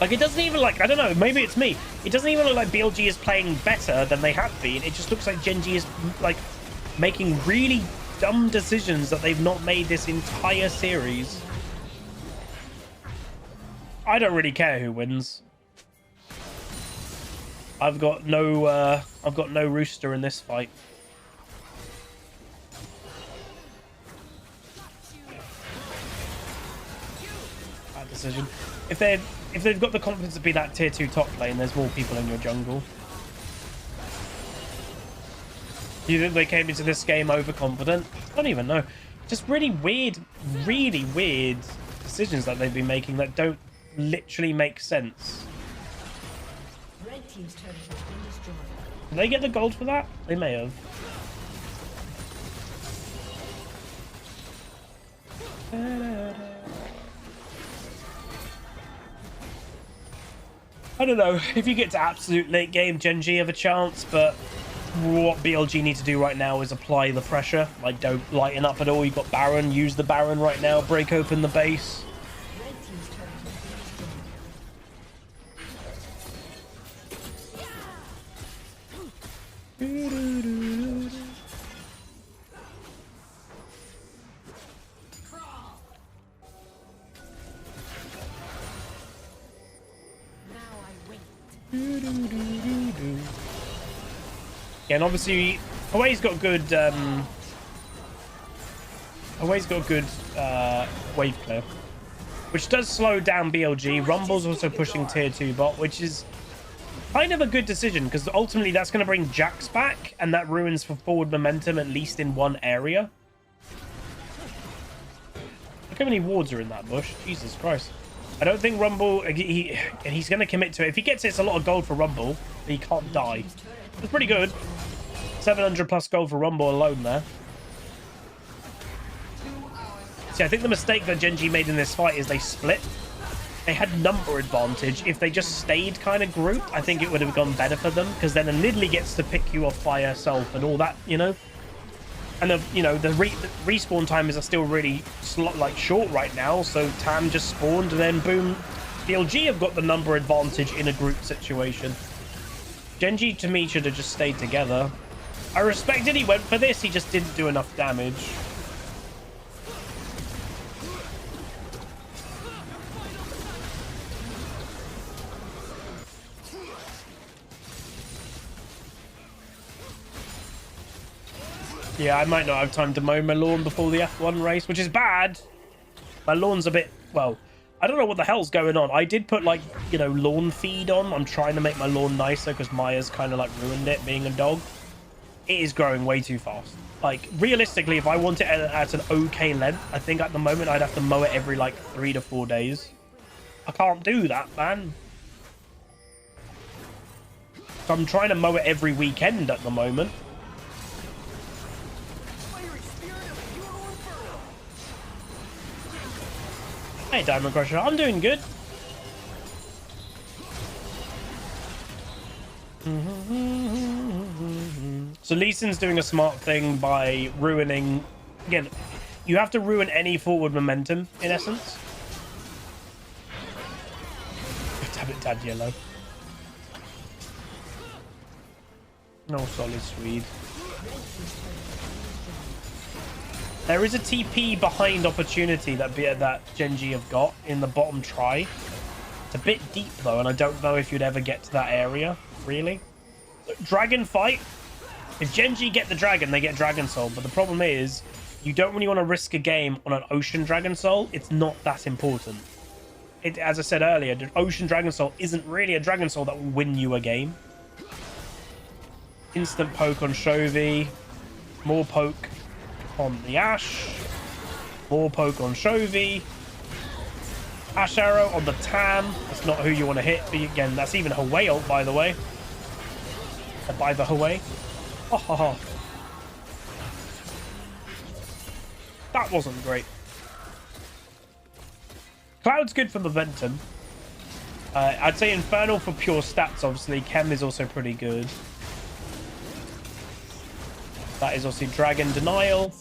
Like, it doesn't even, like, I don't know, maybe it's me. It doesn't even look like BLG is playing better than they have been. It just looks like Gen.G is, like, making really dumb decisions that they've not made this entire series. I don't really care who wins. I've got no rooster in this fight. Bad decision. If they've got the confidence to be that tier 2 top lane, there's more people in your jungle. You think they came into this game overconfident? I don't even know. Just really weird decisions that they've been making that don't literally make sense. Red team's turret has been destroyed. Did they get the gold for that? They may have. I don't know. If you get to absolute late game, Gen.G have a chance, but what BLG need to do right now is apply the pressure. Like, don't lighten up at all. You've got Baron. Use the Baron right now. Break open the base. Red team's turret has been destroyed. Yeah, and obviously, Hawaii's got good. Hawaii's got good wave clear, which does slow down BLG. Rumble's also pushing tier 2 bot, which is kind of a good decision because ultimately that's going to bring Jax back, and that ruins for forward momentum at least in one area. Look how many wards are in that bush. Jesus Christ. I don't think Rumble, he's going to commit to it. If he gets it, it's a lot of gold for Rumble, but he can't die. It's pretty good. 700 plus gold for Rumble alone there. See, I think the mistake that Gen.G made in this fight is they split. They had number advantage. If they just stayed kind of grouped, I think it would have gone better for them, because then a Nidalee gets to pick you off by herself and all that, you know? And the respawn times are still really short right now, so Tam just spawned and then boom, BLG have got the number advantage in a group situation. Gen.G to me should have just stayed together. I respected he went for this, he just didn't do enough damage. Yeah, I might not have time to mow my lawn before the F1 race, which is bad. My lawn's a bit, well, I don't know what the hell's going on. I did put, like, you know, lawn feed on. I'm trying to make my lawn nicer because Maya's kind of, like, ruined it being a dog. It is growing way too fast. Like, realistically, if I want it at an okay length, I think at the moment I'd have to mow it every, like, 3 to 4 days. I can't do that, man. So I'm trying to mow it every weekend at the moment. Hey, Diamond Crusher, I'm doing good. So Lee Sin's doing a smart thing by ruining... Again, you have to ruin any forward momentum, in essence. Damn it, Dad Yellow. No solid Swede. There is a TP behind opportunity that Gen.G have got in the bottom try. It's a bit deep though, and I don't know if you'd ever get to that area, really. Dragon fight. If Gen.G get the dragon, they get Dragon Soul. But the problem is, you don't really want to risk a game on an Ocean Dragon Soul. It's not that important. As I said earlier, the Ocean Dragon Soul isn't really a Dragon Soul that will win you a game. Instant poke on Chovy. More poke on the Ashe. More poke on Chovy. Ashe Arrow on the Tam. That's not who you want to hit. But again, that's even Hawaii ult, by the way. By the Hawaii. Oh, ho, ho. That wasn't great. Cloud's good for momentum. I'd say Infernal for pure stats, obviously. Chem is also pretty good. That is obviously Dragon Denial.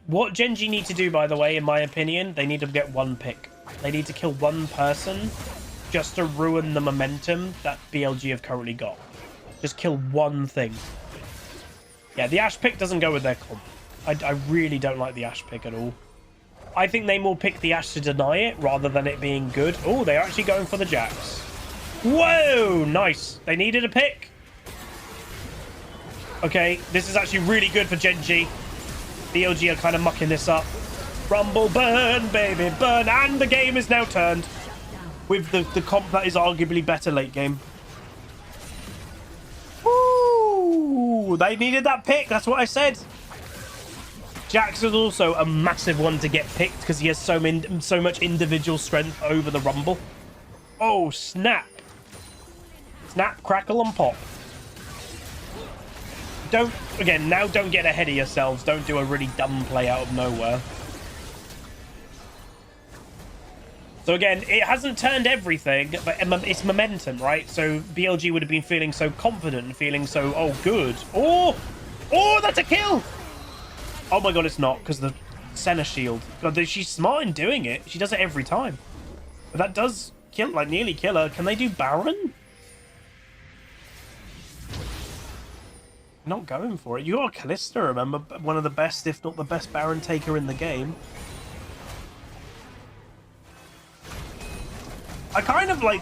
What Gen.G need to do, by the way, in my opinion, they need to get one pick. They need to kill one person just to ruin the momentum that BLG have currently got. Just kill one thing. Yeah, the Ashe pick doesn't go with their comp. I really don't like the Ashe pick at all. I think they more pick the Ashe to deny it rather than it being good. Oh, they're actually going for the Jax. Whoa, nice. They needed a pick. Okay, this is actually really good for Gen.G. BLG are kind of mucking this up. Rumble, burn, baby, burn. And the game is now turned with the comp that is arguably better late game. Woo! Ooh, they needed that pick. That's what I said. Jax is also a massive one to get picked because he has so much individual strength over the Rumble. Oh, snap. Snap, crackle, and pop. Don't get ahead of yourselves. Don't do a really dumb play out of nowhere. So again, it hasn't turned everything, but it's momentum, right? So BLG would have been feeling so confident and feeling so, oh, good. Oh, that's a kill. Oh my god, it's not, because the Senna shield. God, she's smart in doing it. She does it every time. But that does kill, like, nearly kill her. Can they do Baron? Not going for it. You are Callista, remember? One of the best, if not the best Baron taker in the game. I kind of like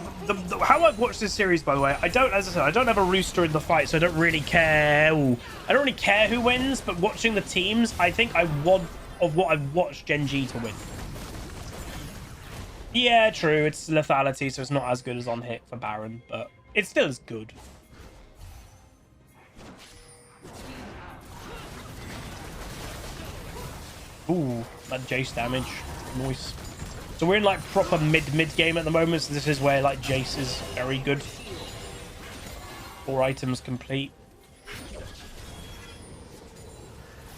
how I've watched this series, by the way. As I said, I don't have a rooster in the fight, so I don't really care. Ooh, I don't really care who wins, but watching the teams, I think I want of what I've watched Gen.G to win. Yeah, true. It's lethality, so it's not as good as on hit for Baron, but it still is good. Ooh, that Jace damage. Nice. So we're in like proper mid game at the moment, so this is where like Jace is very good. 4 items complete.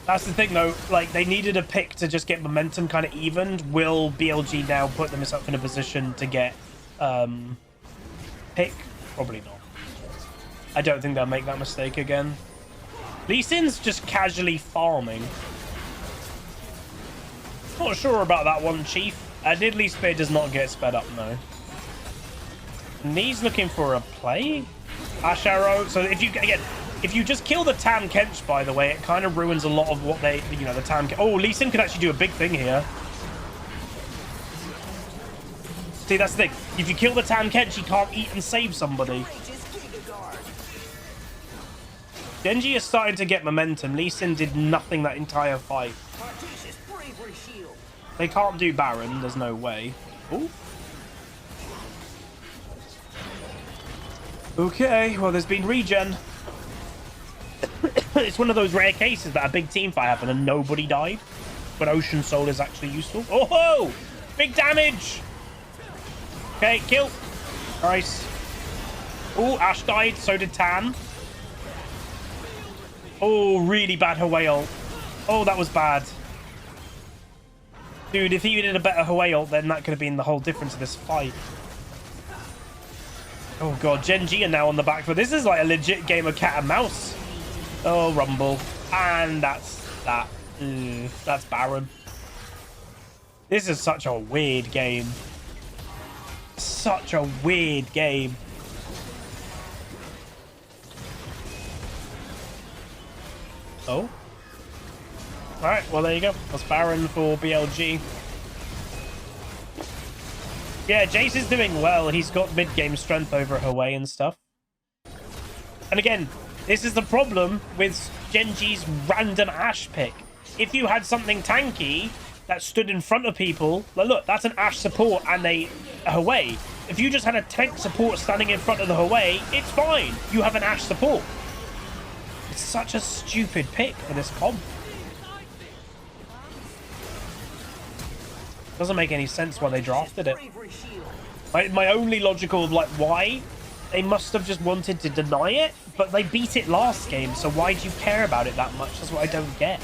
That's the thing though, like they needed a pick to just get momentum kind of evened. Will BLG now put themselves in a position to get pick? Probably not. I don't think they'll make that mistake again. Lee Sin's just casually farming. Not sure about that one, Chief. Diddly Spear does not get sped up, no. Knee's looking for a play. Ash Arrow. So if you just kill the Tam Kench, by the way, it kind of ruins a lot of what they, the Tam Kench. Oh, Lee Sin could actually do a big thing here. See, that's the thing. If you kill the Tam Kench, he can't eat and save somebody. Gen.G is starting to get momentum. Lee Sin did nothing that entire fight. They can't do Baron. There's no way. Ooh. Okay, well, there's been regen. It's one of those rare cases that a big team fight happened and nobody died. But Ocean Soul is actually useful. Oh, ho! Big damage! Okay, kill. Nice. Oh, Ash died. So did Tan. Oh, really bad Hawei ult. Oh, that was bad. Dude, if he did a better Hawei ult, then that could have been the whole difference of this fight. Oh god, Gen.G are now on the back foot. This is like a legit game of cat and mouse. Oh, Rumble. And that's that. That's Baron. This is such a weird game. Such a weird game. Oh. Alright, well, there you go. That's Baron for BLG. Yeah, Jace is doing well. He's got mid-game strength over Hawei and stuff. And again, this is the problem with Gen.G's random Ashe pick. If you had something tanky that stood in front of people, like, look, that's an Ashe support and a Hawei. If you just had a tank support standing in front of the Hawei, it's fine. You have an Ashe support. It's such a stupid pick for this comp. Doesn't make any sense why they drafted it. My only logical, like, why? They must have just wanted to deny it, but they beat it last game, so why do you care about it that much? That's what I don't get.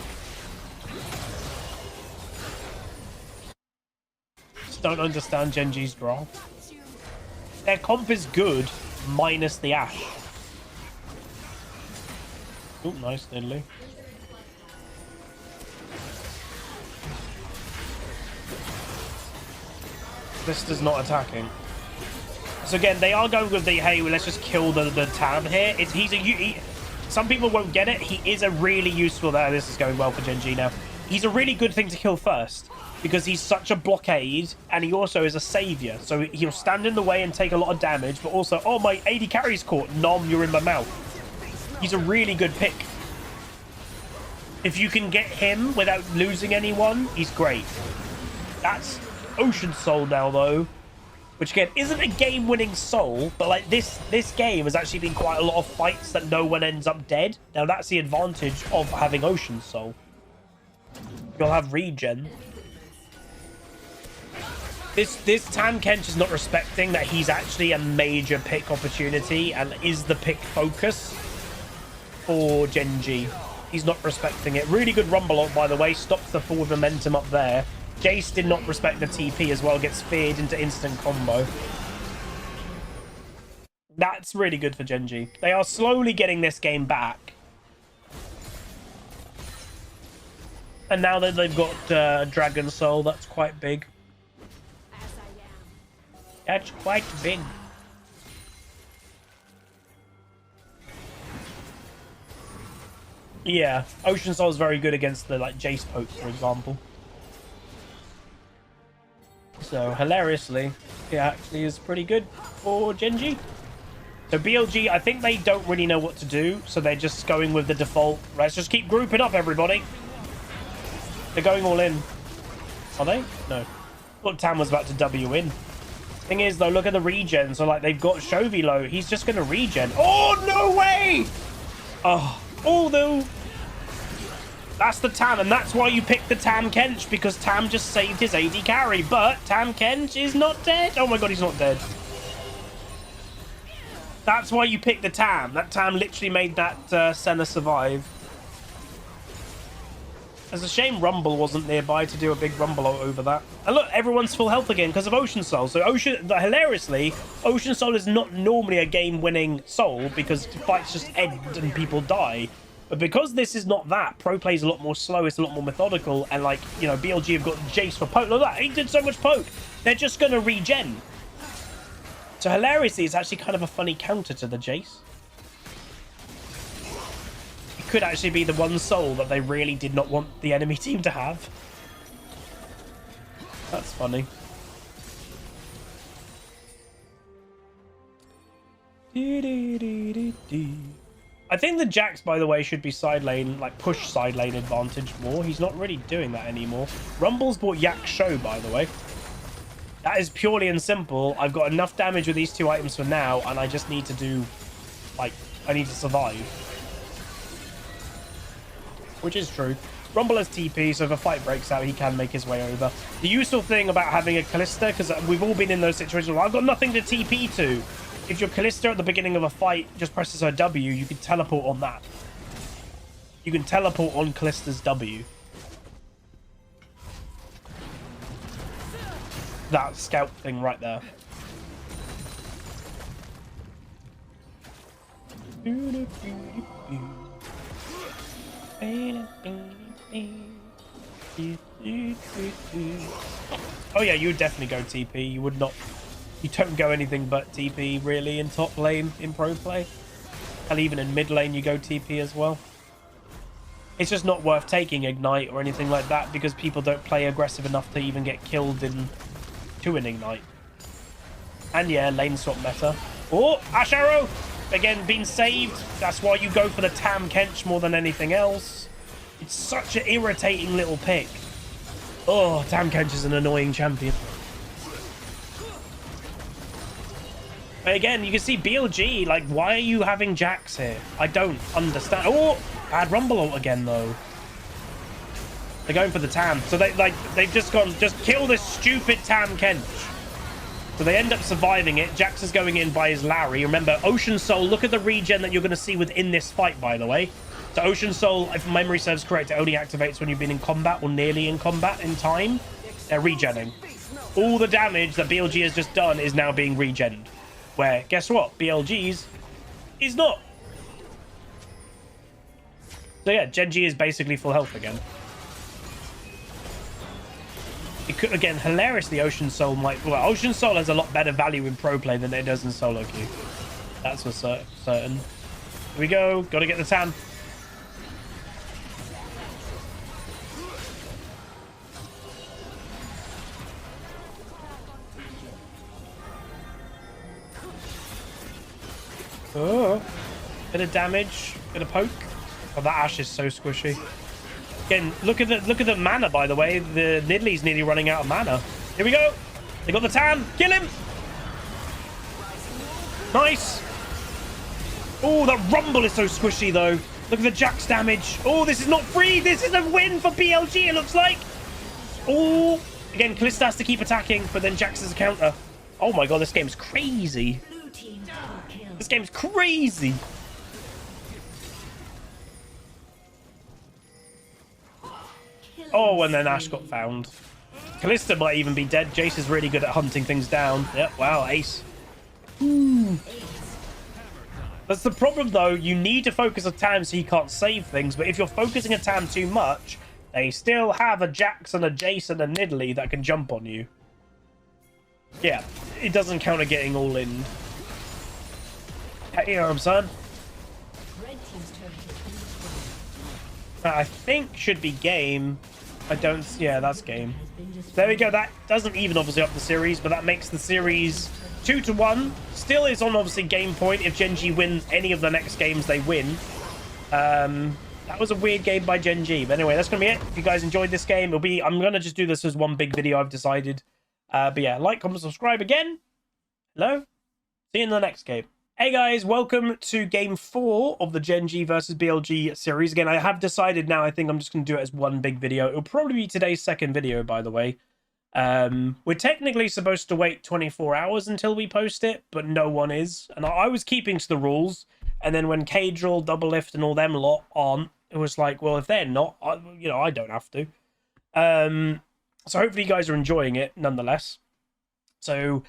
Just don't understand Gen.G's draft. Their comp is good, minus the Ashe. Oh, nice, Nidalee. This is not attacking. So again, they are going with the, hey, well, let's just kill the Tam here. Some people won't get it. He is a really useful, this is going well for Gen.G now. He's a really good thing to kill first because he's such a blockade and he also is a savior. So he'll stand in the way and take a lot of damage, but also, oh, my AD carry's caught. Nom, you're in my mouth. He's a really good pick. If you can get him without losing anyone, he's great. That's Ocean Soul now, though. which again isn't a game-winning soul, but like this game has actually been quite a lot of fights that no one ends up dead. Now that's the advantage of having Ocean Soul. You'll have regen. This Tam Kench is not respecting that he's actually a major pick opportunity and is the pick focus for Gen.G. He's not respecting it. Really good Rumble ult, by the way. Stops the forward momentum up there. Jace did not respect the TP as well. Gets feared into instant combo. That's really good for Gen.G. They are slowly getting this game back. And now that they've got Dragon Soul, that's quite big. That's quite big. Yeah, Ocean Soul is very good against the like Jace poke, for example. So hilariously, it actually is pretty good for Gen.G. So BLG, I think they don't really know what to do, so they're just going with the default. Let's just keep grouping up, everybody. They're going all in. Are they? No. Thought Tam was about to W in. Thing is, though, look at the regen. So, like, they've got Chovy low. He's just going to regen. Oh, no way! Oh, although... That's the Tam, and that's why you picked the Tam Kench, because Tam just saved his AD carry. But Tam Kench is not dead. Oh, my God, he's not dead. That's why you picked the Tam. That Tam literally made that Senna survive. It's a shame Rumble wasn't nearby to do a big Rumble over that. And look, everyone's full health again because of Ocean Soul. So hilariously, Ocean Soul is not normally a game-winning soul because fights just end and people die. But because this is not that, pro play is a lot more slow, it's a lot more methodical, and like, you know, BLG have got Jace for poke. Look at that, he did so much poke. They're just going to regen. So hilariously, it's actually kind of a funny counter to the Jace. Could actually be the one soul that they really did not want the enemy team to have. That's funny. I think the Jax, by the way, should be side lane, like push side lane advantage more. He's not really doing that anymore. Rumble's bought Yak Show, by the way. That is purely and simple. I've got enough damage with these two items for now, and I just need to do, like, I need to survive. Which is true. Rumble has TP, so if a fight breaks out, he can make his way over. The useful thing about having a Callista, because we've all been in those situations where I've got nothing to TP to. If your Callista at the beginning of a fight just presses her W, you can teleport on that. You can teleport on Callista's W. That scout thing right there. Oh yeah, you would definitely go TP. You would not. You don't go anything but TP really in top lane in pro play, and even in mid lane you go TP as well. It's just not worth taking Ignite or anything like that because people don't play aggressive enough to even get killed to an Ignite. And yeah, lane swap meta. Oh, Ash Arrow! Again, being saved. That's why you go for the Tam Kench more than anything else. It's such an irritating little pick. Oh, Tam Kench is an annoying champion. But again, you can see BLG, like, why are you having Jax here? I don't understand. Oh, bad Rumble ult again, though. They're going for the Tam. So they've just gone, just kill this stupid Tam Kench. So they end up surviving it. Jax is going in by his Larry. Remember, Ocean Soul, look at the regen that you're going to see within this fight, by the way. So Ocean Soul, if memory serves correct, it only activates when you've been in combat or nearly in combat in time. They're regenning. All the damage that BLG has just done is now being regened. Where, guess what? BLG's is not. So yeah, Gen.G is basically full health again. It could, again, hilariously, Ocean Soul might... Well, Ocean Soul has a lot better value in pro play than it does in solo queue. That's for certain. Here we go. Got to get the Tam. Oh, bit of damage, bit of poke. Oh, that Ash is so squishy. Again, look at the mana, by the way. The Nidalee's nearly running out of mana. Here we go. They got the Tam. Kill him. Nice. Oh, that rumble is so squishy, though. Look at the Jax damage. Oh, this is not free. This is a win for BLG, it looks like. Oh, again, Kalista has to keep attacking, but then Jax is a counter. Oh my god, this game's crazy. Blue team double kill. This game's crazy. Oh, and then Ashe got found. Kalista might even be dead. Jace is really good at hunting things down. Yep, wow, ace. Ooh. That's the problem, though. You need to focus a Tam so he can't save things, but if you're focusing a Tam too much, they still have a Jax and a Jace and a Nidalee that can jump on you. Yeah, it doesn't count at getting all in. You know what I'm saying? Red team's turret has been destroyed. I think should be game. I don't... Yeah, that's game. Has been destroyed. There we go. That doesn't even obviously up the series, but that makes the series 2-1. Still is on obviously game point. If Gen.G wins any of the next games they win. That was a weird game by Gen.G. But anyway, that's going to be it. If you guys enjoyed this game, it'll be... I'm going to just do this as one big video, I've decided. But yeah, like, comment, subscribe again. Hello. See you in the next game. Hey guys, welcome to game 4 of the Gen.G versus BLG series. Again, I have decided now, I think I'm just going to do it as one big video. It'll probably be today's second video, by the way. We're technically supposed to wait 24 hours until we post it, but no one is. And I was keeping to the rules. And then when Cadril, Double Lift, and all them lot on, it was like, well, if they're not, I don't have to. So hopefully you guys are enjoying it, nonetheless. So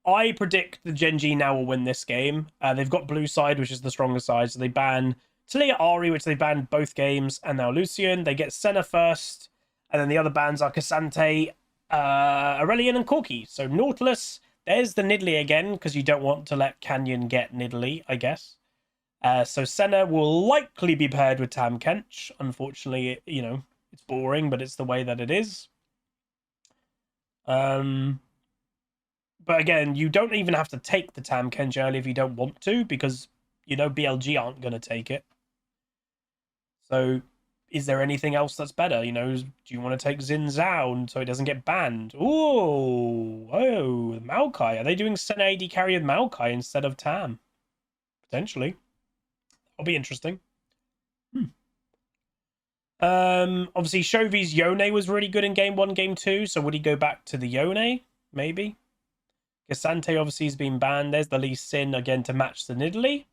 I predict the Gen.G now will win this game. They've got blue side, which is the stronger side. So they ban Talia Ari, which they banned both games, and now Lucian. They get Senna first. And then the other bans are Cassante, Aurelion, and Corki. So Nautilus, there's the Nidalee again, because you don't want to let Canyon get Nidalee, I guess. So Senna will likely be paired with Tam Kench. Unfortunately, it's boring, but it's the way that it is. But again, you don't even have to take the Tam Kench early if you don't want to, because, BLG aren't going to take it. So, is there anything else that's better? Do you want to take Xin Zhao so it doesn't get banned? Ooh, oh, Maokai. Are they doing Senna AD carry with Maokai instead of Tam? Potentially. That'll be interesting. Obviously, Shovi's Yone was really good in game 1, game 2, so would he go back to the Yone? Maybe. Cassante obviously has been banned. There's the Lee Sin again to match the Nidalee.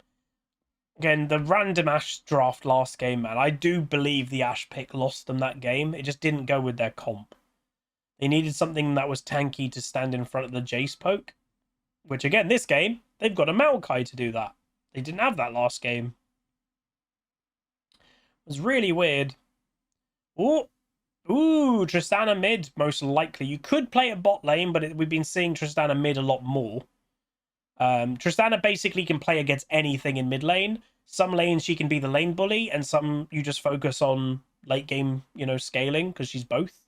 Again, the random Ashe draft last game, man. I do believe the Ashe pick lost them that game. It just didn't go with their comp. They needed something that was tanky to stand in front of the Jace poke. Which, again, this game, they've got a Maokai to do that. They didn't have that last game. It was really weird. Ooh, Tristana mid, most likely. You could play a bot lane, but we've been seeing Tristana mid a lot more. Tristana basically can play against anything in mid lane. Some lanes she can be the lane bully, and some you just focus on late game, scaling, because she's both.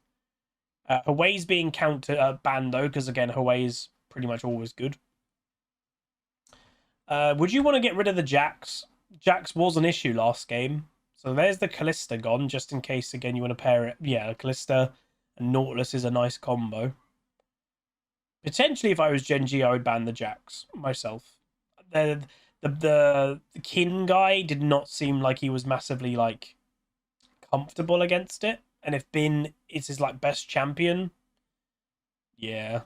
Her way's being banned, though, because, again, her way is pretty much always good. Would you want to get rid of the Jax? Jax was an issue last game. So there's the Kalista gone, just in case, again, you want to pair it. Yeah, Kalista and Nautilus is a nice combo. Potentially, if I was Gen.G, I would ban the Jax myself. The Kin guy did not seem like he was massively, comfortable against it. And if Bin is his, best champion, yeah.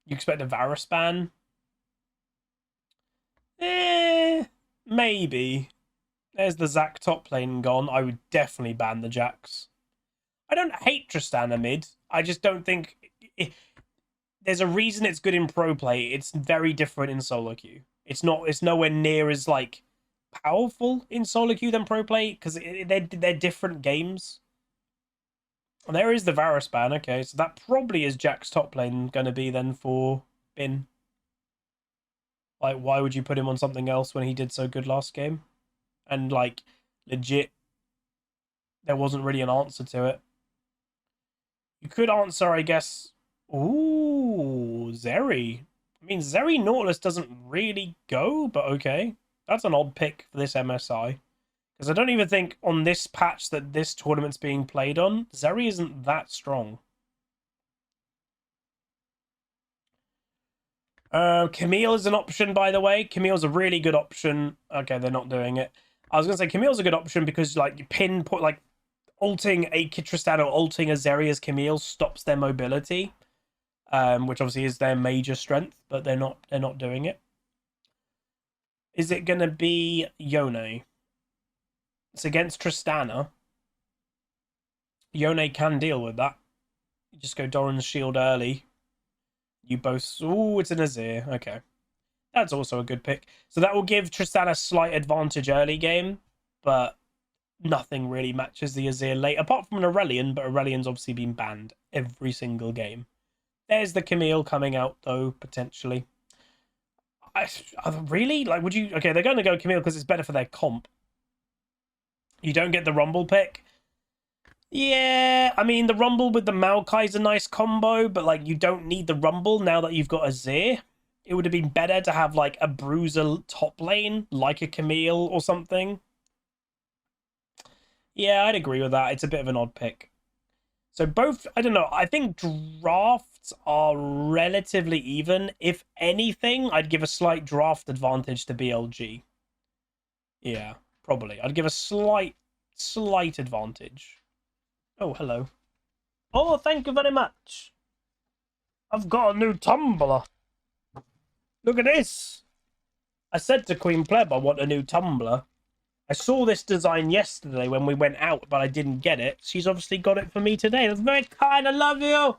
You expect a Varus ban? Maybe. There's the Zac top lane gone. I would definitely ban the Jax. I don't hate Tristana mid. I just don't think... There's a reason it's good in pro play. It's very different in solo queue. It's nowhere near as, powerful in solo queue than pro play, because they're different games. And there is the Varus ban. Okay, so that probably is Jack's top lane going to be then for Bin. Why would you put him on something else when he did so good last game? And, legit, there wasn't really an answer to it. You could answer, I guess... Ooh, Zeri. I mean, Zeri Nautilus doesn't really go, but okay. That's an odd pick for this MSI. Because I don't even think on this patch that this tournament's being played on, Zeri isn't that strong. Camille is an option, by the way. Camille's a really good option. Okay, they're not doing it. I was gonna say Camille's a good option because like you pinpoint like ulting a Tristana or ulting a Zeria's Camille stops their mobility, which obviously is their major strength, but they're not doing it. Is it gonna be Yone? It's against Tristana. Yone can deal with that. You just go Doran's shield early. You both... Ooh, it's an Azir. Okay. That's also a good pick. So that will give Tristana a slight advantage early game, but nothing really matches the Azir late, apart from an Aurelion, but Aurelion's obviously been banned every single game. There's the Camille coming out, though, potentially. Really? Like, would you... Okay, they're going to go Camille because it's better for their comp. You don't get the Rumble pick. Yeah, I mean, the Rumble with the Maokai is a nice combo, but, like, you don't need the Rumble now that you've got Azir. It would have been better to have, like, a Bruiser top lane, like a Camille or something. Yeah, I'd agree with that. It's a bit of an odd pick. So both, I don't know, I think drafts are relatively even. If anything, I'd give a slight draft advantage to BLG. Yeah, probably. I'd give a slight advantage. Oh, hello. Oh, thank you very much. I've got a new tumbler. Look at this. I said to Queen Pleb I want a new tumbler. I saw this design yesterday when we went out, but I didn't get it. She's obviously got it for me today. That's very kind. I love you.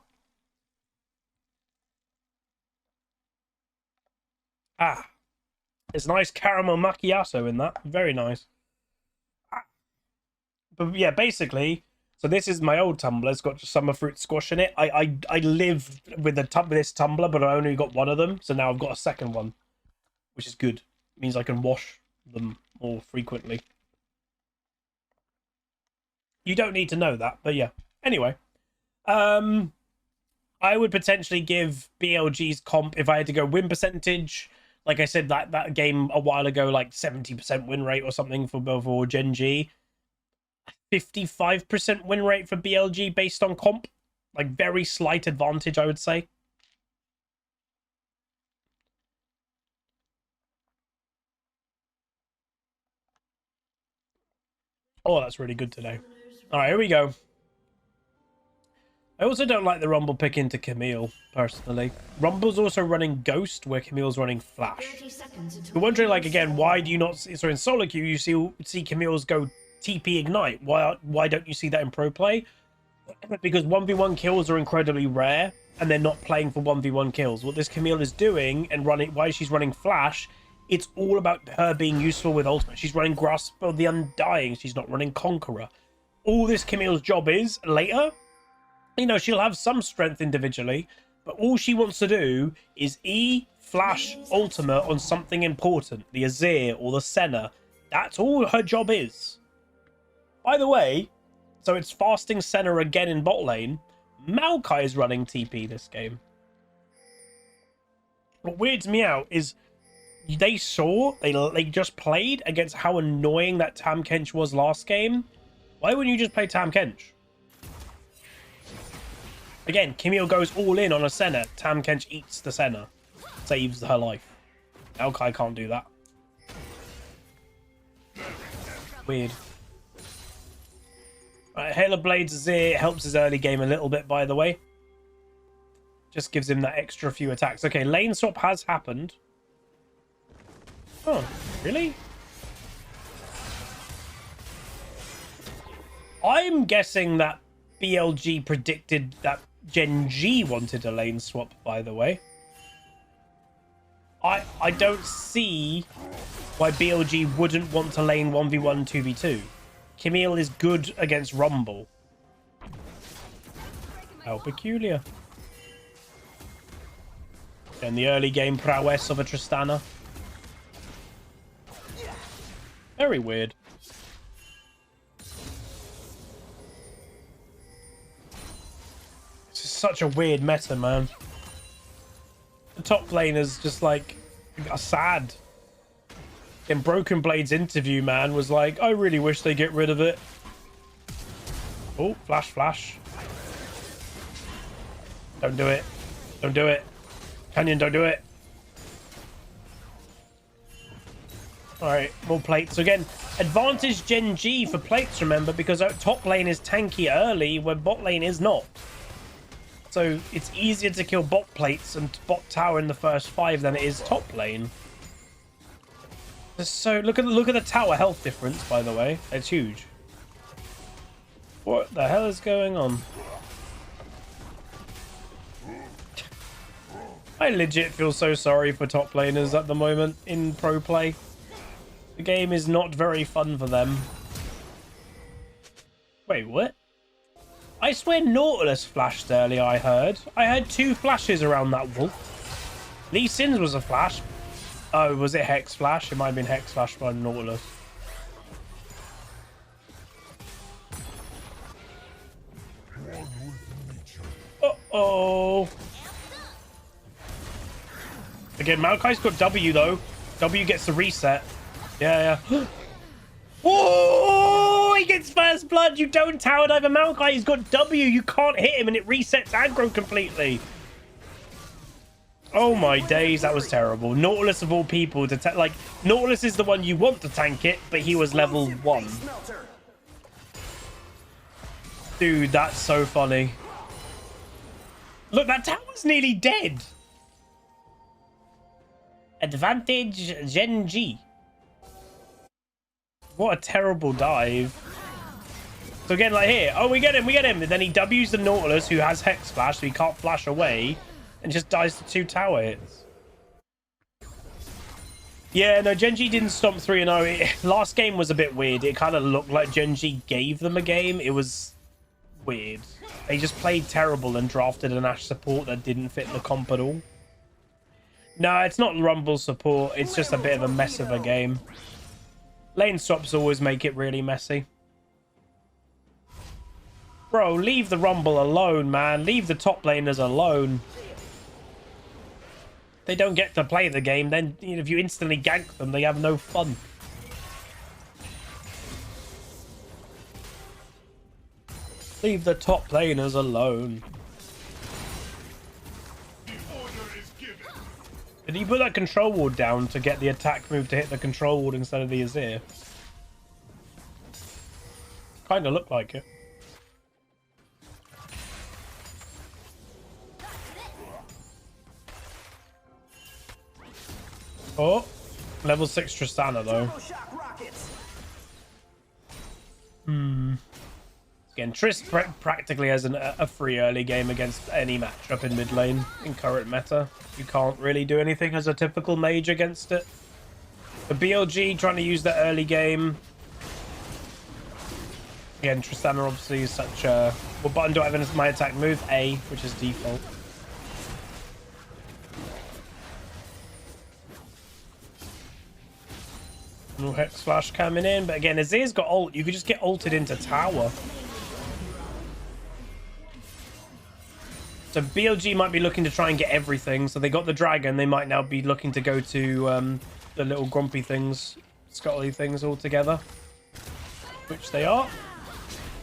Ah. There's nice caramel macchiato in that. Very nice. Ah. But yeah, basically... So this is my old tumbler. It's got summer fruit squash in it. I live with this tumbler, but I only got one of them. So now I've got a second one, which is good. It means I can wash them more frequently. You don't need to know that, but yeah. Anyway, I would potentially give BLG's comp if I had to go win percentage. Like I said, that game a while ago, like 70% win rate or something for Gen.G. 55% win rate for BLG based on comp. Like, very slight advantage, I would say. Oh, that's really good today. All right, here we go. I also don't like the Rumble pick into Camille, personally. Rumble's also running Ghost, where Camille's running Flash. You're wondering, like, again, why do you not... So in solo queue, you see Camille's go TP Ignite. Why don't you see that in pro play? Because 1v1 kills are incredibly rare, and they're not playing for 1v1 kills. What this Camille is doing, and why she's running Flash, it's all about her being useful with ultimate. She's running Grasp of the Undying. She's not running Conqueror. All this Camille's job is, later, you know, she'll have some strength individually, but all she wants to do is E, Flash, Ultimate on something important. The Azir or the Senna. That's all her job is. By the way, so it's fasting Senna again in bot lane. Maokai is running TP this game. What weirds me out is they just played against how annoying that Tam Kench was last game. Why wouldn't you just play Tam Kench? Again, Camille goes all in on a Senna. Tam Kench eats the Senna. Saves her life. Maokai can't do that. Weird. Right, Hail of Blades Azir helps his early game a little bit, by the way. Just gives him that extra few attacks. Okay, lane swap has happened. Oh, really? I'm guessing that BLG predicted that Gen.G wanted a lane swap, by the way. I don't see why BLG wouldn't want to lane 1v1, 2v2. Camille is good against Rumble. How peculiar. And the early game prowess of a Tristana. Very weird. This is such a weird meta, man. The top lane is just like sad. In Broken Blade's interview, man, was like, I really wish they get rid of it. Oh, flash. Don't do it. Don't do it. Canyon, don't do it. All right, more plates. So again, advantage Gen.G for plates, remember, because our top lane is tanky early when bot lane is not. So it's easier to kill bot plates and bot tower in the first 5 than it is top lane. So look at the tower health difference, by the way. It's huge. What the hell is going on? I legit feel so sorry for top laners at the moment in pro play. The game is not very fun for them. Wait, what? I swear Nautilus flashed earlier, I heard. I heard 2 flashes around that wolf. Lee Sin's was a flash. Oh, was it Hex Flash? It might have been Hex Flash by Nautilus. Uh-oh. Again, Maokai's got W, though. W gets the reset. Yeah, yeah. Oh, he gets first blood. You don't tower dive a Maokai. He's got W. You can't hit him, and it resets aggro completely. Oh, my days. That was terrible. Nautilus, of all people, to like, Nautilus is the one you want to tank it, but he was level 1. Dude, that's so funny. Look, that tower's nearly dead. Advantage Gen.G. What a terrible dive. So again, like here. Oh, we get him, And then he W's the Nautilus, who has Hex Flash, so he can't flash away. And just dies to 2 tower hits. Yeah, no, Gen.G didn't stomp 3-0. Last game was a bit weird. It kind of looked like Gen.G gave them a game. It was weird. They just played terrible and drafted an Ashe support that didn't fit the comp at all. No, it's not Rumble support. It's just a bit of a mess of a game. Lane swaps always make it really messy. Bro, leave the Rumble alone, man. Leave the top laners alone. They don't get to play the game. Then, you know, if you instantly gank them, they have no fun. Leave the top laners alone. Did he put that control ward down to get the attack move to hit the control ward instead of the Azir? Kind of looked like it. Oh, level 6 Tristana though. Again, Trist practically has a free early game against any matchup in mid lane in current meta. You can't really do anything as a typical mage against it. The BLG trying to use that early game. Again, Tristana obviously is such a... What button do I have in my attack move? A, which is default. No Hex Flash coming in, but again, Azir's got ult. You could just get ulted into tower. So BLG might be looking to try and get everything. So they got the dragon. They might now be looking to go to the little grumpy things, scuttly things all together. Which they are.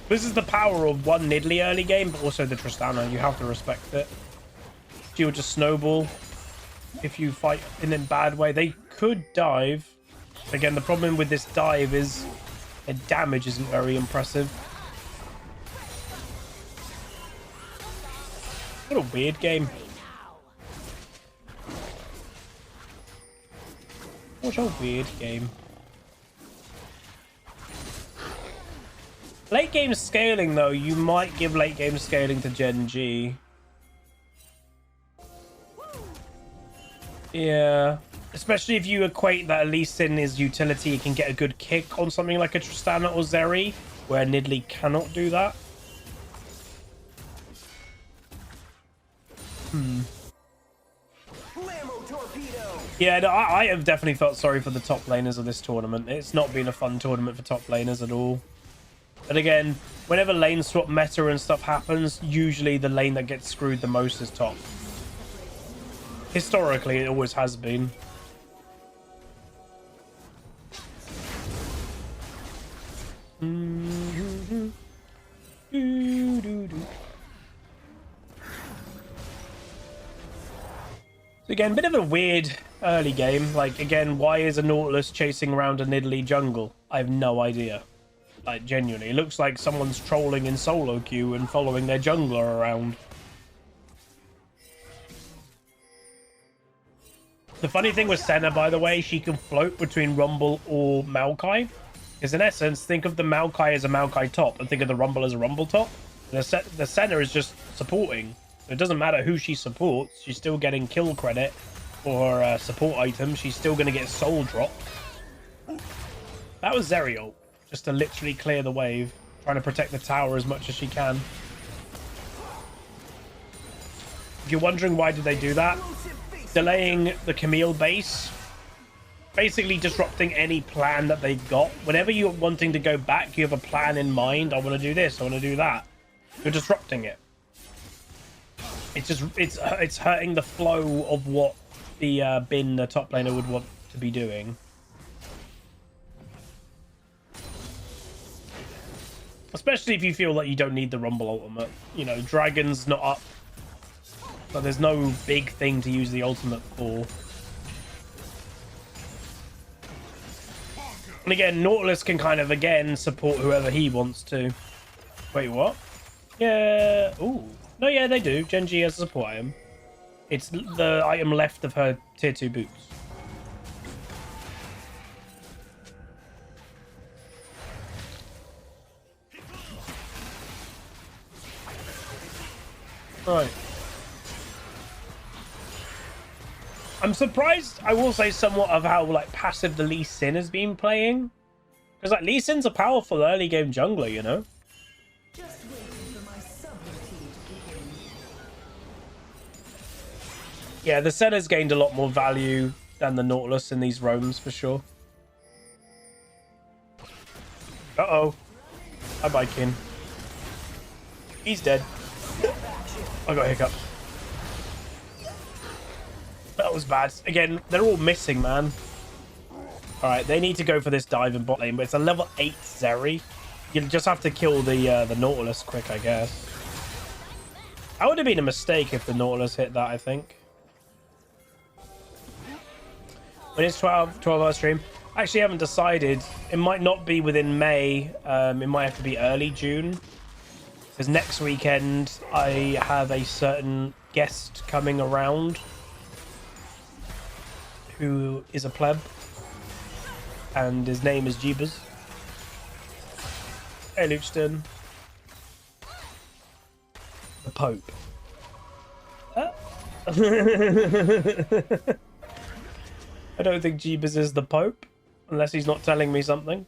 This is the power of one Nidalee early game, but also the Tristana. You have to respect it. She will just snowball if you fight in a bad way. They could dive. Again, the problem with this dive is the damage isn't very impressive. What a weird game. What a weird game. Late game scaling, though, you might give late game scaling to Gen.G. Yeah. Especially if you equate that at least in his utility, he can get a good kick on something like a Tristana or Zeri, where Nidalee cannot do that. Yeah, no, I have definitely felt sorry for the top laners of this tournament. It's not been a fun tournament for top laners at all. But again, whenever lane swap meta and stuff happens, usually the lane that gets screwed the most is top. Historically, it always has been. So again, bit of a weird early game. Like, again, why is a Nautilus chasing around a Nidalee jungle? I have no idea. Like, genuinely. It looks like someone's trolling in solo queue and following their jungler around. The funny thing with Senna, by the way, she can float between Rumble or Maokai. Because in essence, think of the Maokai as a Maokai top and think of the Rumble as a Rumble top. The Senna is just supporting. It doesn't matter who she supports. She's still getting kill credit for her support items. She's still going to get soul drop. That was Zerial. Just to literally clear the wave. Trying to protect the tower as much as she can. If you're wondering why did they do that, delaying the Camille base, basically disrupting any plan that they've got. Whenever you're wanting to go back, you have a plan in mind. I want to do this, I want to do that. You're disrupting it. It's just it's hurting the flow of what the Bin, the top laner, would want to be doing. Especially if you feel like you don't need the Rumble ultimate. You know, Dragon's not up. But there's no big thing to use the ultimate for. And again, Nautilus can kind of, again, support whoever he wants to. Wait, what? Yeah. Ooh. No, yeah, they do. Gen.G has a support item. It's the item left of her tier 2 boots. Right. I'm surprised, I will say, somewhat of how like passive the Lee Sin has been playing. Because like Lee Sin's a powerful early game jungler, you know? Just waiting for my subroutine to begin. Yeah, the Senna's gained a lot more value than the Nautilus in these roams for sure. Uh-oh. Bye-bye, Kin. He's dead. I got hiccup. That was bad. Again, they're all missing, man. Alright, they need to go for this dive in bot lane, but it's a level 8 Zeri. You'll just have to kill the Nautilus quick, I guess. That would have been a mistake if the Nautilus hit that, I think. When it's 12-hour stream. I actually haven't decided. It might not be within May. It might have to be early June. Because next weekend, I have a certain guest coming around who is a pleb, and his name is Jeebus. Hey, Luchton. The Pope. I don't think Jeebus is the Pope, unless he's not telling me something.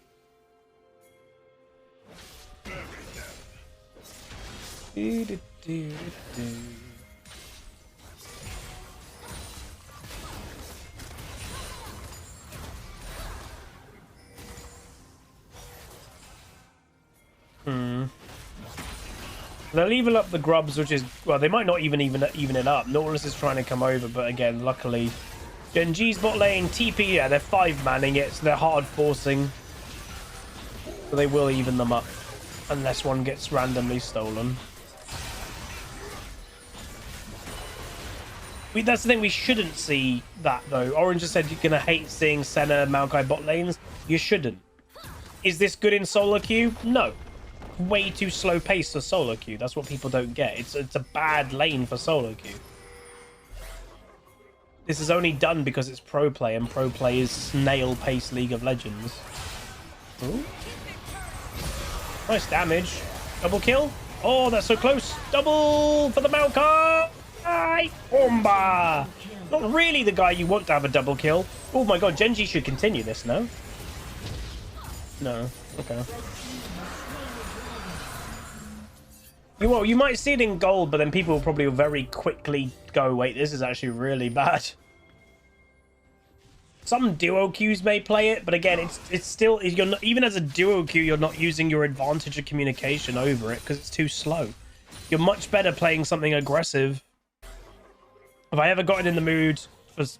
They'll level up the grubs, which is, well, they might not even it up. Nautilus is trying to come over, but again, luckily, Gen.G's bot lane, TP, yeah, they're 5-manning it, so they're hard forcing. So they will even them up, unless one gets randomly stolen. That's the thing, we shouldn't see that, though. Orange just said you're going to hate seeing Senna, Maokai bot lanes. You shouldn't. Is this good in solo queue? No. Way too slow pace for solo queue. That's what people don't get. It's a bad lane for solo queue. This is only done because it's pro play, and pro play is snail pace League of Legends. Ooh. Nice damage. Double kill. Oh, that's so close. Double for the Maokai. Bomba. Not really the guy you want to have a double kill. Oh my god, Gen.G should continue this, no? No. Okay. Well, you might see it in gold, but then people will probably very quickly go, wait, this is actually really bad. Some duo queues may play it, but again, it's still, you're not, even as a duo queue, you're not using your advantage of communication over it because it's too slow. You're much better playing something aggressive. Have I ever gotten in the mood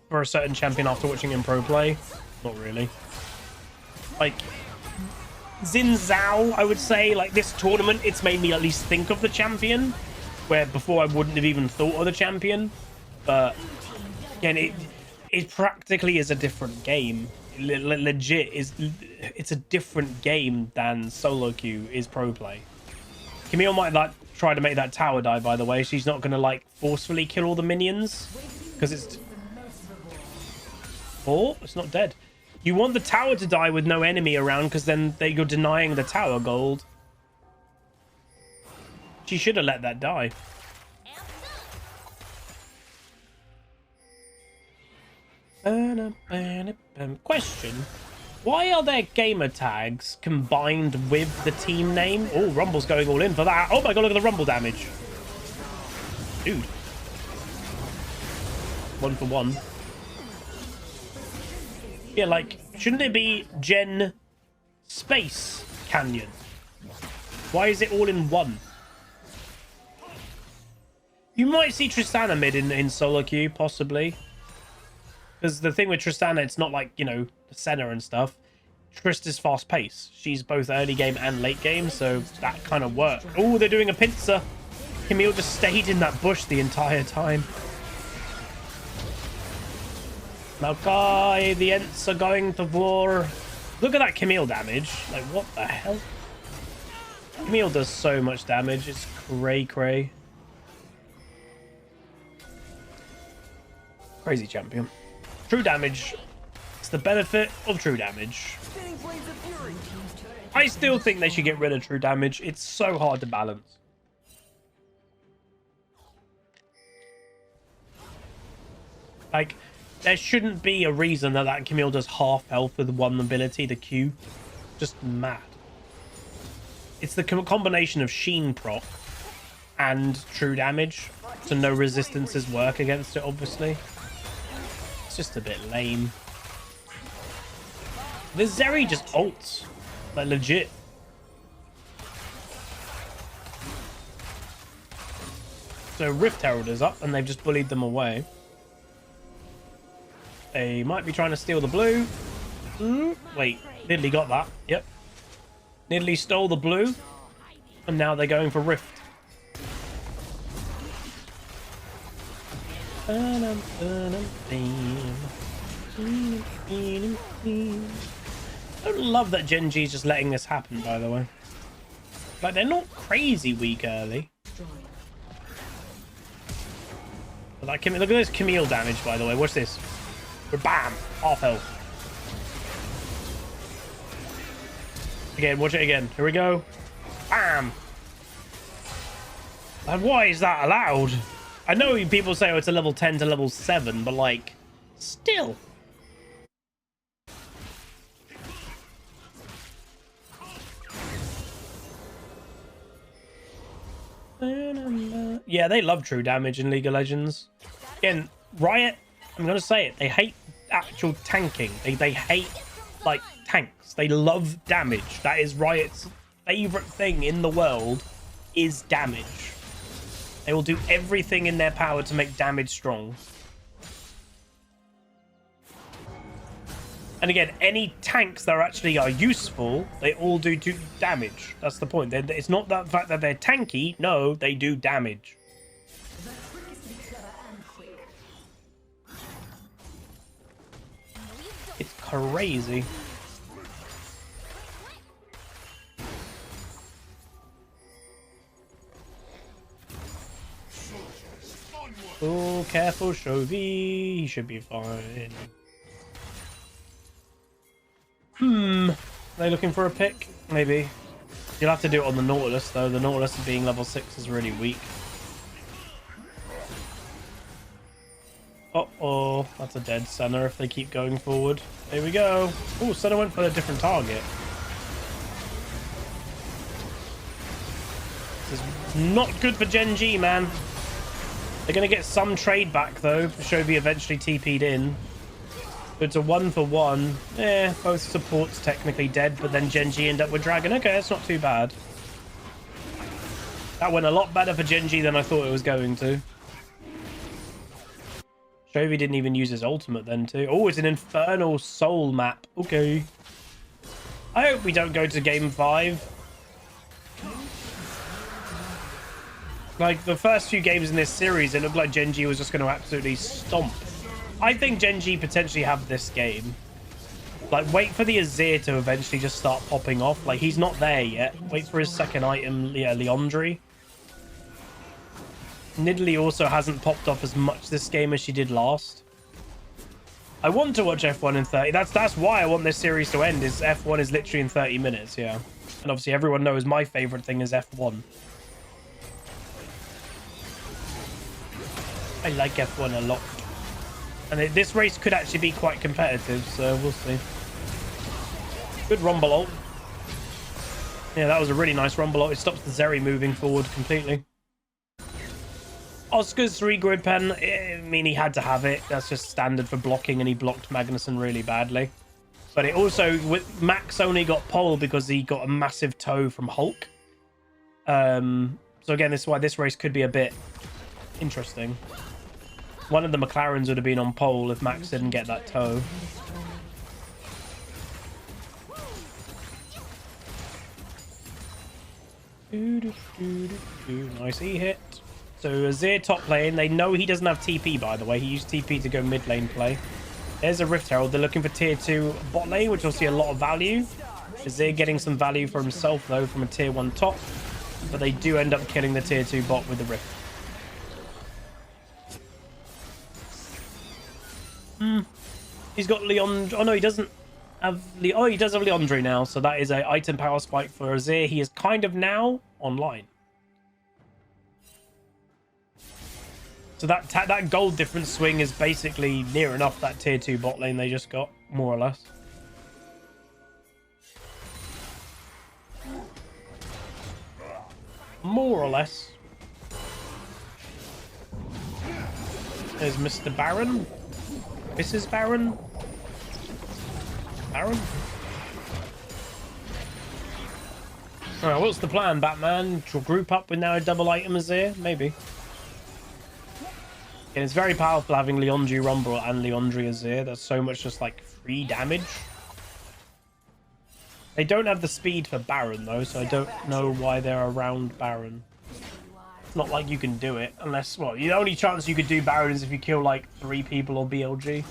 for a certain champion after watching him pro play? Not really. Like, Xin Zhao, I would say, like this tournament, it's made me at least think of the champion, where before I wouldn't have even thought of the champion. But again, it practically is a different game. Legit, it's a different game than solo queue is pro play. Camille might like try to make that tower die, by the way. She's not going to like forcefully kill all the minions because it's... Oh, it's not dead. You want the tower to die with no enemy around because then you're denying the tower gold. She should have let that die. Question. Why are their gamer tags combined with the team name? Oh, Rumble's going all in for that. Oh my god, look at the Rumble damage. Dude. 1 for 1. Yeah, like, shouldn't it be Gen Space Canyon? Why is it all in one? You might see Tristana mid in solo queue, possibly. Because the thing with Tristana, it's not like, you know, the Senna and stuff. Trist is fast paced. She's both early game and late game, so that kind of works. Oh, they're doing a pincer. Camille just stayed in that bush the entire time. Okay, the Ents are going to war. Look at that Camille damage. Like, what the hell? Camille does so much damage. It's cray. Crazy champion. True damage. It's the benefit of true damage. I still think they should get rid of true damage. It's so hard to balance. Like, there shouldn't be a reason that Camille does half health with one ability, the Q. Just mad. It's the combination of Sheen proc and true damage, so no resistances work against it, obviously. It's just a bit lame. This Zeri just ults. Like, legit. So Rift Herald is up, and they've just bullied them away. They might be trying to steal the blue. Wait, Nidalee got that. Yep. Nidalee stole the blue, and now they're going for Rift. I don't love that Gen.G is just letting this happen, by the way. Like, they're not crazy weak early. But like, look at this Camille damage, by the way. Watch this. Bam! Half health. Again, watch it again. Here we go. Bam! And why is that allowed? I know people say, oh, it's a level 10 to level 7, but like, still. Yeah, they love true damage in League of Legends. Again, Riot, I'm going to say it, they hate actual tanking. They hate, like, tanks. They love damage. That is Riot's favorite thing in the world, is damage. They will do everything in their power to make damage strong. And again, any tanks that actually are useful, they all do damage. That's the point. It's not the fact that they're tanky. No, they do damage. It's crazy. Oh, careful, Chovy. He should be fine. Are they looking for a pick? Maybe. You'll have to do it on the Nautilus, though. The Nautilus being level 6 is really weak. Uh-oh. That's a dead Senna if they keep going forward. There we go. Oh, Senna went for a different target. This is not good for Gen.G, man. They're going to get some trade back, though. Chovy eventually TP'd in. It's a 1 for 1. Both supports technically dead, but then Gen.G end up with Dragon. Okay, that's not too bad. That went a lot better for Gen.G than I thought it was going to. Chovy didn't even use his ultimate then, too. Oh, it's an Infernal Soul map. Okay. I hope we don't go to Game 5. Like, the first few games in this series, it looked like Gen.G was just going to absolutely stomp I think Gen.G potentially have this game. Like, wait for the Azir to eventually just start popping off. Like, he's not there yet. Wait for his second item, yeah, Leandry. Nidalee also hasn't popped off as much this game as she did last. I want to watch F1 in 30. That's why I want this series to end, is F1 is literally in 30 minutes, yeah. And obviously everyone knows my favorite thing is F1. I like F1 a lot. And this race could actually be quite competitive, so we'll see. Good Rumble ult. Yeah, that was a really nice Rumble ult. It stops the Zeri moving forward completely. Oscar's 3 grid pen, I mean, he had to have it. That's just standard for blocking, and he blocked Magnussen really badly. But it also, Max only got pole because he got a massive toe from Hulk. So again, this is why this race could be a bit interesting. One of the McLarens would have been on pole if Max didn't get that toe. Nice E-hit. So Azir top lane. They know he doesn't have TP, by the way. He used TP to go mid lane play. There's a Rift Herald. They're looking for tier 2 bot lane, which will see a lot of value. Azir getting some value for himself, though, from a tier 1 top. But they do end up killing the tier 2 bot with the Rift. He's got Leon. Oh, no, he doesn't have... Oh, he does have Leandry now. So that is an item power spike for Azir. He is kind of now online. So that gold difference swing is basically near enough that tier 2 bot lane they just got, more or less. More or less. There's Mr. Baron. Mrs. Baron. Baron? Alright, what's the plan, Batman? To group up with now a double item Azir? Maybe. And it's very powerful having Leandry Rumble and Leandry Azir. There's so much just like free damage. They don't have the speed for Baron though, so I don't know why they're around Baron. It's not like you can do it unless, well, the only chance you could do Baron is if you kill like 3 people or BLG.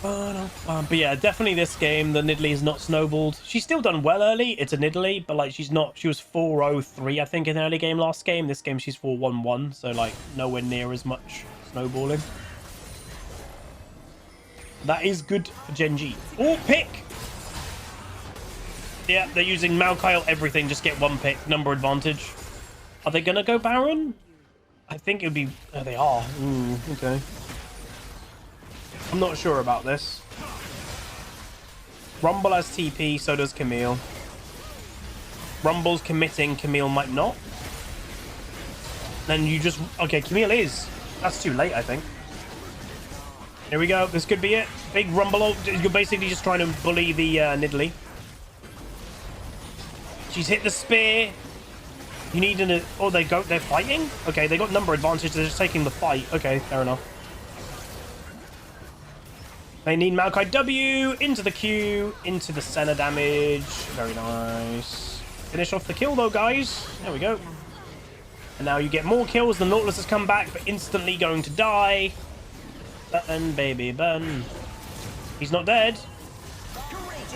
But yeah, definitely this game, the Nidalee is not snowballed. She's still done well early. It's a Nidalee, but like she's not. She was 4-0-3, I think, in the early game last game. This game she's 4-1-1, so like nowhere near as much snowballing. That is good for Gen.G. Oh, pick! Yeah, they're using Maokai everything. Just get 1 pick, number advantage. Are they gonna go Baron? I think it would be. Oh, they are. Okay. I'm not sure about this. Rumble has TP, so does Camille. Rumble's committing, Camille might not. Then you just... Okay, Camille is. That's too late, I think. Here we go. This could be it. Big Rumble. You're basically just trying to bully the Nidalee. She's hit the spear. You need an... Oh, they're fighting? Okay, they got number advantage. They're just taking the fight. Okay, fair enough. They need Maokai W into the Q, into the Senna damage. Very nice. Finish off the kill though, guys. There we go. And now you get more kills. The Nautilus has come back, but instantly going to die. Burn, baby, burn. He's not dead.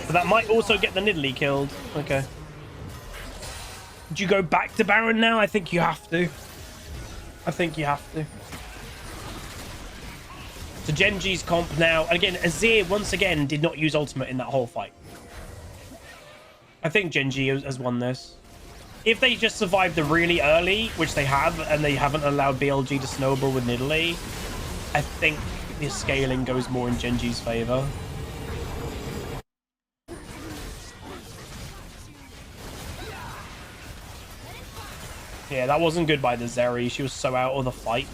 But that might also get the Nidalee killed. Okay. Do you go back to Baron now? I think you have to. I think you have to. So Gen.G's comp now. And again, Azir, once again, did not use ultimate in that whole fight. I think Gen.G has won this. If they just survive the really early, which they have, and they haven't allowed BLG to snowball with Nidalee, I think the scaling goes more in Gen.G's favor. Yeah, that wasn't good by the Zeri. She was so out of the fight.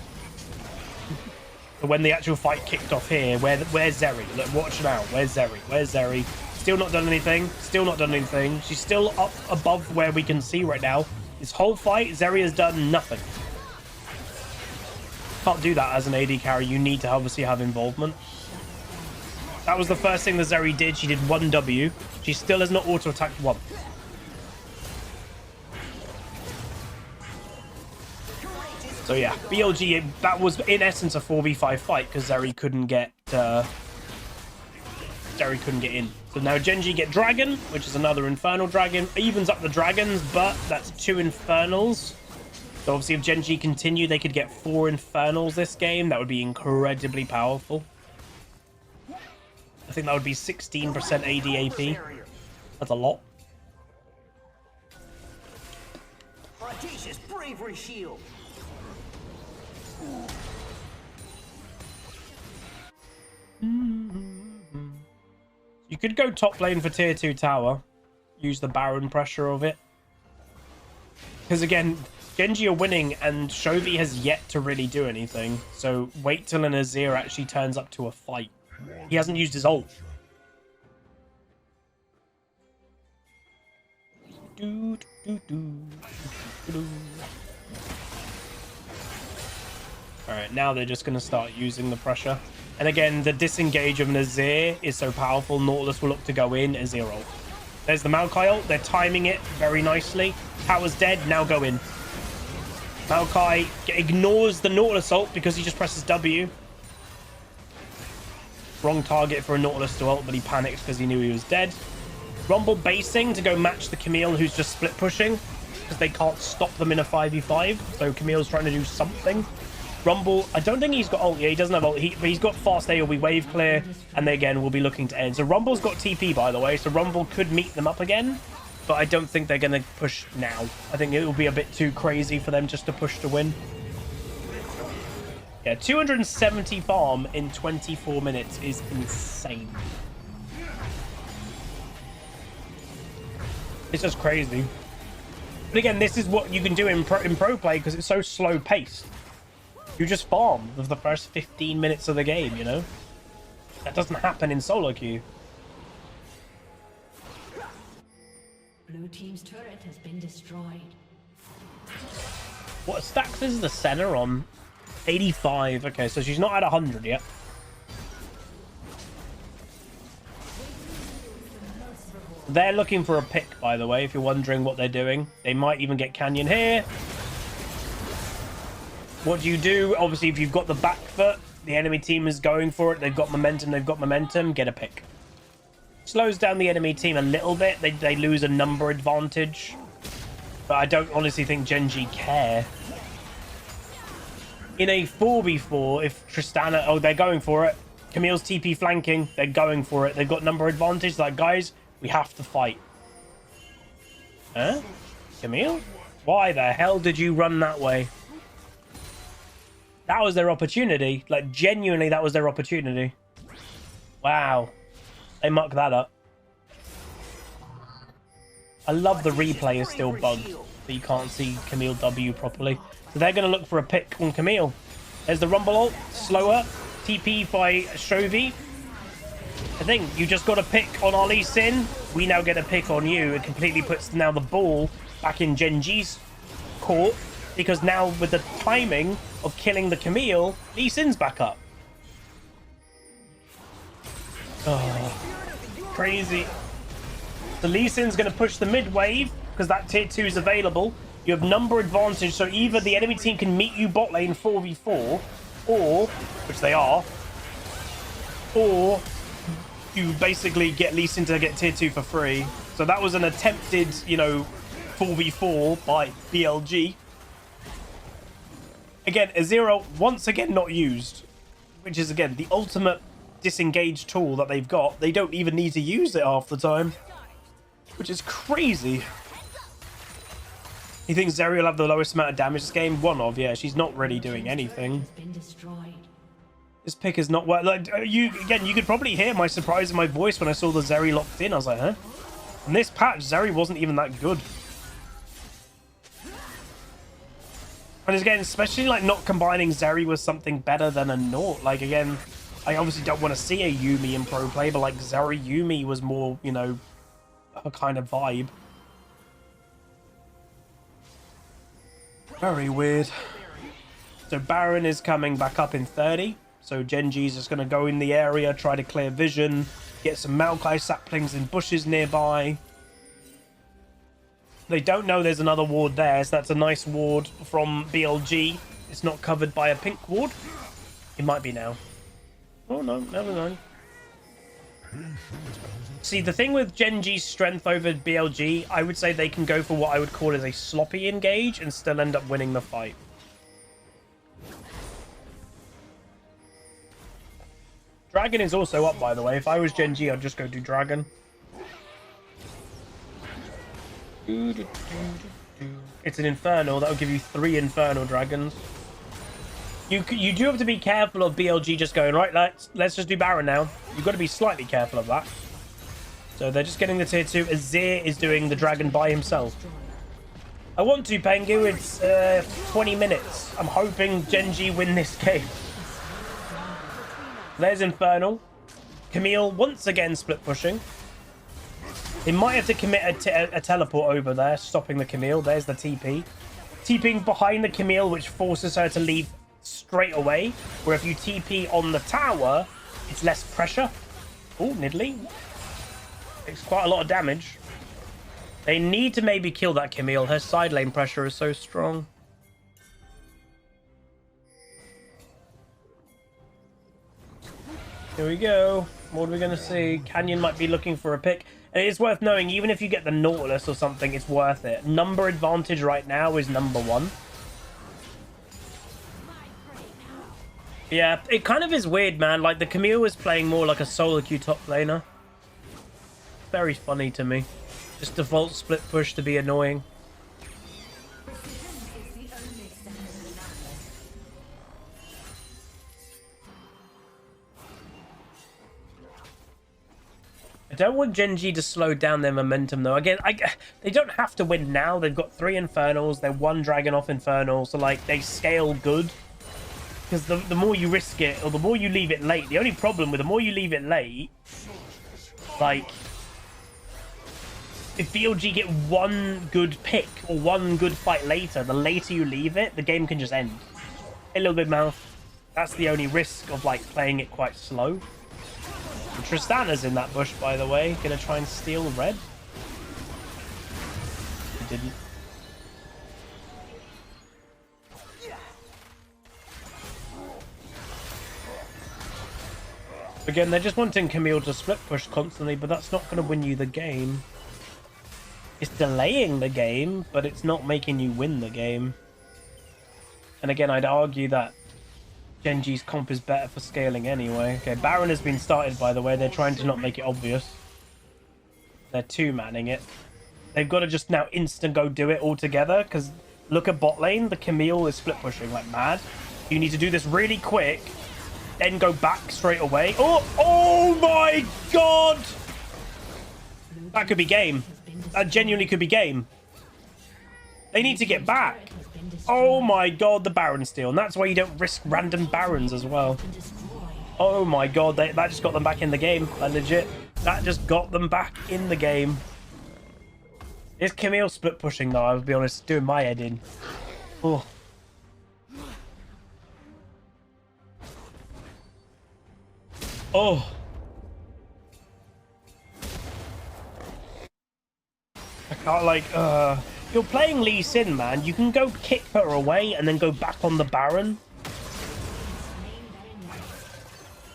But when the actual fight kicked off here, where's Zeri? Look, watch now. Where's Zeri? Where's Zeri? Still not done anything. Still not done anything. She's still up above where we can see right now. This whole fight, Zeri has done nothing. Can't do that as an AD carry. You need to obviously have involvement. That was the first thing that Zeri did. She did 1 W. She still has not auto-attacked once. So yeah, BLG, that was in essence a 4v5 fight because Zeri couldn't get in. So now Gen.G get Dragon, which is another Infernal Dragon. Evens up the Dragons, but that's 2 Infernals. So obviously if Gen.G continue, they could get 4 Infernals this game. That would be incredibly powerful. I think that would be 16% AD AP. That's a lot. Audacious bravery shield. You could go top lane for tier 2 tower. Use the Baron pressure of it. Because again, Gen.G are winning and Chovy has yet to really do anything. So wait till an Azir actually turns up to a fight. He hasn't used his ult. Alright, now they're just going to start using the pressure. And again, the disengage of an Azir is so powerful. Nautilus will look to go in. Azir ult. There's the Maokai ult. They're timing it very nicely. Tower's dead. Now go in. Maokai ignores the Nautilus ult because he just presses W. Wrong target for a Nautilus to ult, but he panicked because he knew he was dead. Rumble basing to go match the Camille who's just split pushing because they can't stop them in a 5v5. So Camille's trying to do something. Rumble, I don't think he's got ult. Yeah, he doesn't have ult. But he's got fast AoE wave clear, and they again will be looking to end. So Rumble's got TP, by the way, so Rumble could meet them up again, but I don't think they're going to push now. I think it will be a bit too crazy for them just to push to win. Yeah, 270 farm in 24 minutes is insane. It's just crazy. But again, this is what you can do in pro play because it's so slow paced. You just farm for the first 15 minutes of the game, you know? That doesn't happen in solo queue. Blue team's turret has been destroyed. What stacks is the center on? 85. Okay, so she's not at 100 yet. They're looking for a pick, by the way, if you're wondering what they're doing. They might even get Canyon here. What do you do? Obviously, if you've got the back foot, the enemy team is going for it. They've got momentum, get a pick. Slows down the enemy team a little bit. They lose a number advantage. But I don't honestly think Gen.G care. In a 4v4, if Tristana... Oh, they're going for it. Camille's TP flanking. They're going for it. They've got number advantage. Like, guys, we have to fight. Huh? Camille? Why the hell did you run that way? That was their opportunity. Like, genuinely, that was their opportunity. Wow. They mucked that up. I love the replay is still bugged. That you can't see Camille W properly. So they're going to look for a pick on Camille. There's the Rumble ult. Slower. TP by Chovy. I think you just got a pick on our Lee Sin. We now get a pick on you. It completely puts now the ball back in Gen.G's court. Because now with the timing of killing the Camille, Lee Sin's back up. Oh, crazy. So Lee Sin's going to push the mid wave because that tier 2 is available. You have number advantage, so either the enemy team can meet you bot lane 4v4, or, which they are, or you basically get Lee Sin to get tier 2 for free. So that was an attempted, you know, 4v4 by BLG. Again, Azir once again not used, which is again the ultimate disengage tool that they've got. They don't even need to use it half the time, which is crazy. You think Zeri will have the lowest amount of damage this game? One of, yeah. She's not really doing anything. This pick is not worth. Like you could probably hear my surprise in my voice when I saw the Zeri locked in. I was like, huh? In this patch, Zeri wasn't even that good. And again, especially like not combining Zeri with something better than a Naut. Like again, I obviously don't want to see a Yuumi in pro play, but like Zeri Yuumi was more, you know, a kind of vibe. Very weird. So Baron is coming back up in 30. So Gen.G's just going to go in the area, try to clear vision, get some Maokai saplings in bushes nearby. They don't know there's another ward there, so that's a nice ward from BLG. it's not covered by a pink ward. It might be now. Oh no, never mind. See, the thing with Gen.G's strength over BLG, I would say they can go for what I would call as a sloppy engage and still end up winning the fight. Dragon is also up, by the way. If I was Gen.G, I'd just go do Dragon. It's an Infernal. That'll give you 3 Infernal Dragons. You do have to be careful of BLG just going, right, let's just do Baron now. You've got to be slightly careful of that. So they're just getting the tier 2. Azir is doing the Dragon by himself. I want to, Pengu. It's 20 minutes. I'm hoping Gen.G win this game. There's Infernal. Camille once again split pushing. They might have to commit a teleport over there, stopping the Camille. There's the TP. TPing behind the Camille, which forces her to leave straight away. Where if you TP on the tower, it's less pressure. Oh, Nidalee. Takes quite a lot of damage. They need to maybe kill that Camille. Her side lane pressure is so strong. Here we go. What are we going to see? Canyon might be looking for a pick. And it is worth knowing, even if you get the Nautilus or something, it's worth it. Number advantage right now is number 1. Yeah, it kind of is weird, man. Like, the Camille is playing more like a solo queue top laner. Very funny to me. Just default split push to be annoying. I don't want Gen.G to slow down their momentum, though. Again, they don't have to win now. They've got 3 Infernals. They're 1 Dragon off Infernal. So, like, they scale good. Because the more you risk it, or the more you leave it late, the only problem with the more you leave it late, like, if BLG get 1 good pick or 1 good fight later, the later you leave it, the game can just end. A little bit mouth. That's the only risk of, like, playing it quite slow. Tristana's in that bush, by the way. Gonna try and steal red. He didn't. Again, they're just wanting Camille to split push constantly, but that's not going to win you the game. It's delaying the game, but it's not making you win the game. And again, I'd argue that Gen.G's comp is better for scaling anyway. Okay, Baron has been started, by the way. They're trying to not make it obvious. They're 2-manning it. They've got to just now instant go do it all together, because look at bot lane. The Camille is split pushing like mad. You need to do this really quick, then go back straight away. Oh my god! That could be game. That genuinely could be game. They need to get back. Oh my god, the Baron steal. And that's why you don't risk random Barons as well. Oh my god, that just got them back in the game. Legit. That just got them back in the game. Is Camille split pushing though? I'll be honest, doing my head in. Oh. Oh. I can't, like, you're playing Lee Sin, man. You can go kick her away and then go back on the Baron.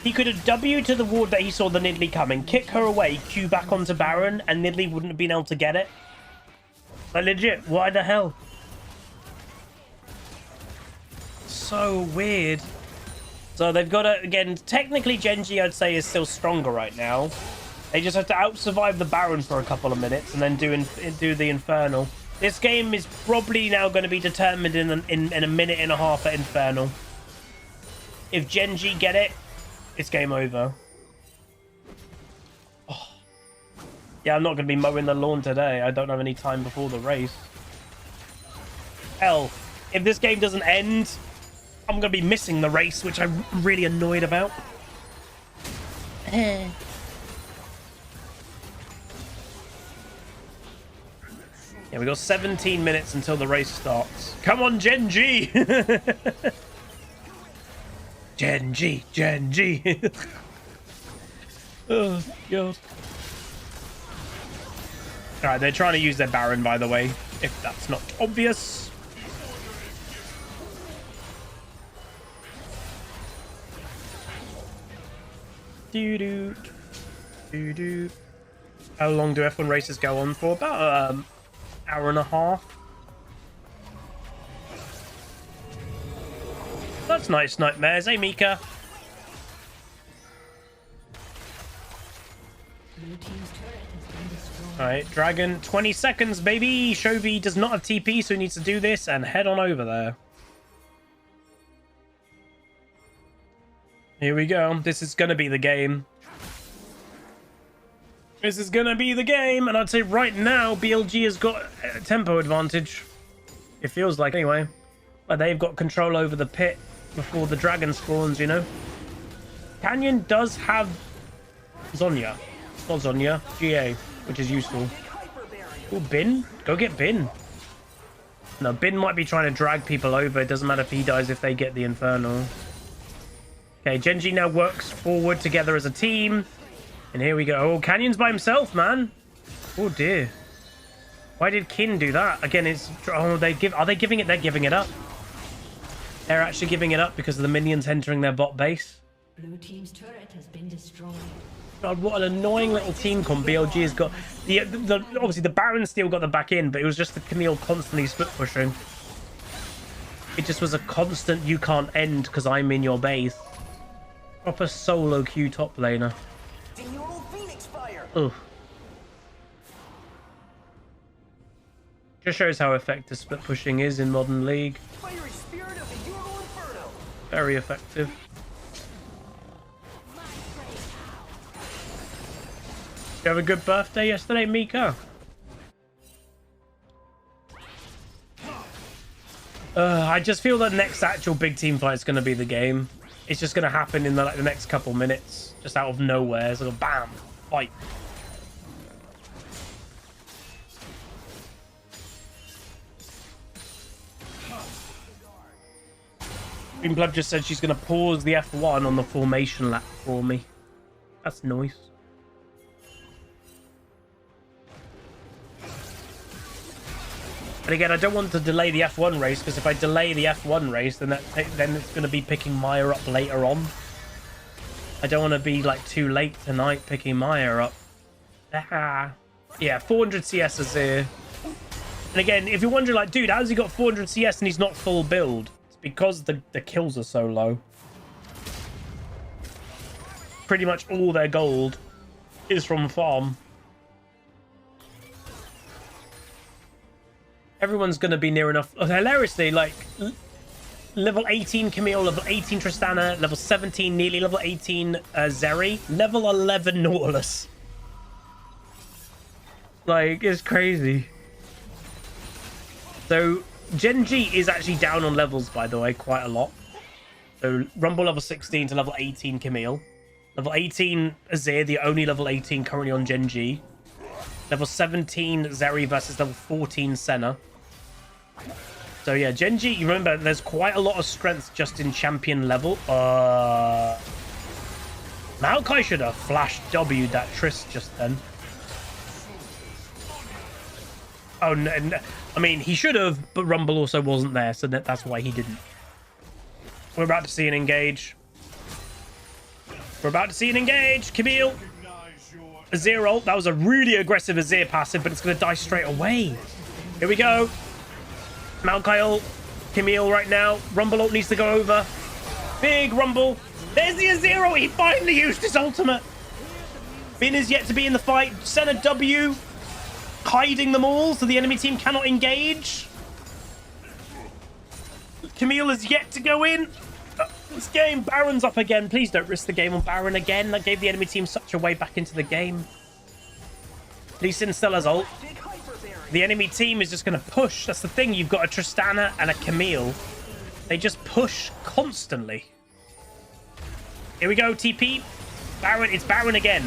He could have W to the ward that he saw the Nidalee coming, kick her away, Q back onto Baron, and Nidalee wouldn't have been able to get it. Like, legit, why the hell? So weird. So they've got to, again, technically Gen.G, I'd say, is still stronger right now. They just have to out-survive the Baron for a couple of minutes and then do the Infernal. This game is probably now going to be determined in a minute and a half at Infernal. If Gen.G get it, it's game over. Oh. Yeah, I'm not going to be mowing the lawn today. I don't have any time before the race. Hell, if this game doesn't end, I'm going to be missing the race, which I'm really annoyed about. Yeah, we got 17 minutes until the race starts. Come on, Gen.G! Gen.G, Gen.G. Oh, God. Alright, they're trying to use their Baron, by the way, if that's not obvious. Do-do. Do-do. How long do F1 races go on for? About an hour and a half. That's nice nightmares, eh, Mika? Blue team's turret has been destroyed. Alright, Dragon, 20 seconds, baby! Shovi does not have TP, so he needs to do this and head on over there. Here we go. This is going to be the game. This is going to be the game. And I'd say right now, BLG has got a tempo advantage. It feels like, anyway. But they've got control over the pit before the dragon spawns, you know. Canyon does have Zonya. Not Zonya, GA, which is useful. Oh, Bin? Go get Bin. No, Bin might be trying to drag people over. It doesn't matter if he dies if they get the Infernal. Okay, Gen.G now works forward together as a team. And here we go. Oh, Canyon's by himself, man. Oh, dear. Why did Kin do that? Again, it's... Oh, are they giving it? They're giving it up. They're actually giving it up because of the minions entering their bot base. Blue team's turret has been destroyed. God, what an annoying little team comp BLG has got. Obviously, the Baron still got the back in, but it was just the Camille constantly split pushing. It just was a constant, you can't end because I'm in your base. Proper solo queue top laner. Ugh. Just shows how effective split pushing is in Modern League. Very effective. Did you have a good birthday yesterday, Mika? I just feel the next actual big team fight is going to be the game. It's just going to happen in the next couple minutes, just out of nowhere. It's like a bam, fight. Green Blood just said she's going to pause the F1 on the formation lap for me. That's nice. And again, I don't want to delay the F1 race, because if I delay the F1 race, then it's going to be picking Maya up later on. I don't want to be like too late tonight picking Maya up. Ah. Yeah, 400 CS Azir. And again, if you're wondering like, dude, how's he got 400 CS and he's not full build? It's because the kills are so low. Pretty much all their gold is from farm. Everyone's going to be near enough. Hilariously, like, level 18 Camille, level 18 Tristana, level 17 nearly level 18 Zeri, level 11 Nautilus. Like, it's crazy. So, Gen.G is actually down on levels, by the way, quite a lot. So, Rumble level 16 to level 18 Camille. Level 18 Azir, the only level 18 currently on Gen.G. Level 17 Zeri versus level 14 Senna. So yeah, Gen.G, you remember, there's quite a lot of strength just in champion level. Maokai should have flashed W'd that Triss just then. Oh, no, I mean, he should have, but Rumble also wasn't there, so that's why he didn't. We're about to see an engage. We're about to see an engage. Camille. Azir ult. That was a really aggressive Azir passive, but it's going to die straight away. Here we go. Maokai ult. Camille right now. Rumble ult needs to go over. Big Rumble. There's the Azir ult. He finally used his ultimate. Bin is yet to be in the fight. Senna W. Hiding them all so the enemy team cannot engage. Camille is yet to go in. This game, Baron's up again. Please don't risk the game on Baron again. That gave the enemy team such a way back into the game. Lee Sin still has ult. The enemy team is just going to push. That's the thing. You've got a Tristana and a Camille. They just push constantly. Here we go, TP. Baron, it's Baron again.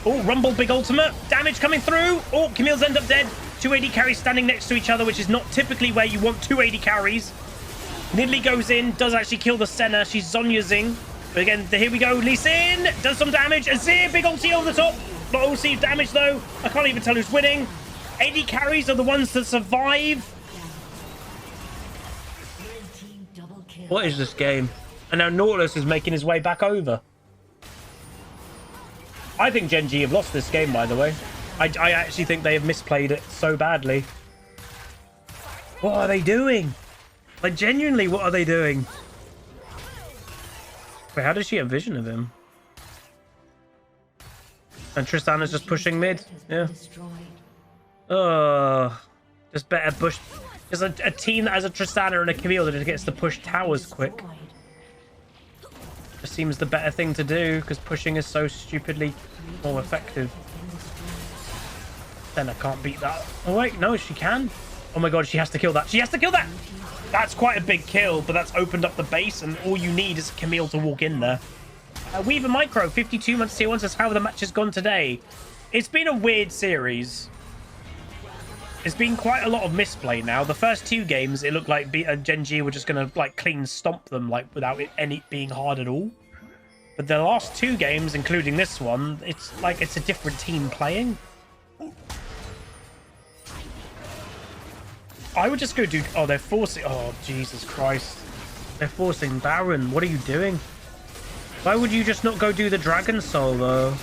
Oh, Rumble, big ultimate. Damage coming through. Oh, Camille's end up dead. 2 AD carries standing next to each other, which is not typically where you want 2 AD carries. Nidalee goes in, does actually kill the Senna. She's Zonya-zing. But again, here we go. Lee Sin does some damage. Azir, big ulti over the top. Not ulti damage, though. I can't even tell who's winning. AD carries are the ones that survive. What is this game? And now Nautilus is making his way back over. I think Gen.G have lost this game, by the way. I actually think they have misplayed it so badly. What are they doing? Like, genuinely, what are they doing? Wait, how does she have vision of him? And Tristana's just pushing mid. Yeah. Oh, just better push. There's a team that has a Tristana and a Camille that just gets to push towers quick. Just seems the better thing to do because pushing is so stupidly more effective. Then I can't beat that. Oh wait, no, she can. Oh my god, she has to kill that. She has to kill that. That's quite a big kill, but that's opened up the base, and all you need is Camille to walk in there. Weaver Micro 52 months tier 1 says, how the match has gone today. It's been a weird series. It's been quite a lot of misplay now. The first 2 games, it looked like Gen.G were just going to like clean stomp them like without it any being hard at all. But the last 2 games, including this one, it's like it's a different team playing. I would just go do... Oh, they're forcing... Oh, Jesus Christ. They're forcing Baron. What are you doing? Why would you just not go do the Dragon Soul, though?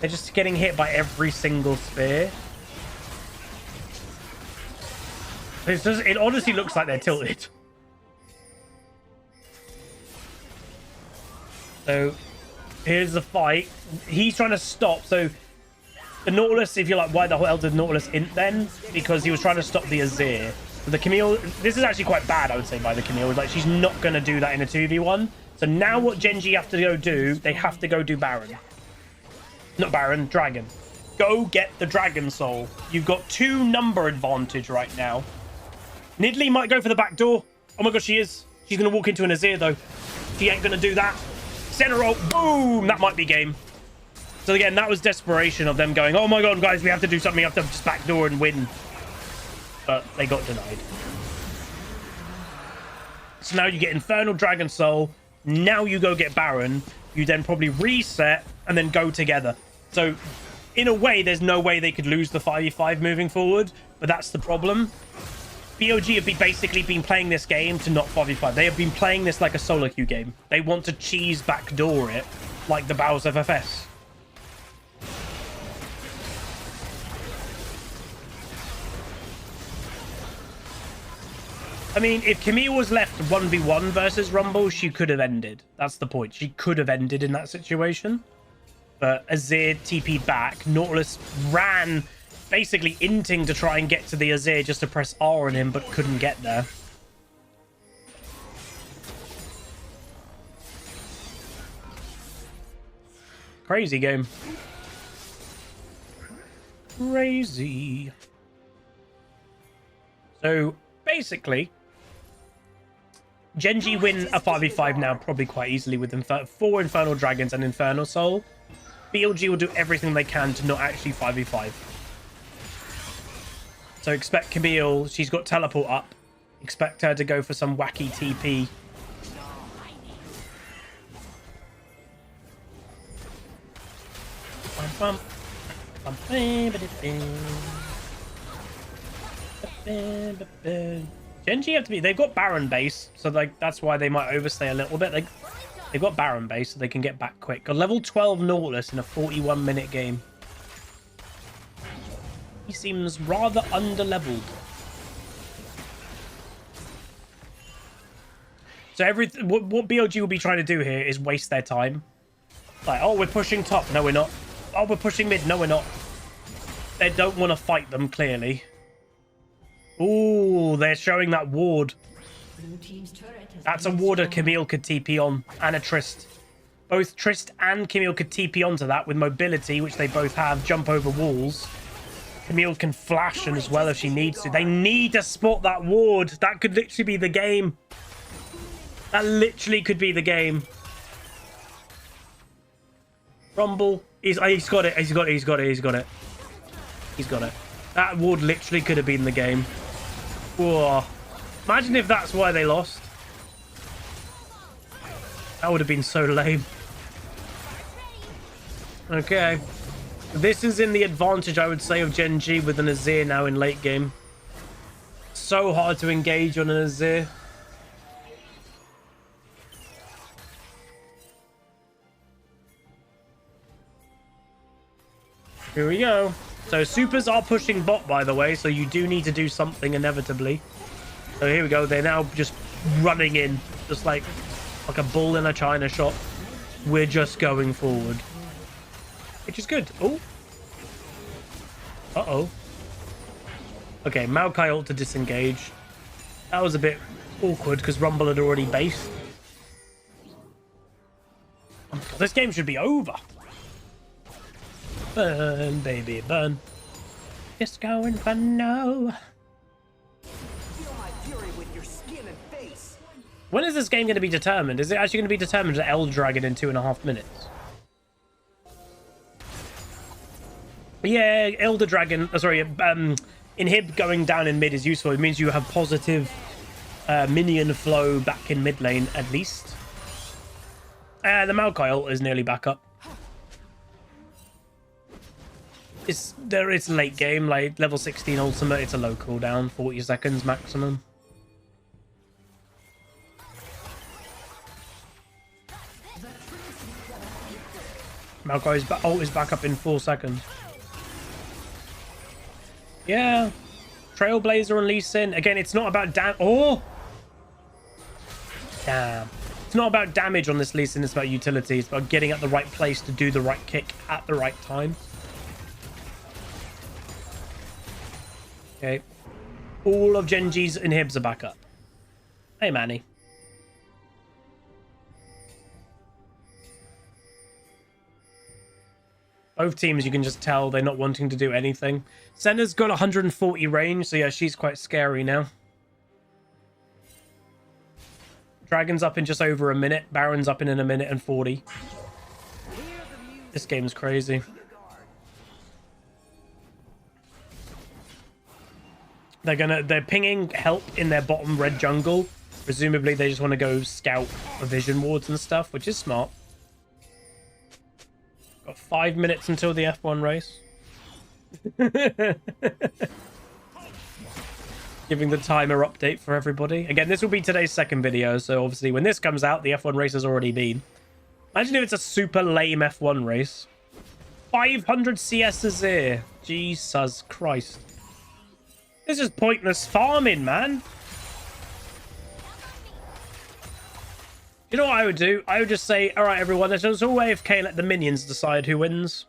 They're just getting hit by every single spear. It honestly looks like they're tilted. So, here's the fight. He's trying to stop, so... The Nautilus, if you're like, why the hell did Nautilus int then? Because he was trying to stop the Azir. But the Camille, this is actually quite bad, I would say, by the Camille. Like, she's not going to do that in a 2v1. So now what Gen.G have to go do, they have to go do Baron. Not Baron, Dragon. Go get the Dragon Soul. You've got 2 number advantage right now. Nidalee might go for the back door. Oh my god, she is. She's going to walk into an Azir, though. She ain't going to do that. Center roll. Boom! That might be game. So again, that was desperation of them going, oh my god, guys, we have to do something. We have to just backdoor and win. But they got denied. So now you get Infernal Dragon Soul. Now you go get Baron. You then probably reset and then go together. So in a way, there's no way they could lose the 5v5 moving forward. But that's the problem. BLG have basically been playing this game to not 5v5. They have been playing this like a solo queue game. They want to cheese backdoor it like the Battles of FS. I mean, if Camille was left 1v1 versus Rumble, she could have ended. That's the point. She could have ended in that situation. But Azir TP'd back. Nautilus ran, basically inting to try and get to the Azir just to press R on him, but couldn't get there. Crazy game. Crazy. So, basically... Gen.G win a 5v5 now probably quite easily with 4 Infernal Dragons and Infernal Soul. BLG will do everything they can to not actually 5v5. So expect Camille, she's got teleport up. Expect her to go for some wacky TP. Bum, bum. Gen.G have to be... They've got Baron base, so like that's why they might overstay a little bit. They've got Baron base, so they can get back quick. Got level 12 Nautilus in a 41-minute game. He seems rather under-leveled. So what BLG will be trying to do here is waste their time. Like, oh, we're pushing top. No, we're not. Oh, we're pushing mid. No, we're not. They don't want to fight them, clearly. Ooh, they're showing that ward. That's a ward a Camille could TP on, and a Trist. Both Trist and Camille could TP onto that with mobility, which they both have, jump over walls. Camille can flash and as well if she needs to. They need to spot that ward. That could literally be the game. That literally could be the game. Rumble. He's got it. He's got it. He's got it. He's got it. He's got it. That ward literally could have been the game. Whoa. Imagine if that's why they lost. That would have been so lame. Okay. This is in the advantage, I would say, of Gen.G with an Azir now in late game. So hard to engage on an Azir. Here we go. So supers are pushing bot, by the way, so you do need to do something inevitably. So here we go. They're now just running in, just like a bull in a china shop. We're just going forward, which is good. Oh. Uh-oh. Okay, Maokai ult to disengage. That was a bit awkward because Rumble had already based. This game should be over. Burn, baby, burn. Just going for no. Feel my fury with your skin and face. When is this game going to be determined? Is it actually going to be determined at Elder Dragon in 2.5 minutes? Yeah, Elder Dragon. Sorry, Inhib going down in mid is useful. It means you have positive minion flow back in mid lane at least. The Maokai ult is nearly back up. It's late game, like level 16 ultimate. It's a low cooldown, 40 seconds maximum. Maokai's ult is back up in 4 seconds. Yeah, Trailblazer and Lee Sin. Again, it's not about oh, damn. It's not about damage on this Lee Sin. It's about utility. It's about getting at the right place to do the right kick at the right time. Okay. All of Gen.G's inhibs are back up. Hey, Manny. Both teams, you can just tell they're not wanting to do anything. Senna's got 140 range, so yeah, she's quite scary now. Dragon's up in just over a minute. Baron's up in a minute and 40. This game's crazy. They're pinging help in their bottom red jungle. Presumably they just want to go scout for vision wards and stuff, which is smart. Got 5 minutes until the F1 race. Giving the timer update for everybody. Again, this will be today's second video, so obviously when this comes out, the F1 race has already been. Imagine if it's a super lame F1 race. 500 CS's here. Jesus Christ. This is pointless farming, man. You know what I would do? I would just say, all right, everyone, let's just all AFK and let the minions decide who wins.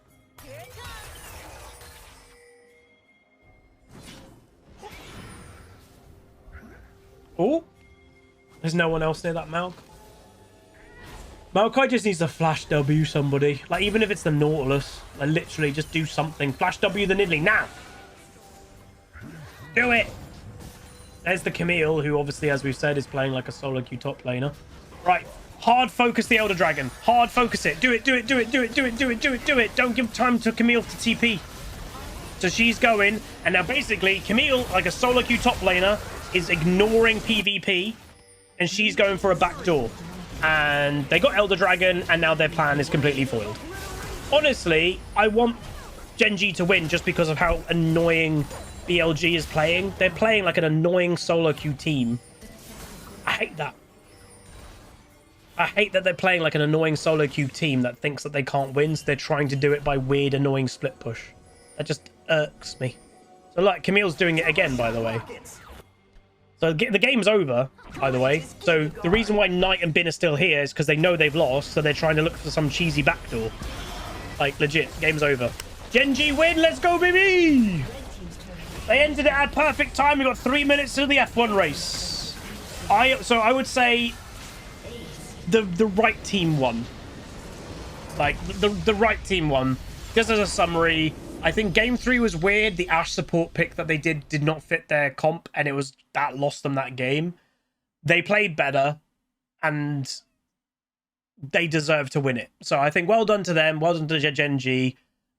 Oh, there's no one else near that Malk. Maokai just needs to flash W somebody. Like, even if it's the Nautilus, like, literally just do something. Flash W the Nidalee now. Do it. There's the Camille, who obviously, as we've said, is playing like a solo queue top laner. Right, hard focus the Elder Dragon. Hard focus it. Do it, do it, do it, do it, do it, do it, do it, do it. Don't give time to Camille to TP. So she's going, and now basically Camille, like a solo queue top laner, is ignoring PvP, and she's going for a backdoor. And they got Elder Dragon, and now their plan is completely foiled. Honestly, I want Gen.G to win just because of how annoying BLG is playing. They're playing like an annoying solo queue team. I hate that. I hate that they're playing like an annoying solo queue team that thinks that they can't win, so they're trying to do it by weird, annoying split push. That just irks me. So, like, Camille's doing it again, by the way. So the game's over, by the way. So the reason why Knight and Bin are still here is because they know they've lost, so they're trying to look for some cheesy backdoor. Like, legit, game's over. Gen.G win, let's go, baby! They ended it at perfect time. We got 3 minutes to the F1 race. So I would say the right team won. Like, the right team won. Just as a summary, I think game 3 was weird. The Ashe support pick that they did not fit their comp, and that lost them that game. They played better, and they deserve to win it. So I think well done to them. Well done to Gen.G.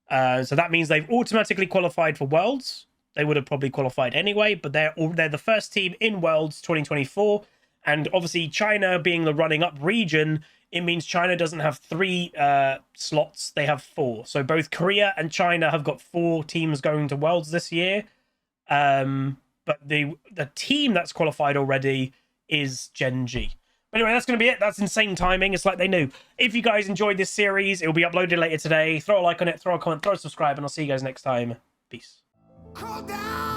So that means they've automatically qualified for Worlds. They would have probably qualified anyway, but they're the first team in Worlds 2024. And obviously, China being the running up region, it means China doesn't have 3 slots. They have 4. So both Korea and China have got 4 teams going to Worlds this year. But the team that's qualified already is Gen.G. But anyway, that's going to be it. That's insane timing. It's like they knew. If you guys enjoyed this series, it will be uploaded later today. Throw a like on it, throw a comment, throw a subscribe, and I'll see you guys next time. Peace. Cool down!